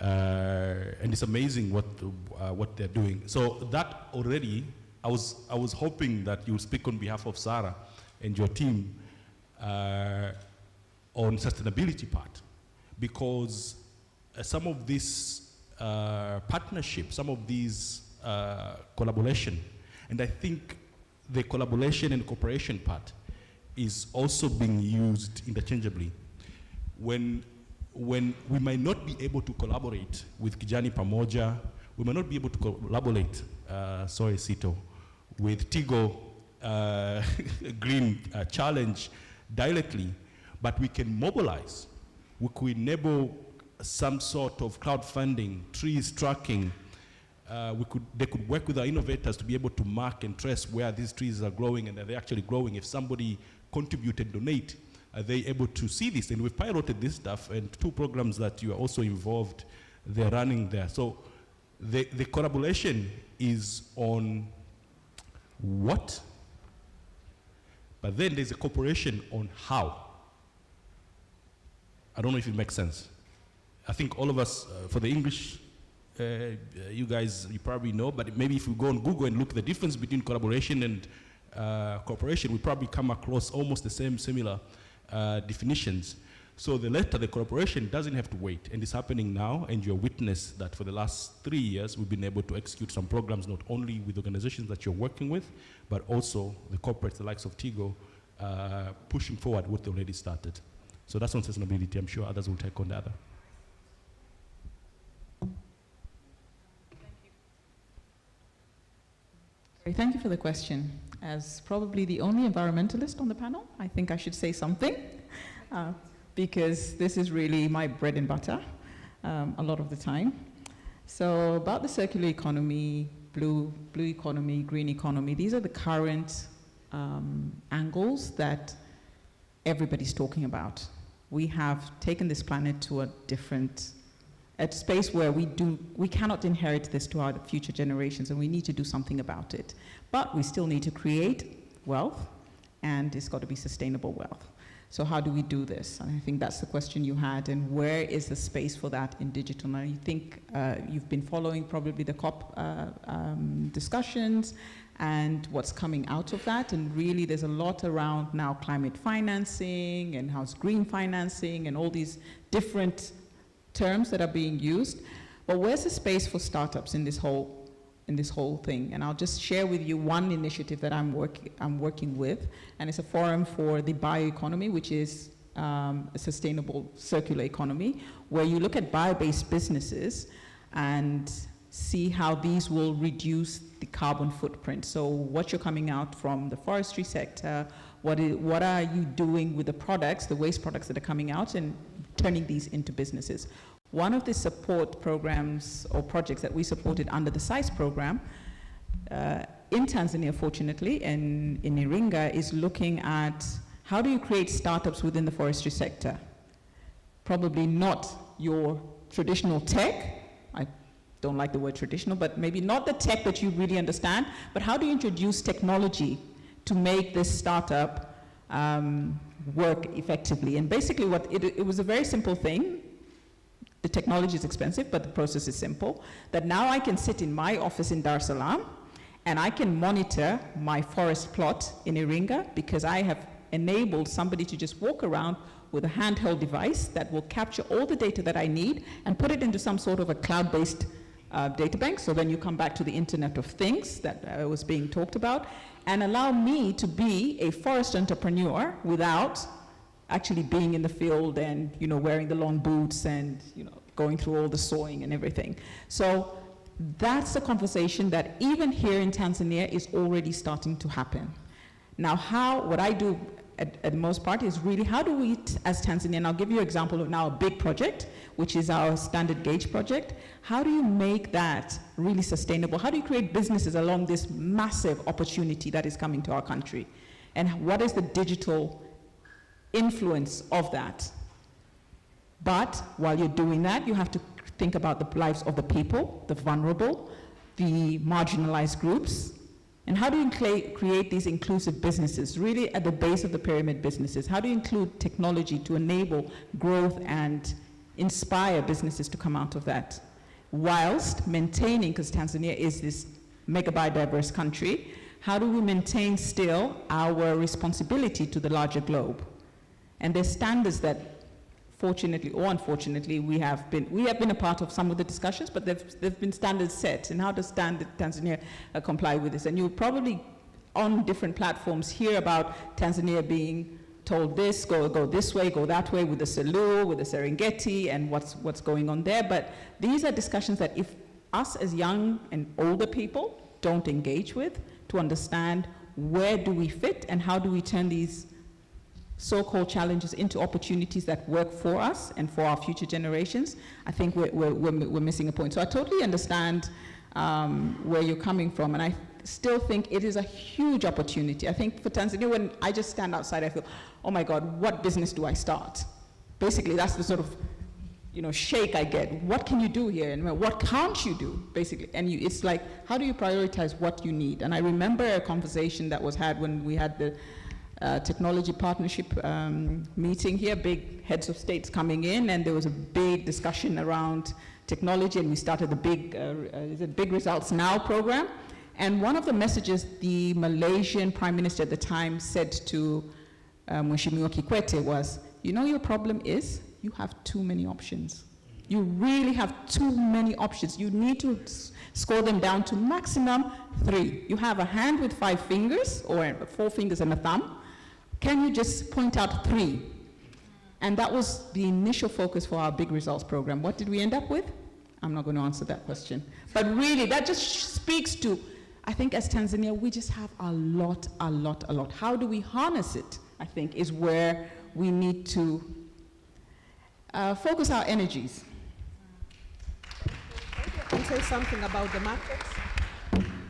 And it's amazing what they're doing. So that already, I was hoping that you would speak on behalf of Sarah and your team on sustainability part, because some of this partnership, some of these collaboration, and I think the collaboration and cooperation part is also being used interchangeably. When we might not be able to collaborate with Kijani Pamoja, we might not be able to collaborate, sorry Sito, with Tigo Green Challenge directly, but we can mobilize. We could enable some sort of crowdfunding, trees tracking. They could work with our innovators to be able to mark and trace where these trees are growing and are they actually growing. If somebody contribute and donate, are they able to see this? And we've piloted this stuff, and 2 programs that you are also involved, they're running there. So the collaboration is on what, but then there's a cooperation on how. I don't know if it makes sense. I think all of us, for the English, you guys, you probably know, but maybe if we go on Google and look at the difference between collaboration and cooperation, we probably come across almost the similar definitions. So the latter, the cooperation, doesn't have to wait, and it's happening now, and you're witness that for the last 3 years, we've been able to execute some programs, not only with organizations that you're working with, but also the corporates, the likes of Tigo, pushing forward what they already started. So that's on sustainability. I'm sure others will take on the other. Thank you for the question. As probably the only environmentalist on the panel, I think I should say something, because this is really my bread and butter a lot of the time. So about the circular economy, blue economy, green economy, these are the current angles that everybody's talking about. We have taken this planet to a space where we cannot inherit this to our future generations, and we need to do something about it. But we still need to create wealth, and it's got to be sustainable wealth. So how do we do this? And I think that's the question you had, and where is the space for that in digital? And I think you've been following probably the COP discussions and what's coming out of that, and really there's a lot around now climate financing and how's green financing and all these different terms that are being used. But where's the space for startups in this whole thing? And I'll just share with you one initiative that I'm working with, and it's a forum for the bioeconomy, which is a sustainable circular economy, where you look at bio-based businesses and see how these will reduce the carbon footprint. So what you're coming out from the forestry sector, what are you doing with the products, the waste products that are coming out, and turning these into businesses. One of the support programs or projects that we supported under the SICE program in Tanzania, fortunately, and in Iringa, is looking at how do you create startups within the forestry sector? Probably not your traditional tech. I don't like the word traditional, but maybe not the tech that you really understand, but how do you introduce technology to make this startup work effectively? And basically it was a very simple thing. The technology is expensive, but the process is simple. That now I can sit in my office in Dar es Salaam and I can monitor my forest plot in Iringa, because I have enabled somebody to just walk around with a handheld device that will capture all the data that I need and put it into some sort of a cloud-based data bank. So then you come back to the Internet of Things that was being talked about, and allow me to be a forest entrepreneur without actually being in the field and wearing the long boots and going through all the sawing and everything. So that's a conversation that even here in Tanzania is already starting to happen. Now what I do at the most part is really how do we as Tanzania, and I'll give you an example of now a big project, which is our standard gauge project. How do you make that really sustainable? How do you create businesses along this massive opportunity that is coming to our country? And what is the digital influence of that? But while you're doing that, you have to think about the lives of the people, the vulnerable, the marginalized groups, and how do you create these inclusive businesses, really at the base of the pyramid businesses? How do you include technology to enable growth and inspire businesses to come out of that, whilst maintaining, because Tanzania is this mega biodiverse country, how do we maintain still our responsibility to the larger globe? And there's standards that, fortunately or unfortunately, we have been a part of some of the discussions, but there've been standards set. And how does Tanzania comply with this? And you'll probably, on different platforms, hear about Tanzania being told this, go this way, go that way, with the Selous, with the Serengeti, and what's going on there. But these are discussions that if us as young and older people don't engage with, to understand where do we fit and how do we turn these so-called challenges into opportunities that work for us and for our future generations, I think we're missing a point. So I totally understand where you're coming from, and I still think it is a huge opportunity. I think for Tanzania, when I just stand outside, I feel, oh my God, what business do I start? Basically, that's the sort of shake I get. What can you do here? And what can't you do, basically? And it's like, how do you prioritize what you need? And I remember a conversation that was had when we had the technology partnership meeting here, big heads of states coming in, and there was a big discussion around technology, and we started the Big Results Now program. And one of the messages the Malaysian Prime Minister at the time said to Mheshimiwa Kikwete was, your problem is you have too many options. You really have too many options. You need to score them down to maximum 3. You have a hand with 5 fingers, or 4 fingers and a thumb. Can you just point out 3? And that was the initial focus for our Big Results program. What did we end up with? I'm not going to answer that question. But really, that just speaks to, I think as Tanzania, we just have a lot. How do we harness it, I think, is where we need to focus our energies. Maybe I can say something about the markets.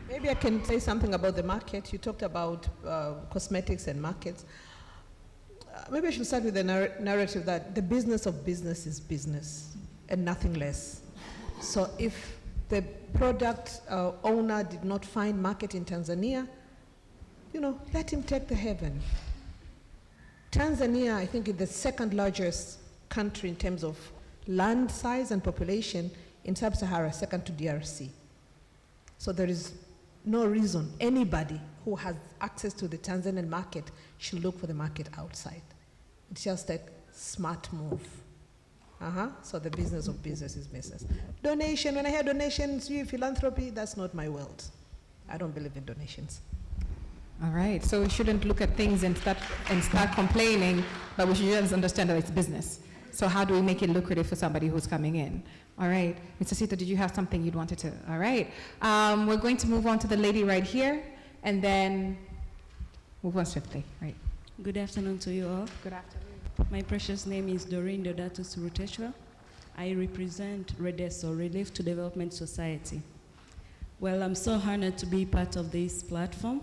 Maybe I can say something about the market. You talked about cosmetics and markets. Maybe I should start with the narrative that the business of business is business and nothing less. So if the product owner did not find market in Tanzania, let him take the heaven. Tanzania, I think, is the second largest country in terms of land size and population in Sub-Sahara, second to DRC. So there is no reason anybody who has access to the Tanzanian market should look for the market outside. It's just a smart move. So the business of business is business. Donation, when I hear donations, philanthropy, that's not my world. I don't believe in donations. All right, so we shouldn't look at things and start complaining, but we should just understand that it's business. So how do we make it lucrative for somebody who's coming in? All right, Mr. Sito, did you have something you'd wanted to? All right, we're going to move on to the lady right here, and then move on swiftly, right? Good afternoon to you all. Good afternoon. My precious name is Doreen Deodatus Ruteshwa. I represent REDESO, Relief to Development Society. Well, I'm so honored to be part of this platform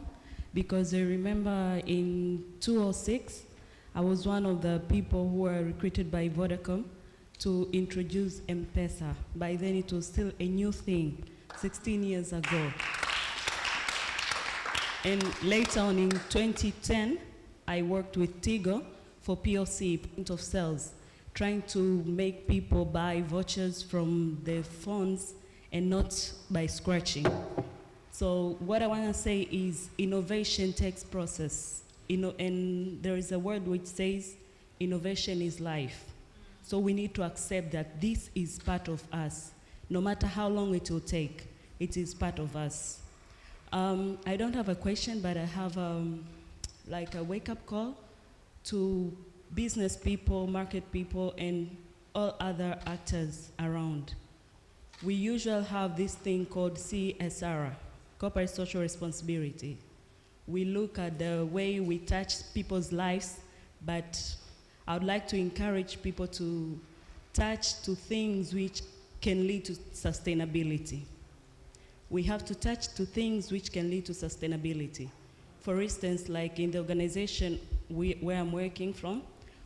because I remember in 2006, I was one of the people who were recruited by VODACOM to introduce M-Pesa. By then it was still a new thing, 16 years ago. And later on in 2010, I worked with Tigo for POC, point of sales, trying to make people buy vouchers from their phones and not by scratching. So what I want to say is innovation takes process. And there is a word which says innovation is life. So we need to accept that this is part of us. No matter how long it will take, it is part of us. I don't have a question, but I have like a wake-up call to business people, market people, and all other actors around. We usually have this thing called CSR, Corporate Social Responsibility. We look at the way we touch people's lives, but I would like to encourage people to touch to things which can lead to sustainability. We have to touch to things which can lead to sustainability. For instance, like in the organization where I'm working from,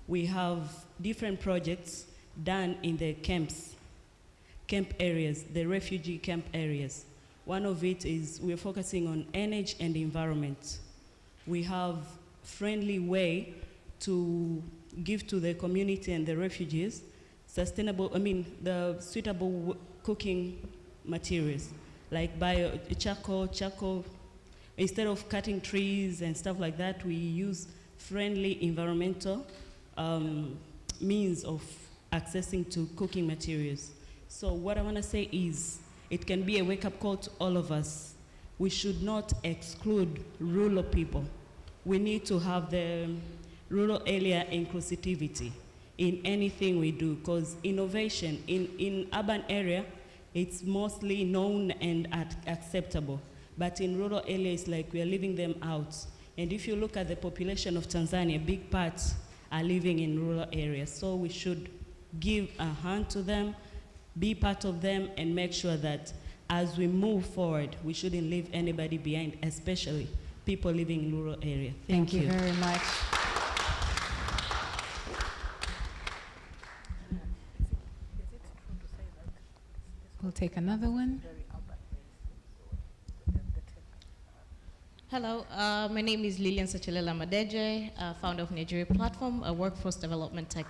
we have different projects done in the camp areas, the refugee camp areas. One of it is we're focusing on energy and environment. We have friendly way to give to the community and the refugees the suitable cooking materials, like charcoal. Instead of cutting trees and stuff like that, we use friendly environmental means of accessing to cooking materials. So what I want to say is, it can be a wake-up call to all of us. We should not exclude rural people. We need to have the rural area inclusivity in anything we do, because innovation in urban area, it's mostly known and acceptable. But in rural areas, like we are leaving them out. And if you look at the population of Tanzania, big parts are living in rural areas. So we should give a hand to them, be part of them, and make sure that as we move forward, we shouldn't leave anybody behind, especially people living in rural areas. Thank you very much. We'll take another one. Hello, my name is Lilian Sachelela Madeje, founder of Nigeria Platform, a workforce development tech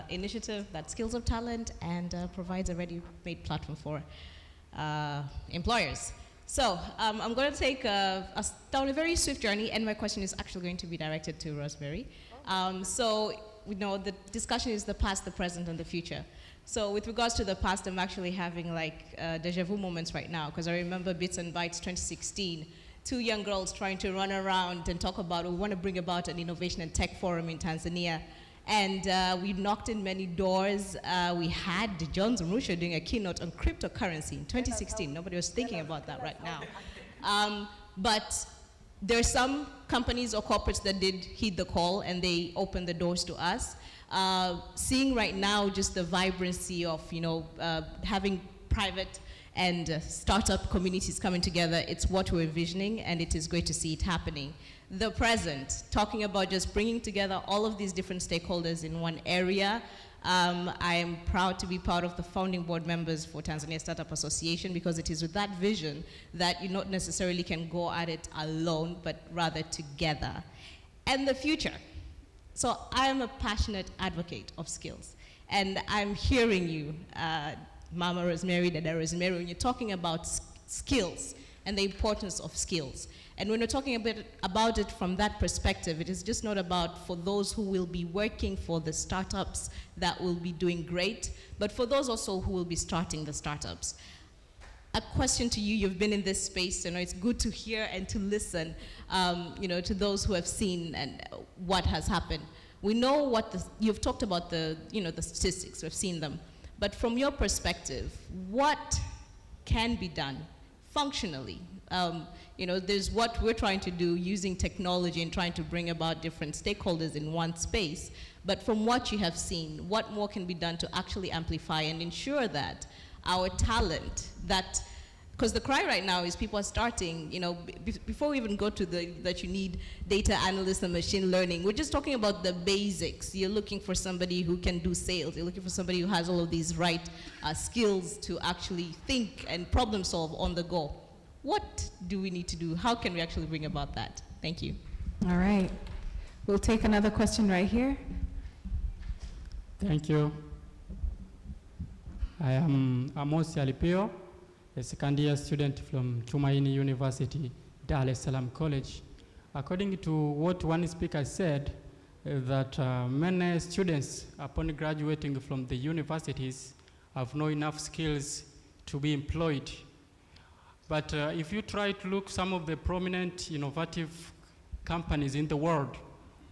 initiative that skills up talent and provides a ready-made platform for employers. So I'm going to take us down a very swift journey, and my question is actually going to be directed to Rosemary. So we know the discussion is the past, the present, and the future. So with regards to the past, I'm actually having like deja vu moments right now, because I remember Bits and Bytes 2016, 2 young girls trying to run around and talk about, we want to bring about an innovation and tech forum in Tanzania. And we knocked in many doors. We had John Zumrusha doing a keynote on cryptocurrency in 2016. Nobody was thinking about that right now. But there are some companies or corporates that did heed the call, and they opened the doors to us. Seeing right now just the vibrancy of having private and startup communities coming together, it's what we're envisioning, and it is great to see it happening. The present, talking about just bringing together all of these different stakeholders in one area. I am proud to be part of the founding board members for Tanzania Startup Association, because it is with that vision that you not necessarily can go at it alone, but rather together. And the future. So I'm a passionate advocate of skills. And I'm hearing you, Mama Rosemary, Dada Rosemary, when you're talking about skills and the importance of skills. And when we're talking a bit about it from that perspective, it is just not about for those who will be working for the startups that will be doing great, but for those also who will be starting the startups. A question to you, you've been in this space, it's good to hear and to listen, to those who have seen and what has happened. We know you've talked about the statistics, we've seen them, but from your perspective, what can be done functionally? There's what we're trying to do using technology and trying to bring about different stakeholders in one space, but from what you have seen, what more can be done to actually amplify and ensure that our talent, because the cry right now is people are starting, before we even go to that you need data analysts and machine learning, we're just talking about the basics. You're looking for somebody who can do sales. You're looking for somebody who has all of these right skills to actually think and problem solve on the go. What do we need to do? How can we actually bring about that? Thank you. All right. We'll take another question right here. Thank you. I am Amos Alipio, a second-year student from Tumaini University, Dar es Salaam College. According to what one speaker said, that many students, upon graduating from the universities, have not enough skills to be employed. But if you try to look, some of the prominent innovative companies in the world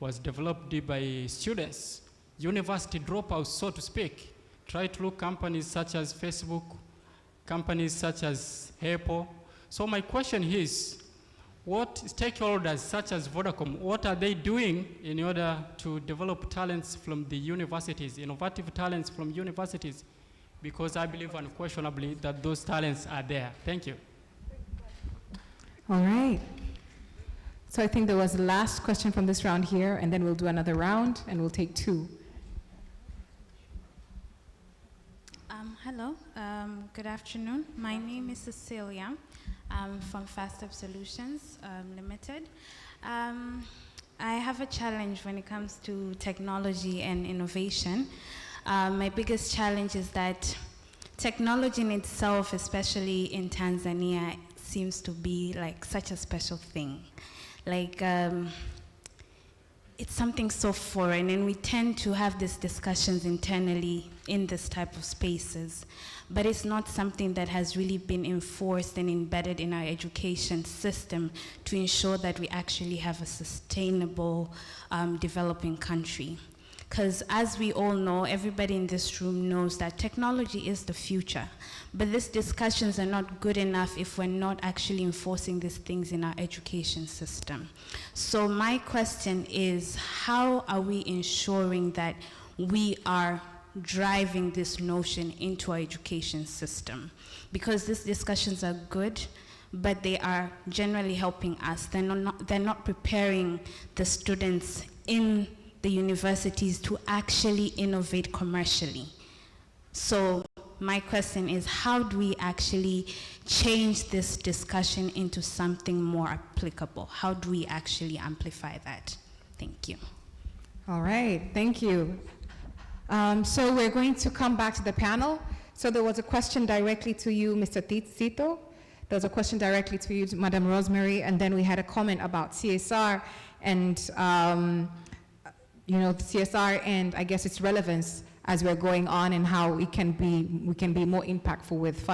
was developed by students, university dropouts, so to speak. Try to look companies such as Facebook, companies such as Apple. So my question is, what stakeholders such as Vodacom, what are they doing in order to develop talents from the universities, innovative talents from universities? Because I believe unquestionably that those talents are there. Thank you. All right. So I think there was the last question from this round here, and then we'll do another round, and we'll take two. Hello, good afternoon. My name is Cecilia. I'm from FastUp Solutions Limited. I have a challenge when it comes to technology and innovation. My biggest challenge is that technology in itself, especially in Tanzania, seems to be like such a special thing. Like, it's something so foreign, and we tend to have these discussions internally in this type of spaces, but it's not something that has really been enforced and embedded in our education system to ensure that we actually have a sustainable developing country. Because as we all know, everybody in this room knows that technology is the future, but these discussions are not good enough if we're not actually enforcing these things in our education system. So my question is, how are we ensuring that we are driving this notion into our education system? Because these discussions are good, but they are generally helping us. They're not preparing the students in the universities to actually innovate commercially. So my question is, how do we actually change this discussion into something more applicable? How do we actually amplify that? Thank you. All right, thank you. So we're going to come back to the panel. So there was a question directly to you, Mr. Sito. There was a question directly to you, Madam Rosemary, and then we had a comment about CSR and CSR and I guess its relevance as we're going on and how we can be more impactful with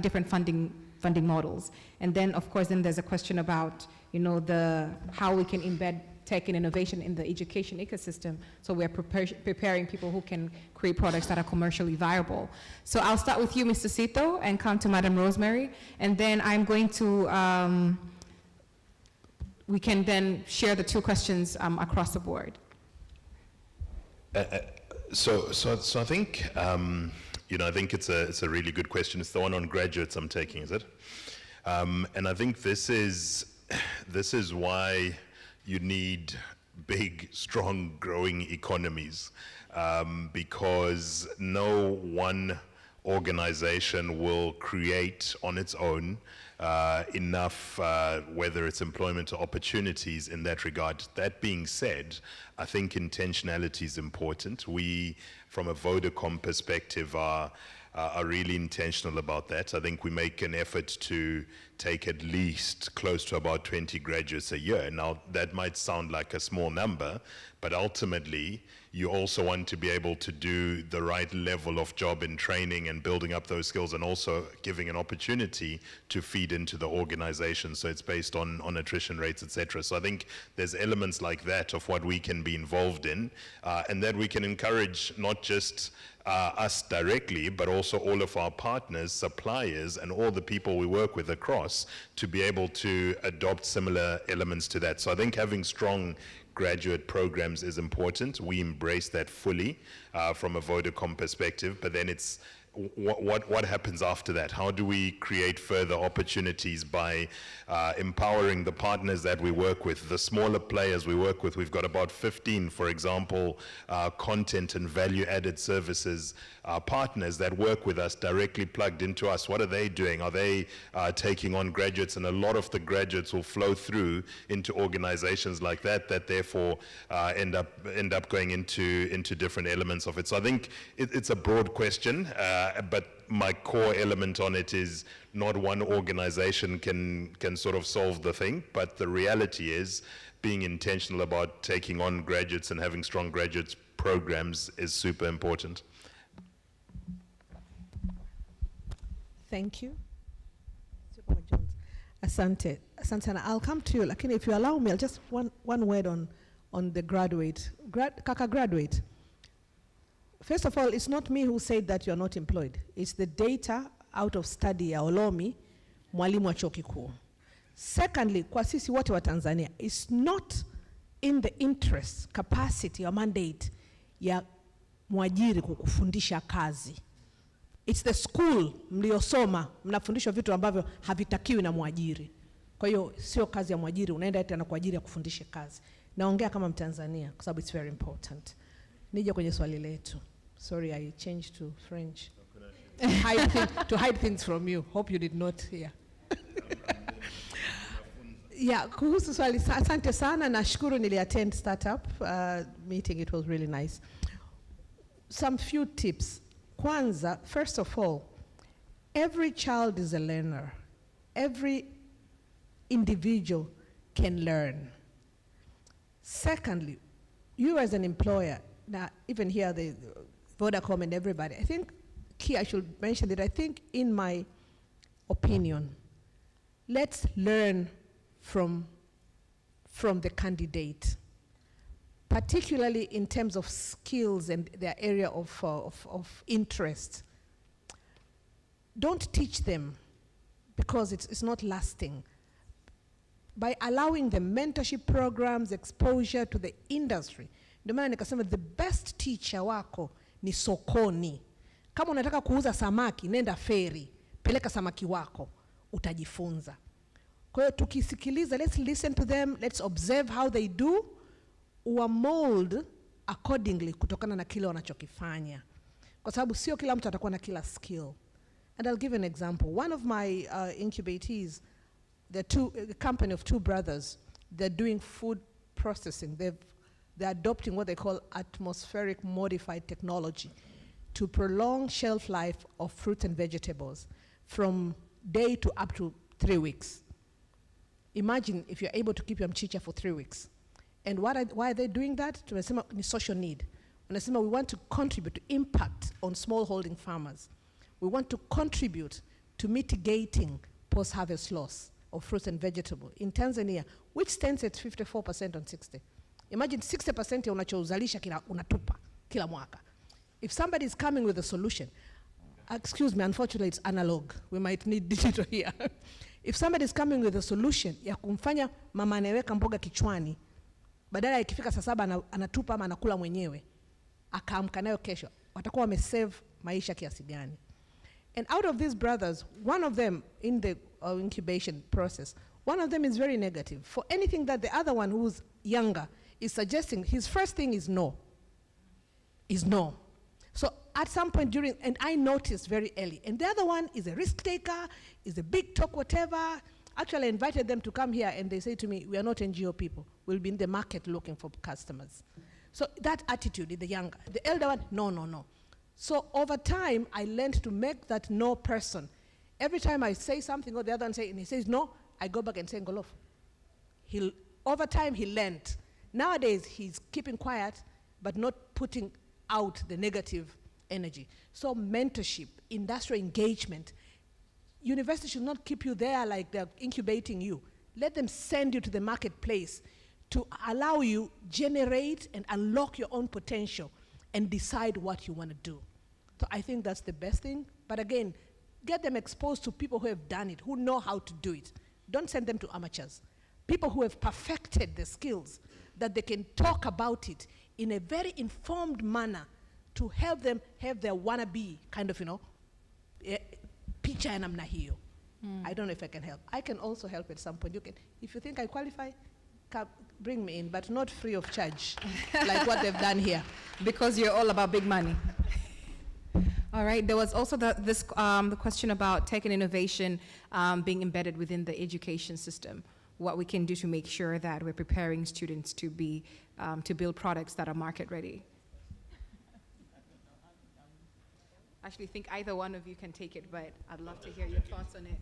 different funding models. And then of course then there's a question about how we can embed tech and innovation in the education ecosystem, so we're preparing people who can create products that are commercially viable. So I'll start with you, Mr. Sito, and come to Madam Rosemary, and then I'm going to we can then share the two questions across the board. So I think I think it's a really good question. It's the one on graduates I'm taking, is it? And I think this is why you need big, strong, growing economies, because no one organization will create on its own enough, whether it's employment or opportunities in that regard. That being said, I think intentionality is important. We, from a VODACOM perspective, are really intentional about that. I think we make an effort to take at least close to about 20 graduates a year. Now, that might sound like a small number, but ultimately, you also want to be able to do the right level of job in training and building up those skills, and also giving an opportunity to feed into the organization. So it's based on attrition rates, etc. So I think there's elements like that of what we can be involved in, and that we can encourage not just us directly, but also all of our partners, suppliers, and all the people we work with across to be able to adopt similar elements to that. So I think having strong graduate programs is important. We embrace that fully from a VODACOM perspective, but then it's what happens after that? How do we create further opportunities by empowering the partners that we work with, the smaller players we work with? We've got about 15, for example, content and value-added services partners that work with us, directly plugged into us. What are they doing? Are they taking on graduates? And a lot of the graduates will flow through into organizations like that, that therefore end up going into different elements of it. So I think it's a broad question, but my core element on it is not one organization can sort of solve the thing, but the reality is being intentional about taking on graduates and having strong graduates programs is super important. Thank you. Asante. Asante. I'll come to you. Lakini if you allow me, I'll just one word on the graduate. Kaka graduate. First of all, it's not me who said that you're not employed. It's the data out of study ya Olomi, mwalimu wa chuo kikuu. Secondly, kwa sisi wote wa Tanzania, it's not in the interest, capacity or mandate ya mwajiri kukufundisha kazi. It's the school mliosoma, mnafundishwa vitu ambavyo havitakiwi na mwajiri. Kwa hiyo sio kazi ya mwajiri, unaenda tena kwa ajili ya kufundisha kazi. Naongea kama Mtanzania kwa sababu it's very important. Nije kwenye swali letu. Sorry, I changed to French. To hide things from you. Hope you did not hear. Yeah, kuhusu swali, asante sana, nashukuru nili-attend startup meeting, it was really nice. Some few tips. Kwanza, first of all, every child is a learner. Every individual can learn. Secondly, you as an employer, now even here the VODACOM and everybody, I think key, I should mention that I think in my opinion, let's learn from the candidate, particularly in terms of skills and their area of interest. Don't teach them because it's not lasting. By allowing them mentorship programs, exposure to the industry. Ndio maana nikasema the best teacher wako ni sokoni. Kama unataka kuuza samaki, nenda feri, peleka samaki wako, utajifunza. Kwa hiyo tukisikiliza, let's listen to them, let's observe how they do, or mold accordingly kutokana na kile wanachokifanya. Kwa sababu sio kila mtu atakuwa na kila skill. And I'll give an example. One of my incubatees, a company of two brothers, they're doing food processing. They're adopting what they call atmospheric modified technology to prolong shelf life of fruits and vegetables from day to up to 3 weeks. Imagine if you're able to keep your mchicha for 3 weeks. And why are they doing that? Tumesema ni social need. Wanasema we want to contribute to impact on smallholding farmers. We want to contribute to mitigating post-harvest loss of fruits and vegetables in Tanzania, which stands at 54% on 60. Imagine 60% ya unachouzalisha unatupa kila mwaka. If somebody is coming with a solution, excuse me, unfortunately it's analog. We might need digital here. If somebody is coming with a solution ya kumfanya mama anaweka mboga kichwani, badala ikifika saa 7 anatupa ama anakula mwenyewe, akaamka nayo kesho, watakuwa wamesave maisha kiasi gani? And out of these brothers, one of them in the incubation process, one of them is very negative. For anything that the other one who's younger is suggesting, his first thing is no. Is no. So at some point during, and I noticed very early, and the other one is a risk taker, is a big talk, whatever. Actually, I invited them to come here, and they say to me, we are not NGO people. We'll be in the market looking for customers. So that attitude is the younger. The elder one, no. So over time, I learned to make that no person. Every time I say something or the other one say, and he says no, I go back and say Ngolof. Over time, he learned. Nowadays, he's keeping quiet, but not putting out the negative energy. So mentorship, industrial engagement, university should not keep you there like they're incubating you. Let them send you to the marketplace to allow you generate and unlock your own potential and decide what you want to do. So I think that's the best thing. But again, get them exposed to people who have done it, who know how to do it. Don't send them to amateurs. People who have perfected the skills, that they can talk about it in a very informed manner to help them have their wannabe kind of, picture and namna hiyo. I don't know if I can help. I can also help at some point. You can, if you think I qualify, bring me in, but not free of charge, like what they've done here. Because you're all about big money. All right, there was also the question about tech and innovation being embedded within the education system. What we can do to make sure that we're preparing students to be, to build products that are market ready. I actually think either one of you can take it, but I'd love to hear your thoughts on it.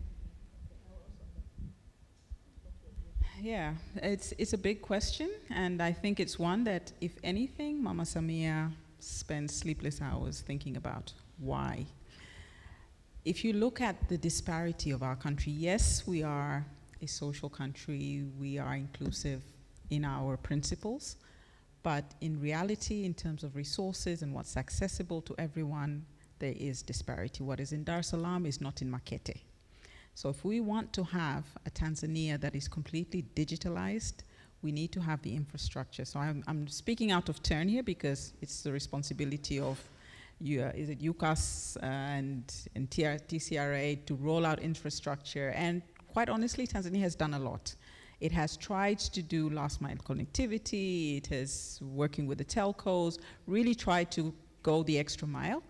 Yeah, it's a big question, and I think it's one that, if anything, Mama Samia spends sleepless hours thinking about. Why? If you look at the disparity of our country, yes, we are a social country, we are inclusive in our principles, but in reality, in terms of resources and what's accessible to everyone, there is disparity. What is in Dar es Salaam is not in Makete. So if we want to have a Tanzania that is completely digitalized, we need to have the infrastructure. So I'm speaking out of turn here because it's the responsibility of is it UCAS and TCRA to roll out infrastructure. And quite honestly, Tanzania has done a lot. It has tried to do last mile connectivity. It has, working with the telcos, really tried to go the extra mile.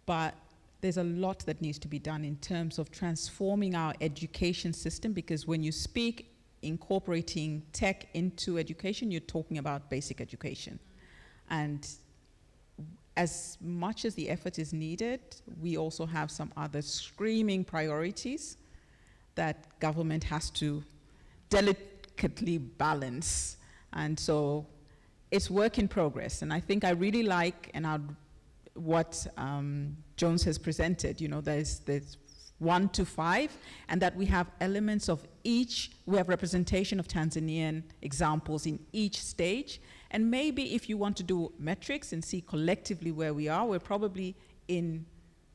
But there's a lot that needs to be done in terms of transforming our education system, because when you speak incorporating tech into education, you're talking about basic education. And as much as the effort is needed, we also have some other screaming priorities that government has to delicately balance. And so it's work in progress. And I think I really like what Jones has presented. There's 1 to 5, and that we have elements of each. We have representation of Tanzanian examples in each stage. And maybe if you want to do metrics and see collectively where we are, we're probably in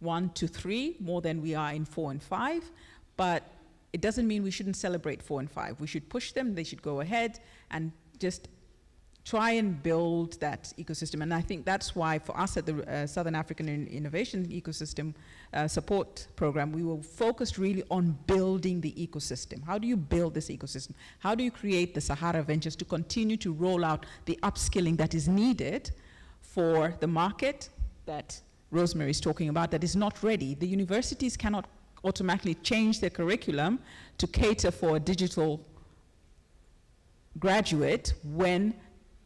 1 to 3 more than we are in 4 and 5. But it doesn't mean we shouldn't celebrate 4 and 5. We should push them. They should go ahead and just try and build that ecosystem. And I think that's why for us at the Southern African Innovation Ecosystem Support Program, we were focused really on building the ecosystem. How do you build this ecosystem? How do you create the Sahara Ventures to continue to roll out the upskilling that is needed for the market that Rosemary is talking about that is not ready? The universities cannot automatically change their curriculum to cater for a digital graduate when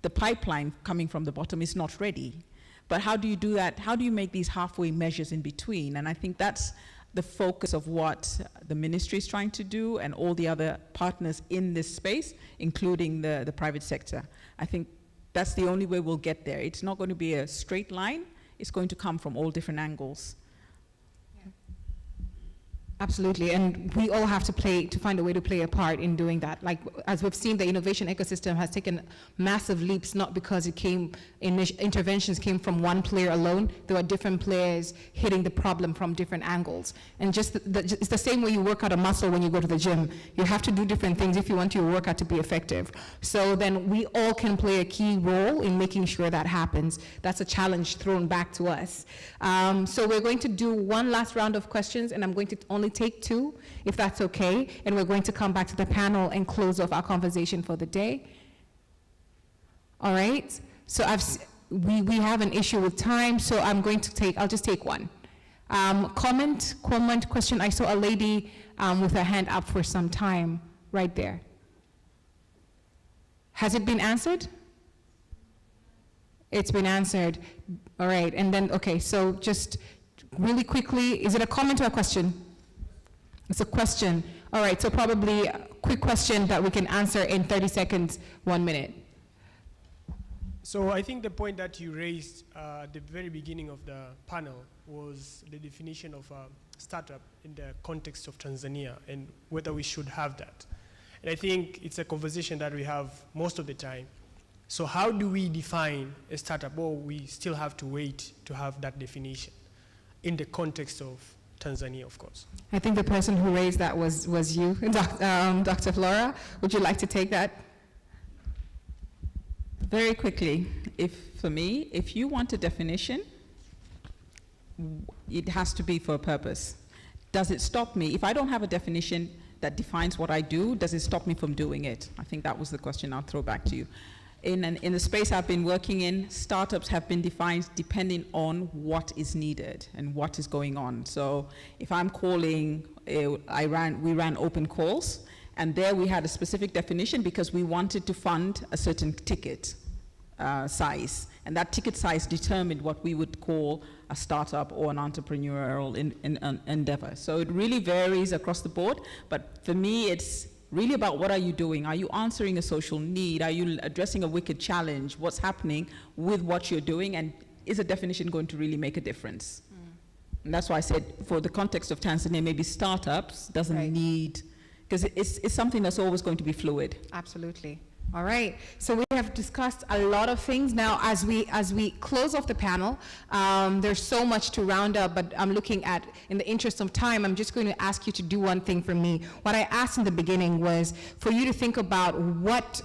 the pipeline coming from the bottom is not ready. But how do you do that? How do you make these halfway measures in between? And I think that's the focus of what the ministry is trying to do and all the other partners in this space, including the private sector. I think that's the only way we'll get there. It's not going to be a straight line. It's going to come from all different angles. Absolutely, and we all have to find a way to play a part in doing that. Like, as we've seen, the innovation ecosystem has taken massive leaps, not because interventions came from one player alone. There are different players hitting the problem from different angles. And just it's the same way you work out a muscle when you go to the gym. You have to do different things if you want your workout to be effective. So then we all can play a key role in making sure that happens. That's a challenge thrown back to us. So we're going to do one last round of questions, and I'm going to only take 2, if that's okay, and we're going to come back to the panel and close off our conversation for the day. All right, so we have an issue with time, so I'll just take one. Comment, question. I saw a lady with her hand up for some time, right there. Has it been answered? It's been answered. All right, and then, okay, so just really quickly, is it a comment or a question? It's a question. All right, so probably a quick question that we can answer in 30 seconds, 1 minute. So I think the point that you raised at the very beginning of the panel was the definition of a startup in the context of Tanzania and whether we should have that. And I think it's a conversation that we have most of the time. So how do we define a startup? Well, we still have to wait to have that definition in the context of Tanzania, of course. I think the person who raised that was you, Dr. Flora. Would you like to take that? Very quickly, for me, if you want a definition, it has to be for a purpose. Does it stop me? If I don't have a definition that defines what I do, does it stop me from doing it? I think that was the question I'll throw back to you. In the space I've been working in, startups have been defined depending on what is needed and what is going on. So if I'm calling, we ran open calls, and there we had a specific definition because we wanted to fund a certain ticket size. And that ticket size determined what we would call a startup or an entrepreneurial endeavor. So it really varies across the board, but for me it's really about what are you doing? Are you answering a social need? Are you addressing a wicked challenge? What's happening with what you're doing? And is a definition going to really make a difference? And that's why I said for the context of Tanzania, maybe startups doesn't need, because it's something that's always going to be fluid. Absolutely. All right, so we have discussed a lot of things. Now, as we close off the panel, there's so much to round up, but I'm looking at, in the interest of time, I'm just going to ask you to do one thing for me. What I asked in the beginning was for you to think about what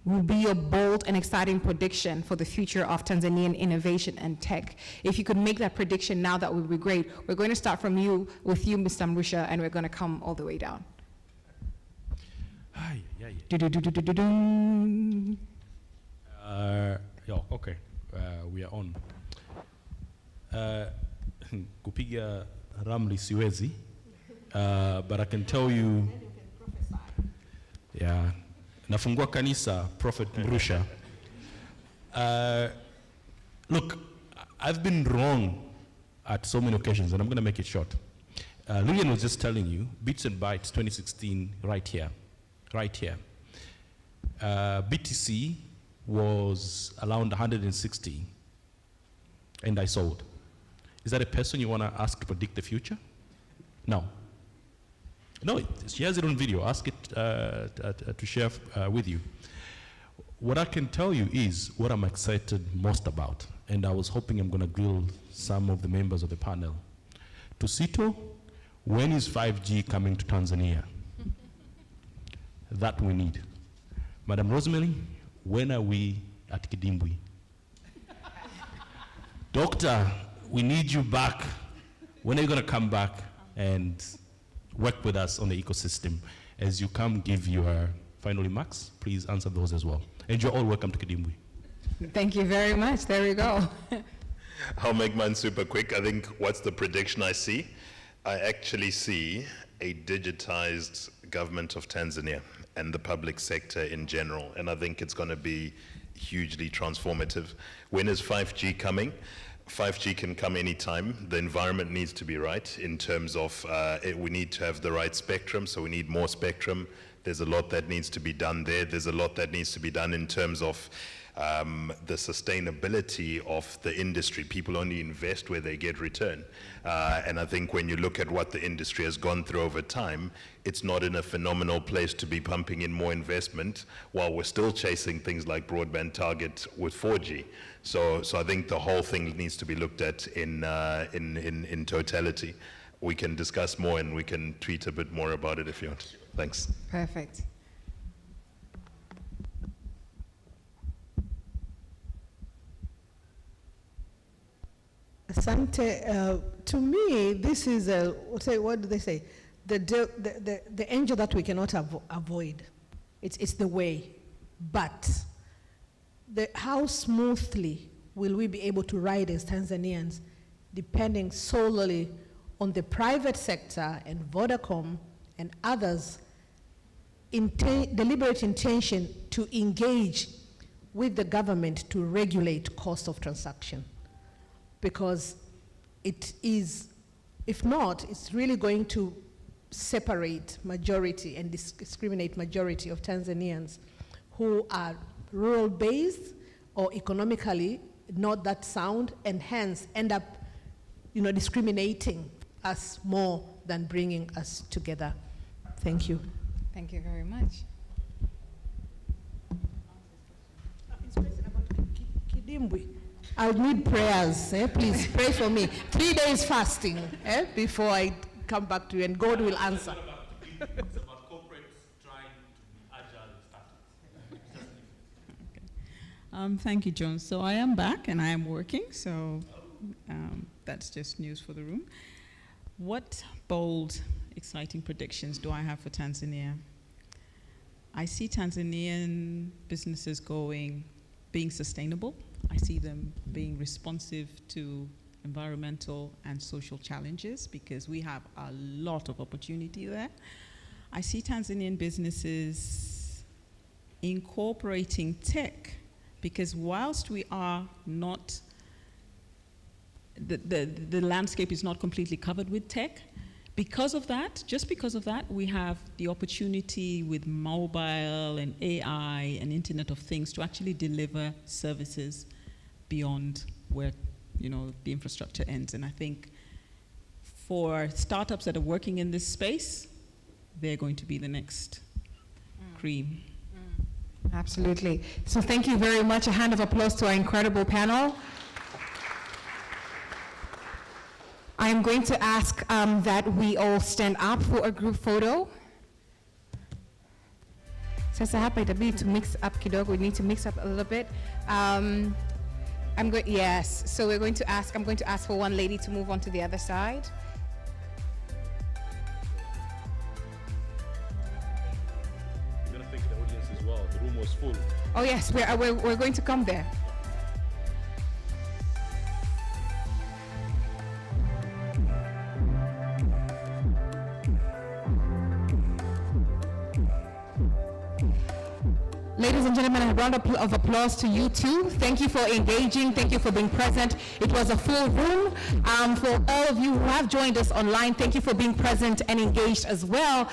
will be your bold and exciting prediction for the future of Tanzanian innovation and tech. If you could make that prediction now, that would be great. We're going to start with you, Mr. Mrusha, and we're going to come all the way down. Okay, we are on. Kupiga ramli siwezi, but I can tell you, yeah, nafungua kanisa, Prophet Mrusha. Look, I've been wrong at so many occasions, and I'm going to make it short. Lillian was just telling you, Bits and Bytes 2016, right here. BTC was around 160, and I sold. Is that a person you want to ask to predict the future? No. No, she has it on video. Ask it to share with you. What I can tell you is what I'm excited most about, and I was hoping I'm going to grill some of the members of the panel. Tusito, when is 5G coming to Tanzania? That we need. Madam Rosemary, when are we at Kidimbwi? Doctor, we need you back. When are you going to come back and work with us on the ecosystem? As you come give your final remarks, please answer those as well. And you're all welcome to Kidimbwi. Thank you very much. There we go. I'll make mine super quick. I think what's the prediction I see? I actually see a digitized government of Tanzania and the public sector in general, and I think it's going to be hugely transformative. When is 5G coming? 5G can come anytime. The environment needs to be right in terms of we need to have the right spectrum, so we need more spectrum. There's a lot that needs to be done there. There's a lot that needs to be done in terms of the sustainability of the industry. People only invest where they get return. And I think when you look at what the industry has gone through over time, it's not in a phenomenal place to be pumping in more investment while we're still chasing things like broadband target with 4G. So I think the whole thing needs to be looked at in totality. We can discuss more and we can tweet a bit more about it if you want. Thanks. Perfect. Asante, to me, this is what do they say? The angel that we cannot avoid. It's the way, but how smoothly will we be able to ride as Tanzanians, depending solely on the private sector and Vodacom and others' deliberate intention to engage with the government to regulate cost of transaction? Because it is, if not, it's really going to separate majority and discriminate majority of Tanzanians who are rural-based or economically not that sound, and hence end up, discriminating us more than bringing us together. Thank you. Thank you very much. Kidimbwi, I'll need prayers. Please pray for me. 3 days fasting before I come back to you, and God will answer. It's about corporates trying to be agile and startups. Thank you, John. So I am back and I am working, so that's just news for the room. What bold, exciting predictions do I have for Tanzania? I see Tanzanian businesses being sustainable. I see them being responsive to environmental and social challenges, because we have a lot of opportunity there. I see Tanzanian businesses incorporating tech, because whilst we are not, the landscape is not completely covered with tech, because of that, just because of that, we have the opportunity with mobile and AI and Internet of Things to actually deliver services beyond where the infrastructure ends. And I think for startups that are working in this space, they're going to be the next cream. Absolutely. So thank you very much. A hand of applause to our incredible panel. I am going to ask that we all stand up for a group photo. Sasa hapa itabidi to mix up kidogo. We need to mix up a little bit. Yes, so I'm going to ask for one lady to move on to the other side. We're going to thank the audience as well. The room was full. Oh yes, we're going to come there. Ladies and gentlemen, a round of applause to you too. Thank you for engaging. Thank you for being present. It was a full room. For all of you who have joined us online, thank you for being present and engaged as well.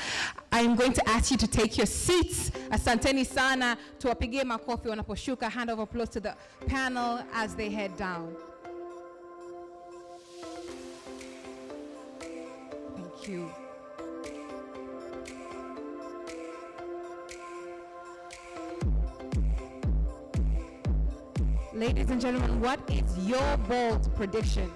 I'm going to ask you to take your seats. Asanteni sana. Tuwapigie makofi wanaposhuka. Hand of applause to the panel as they head down. Thank you. Ladies and gentlemen, what is your bold prediction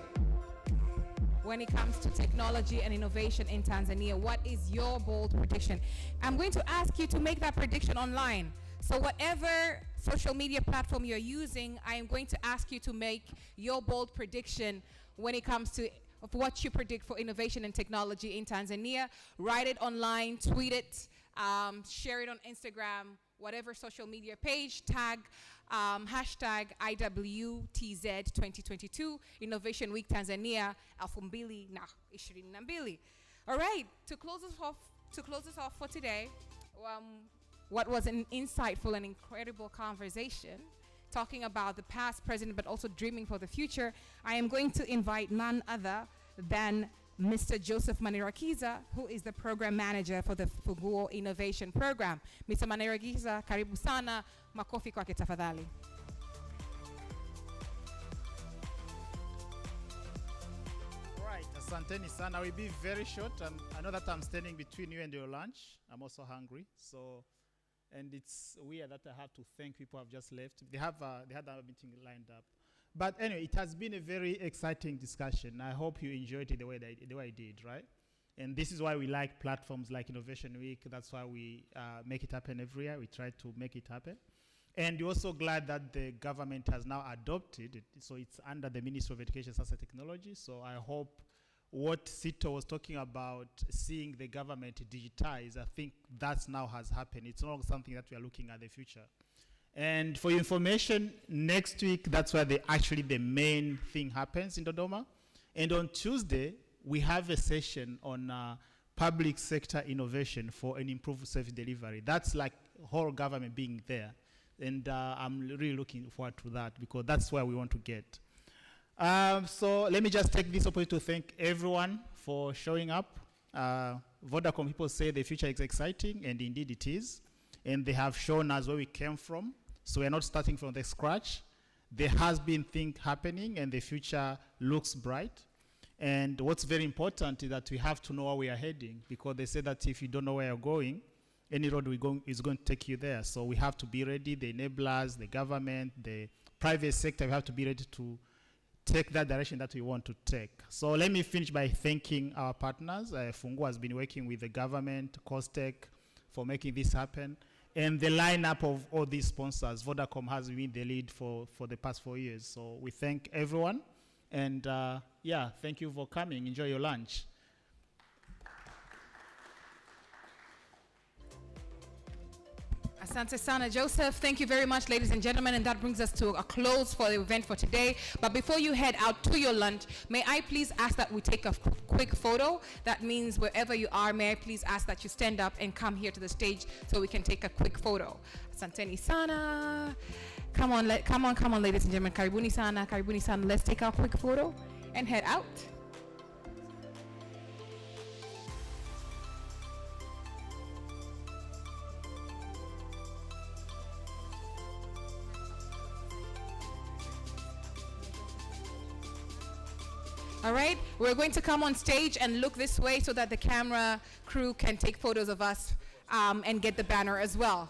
when it comes to technology and innovation in Tanzania? What is your bold prediction? I'm going to ask you to make that prediction online. So whatever social media platform you're using, I am going to ask you to make your bold prediction when it comes to what you predict for innovation and technology in Tanzania. Write it online, tweet it, share it on Instagram, whatever social media page, tag hashtag IWTZ 2022 Innovation Week Tanzania 2022. All right, to close us off for today, what was an insightful and incredible conversation talking about the past, present, but also dreaming for the future. I am going to invite none other than Mr. Joseph Manirakiza, who is the program manager for the Funguo Innovation Program. Mr. Manirakiza, karibu sana, makofi kwake tafadhali. Right, asanteni sana. I will be very short. I know that I'm standing between you and your lunch. I'm also hungry, so, and it's weird that I have to thank people who have just left. They had a meeting lined up. But anyway, it has been a very exciting discussion. I hope you enjoyed it the way I did, right? And this is why we like platforms like Innovation Week. That's why we make it happen every year. We try to make it happen. And we're also glad that the government has now adopted it. So it's under the Ministry of Education, Science and Technology. So I hope what Sito was talking about, seeing the government digitize, I think that's now has happened. It's not something that we are looking at the future. And for your information, next week, that's where the main thing happens in Dodoma. And on Tuesday, we have a session on public sector innovation for an improved service delivery. That's like whole government being there. And I'm really looking forward to that because that's where we want to get. So let me just take this opportunity to thank everyone for showing up. Vodacom people say the future is exciting, and indeed it is. And they have shown us where we came from. So we're not starting from the scratch. There has been things happening, and the future looks bright. And what's very important is that we have to know where we are heading, because they say that if you don't know where you're going, any road is going to take you there. So we have to be ready, the enablers, the government, the private sector, we have to be ready to take that direction that we want to take. So let me finish by thanking our partners. Fungu has been working with the government, COSTECH, for making this happen. And the lineup of all these sponsors, Vodacom has been the lead for the past 4 years. So we thank everyone. And yeah, thank you for coming. Enjoy your lunch. Asante sana, Joseph. Thank you very much, ladies and gentlemen. And that brings us to a close for the event for today. But before you head out to your lunch, may I please ask that we take a quick photo? That means wherever you are, may I please ask that you stand up and come here to the stage so we can take a quick photo. Asanteni sana. Come on, ladies and gentlemen. Karibuni sana, karibuni sana. Let's take our quick photo and head out. All right, we're going to come on stage and look this way so that the camera crew can take photos of us and get the banner as well.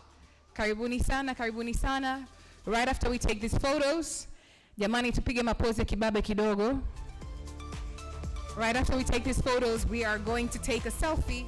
Karibuni sana, karibuni sana. Right after we take these photos, jamani tupige mapozi kibabe kidogo. Right after we take these photos, we are going to take a selfie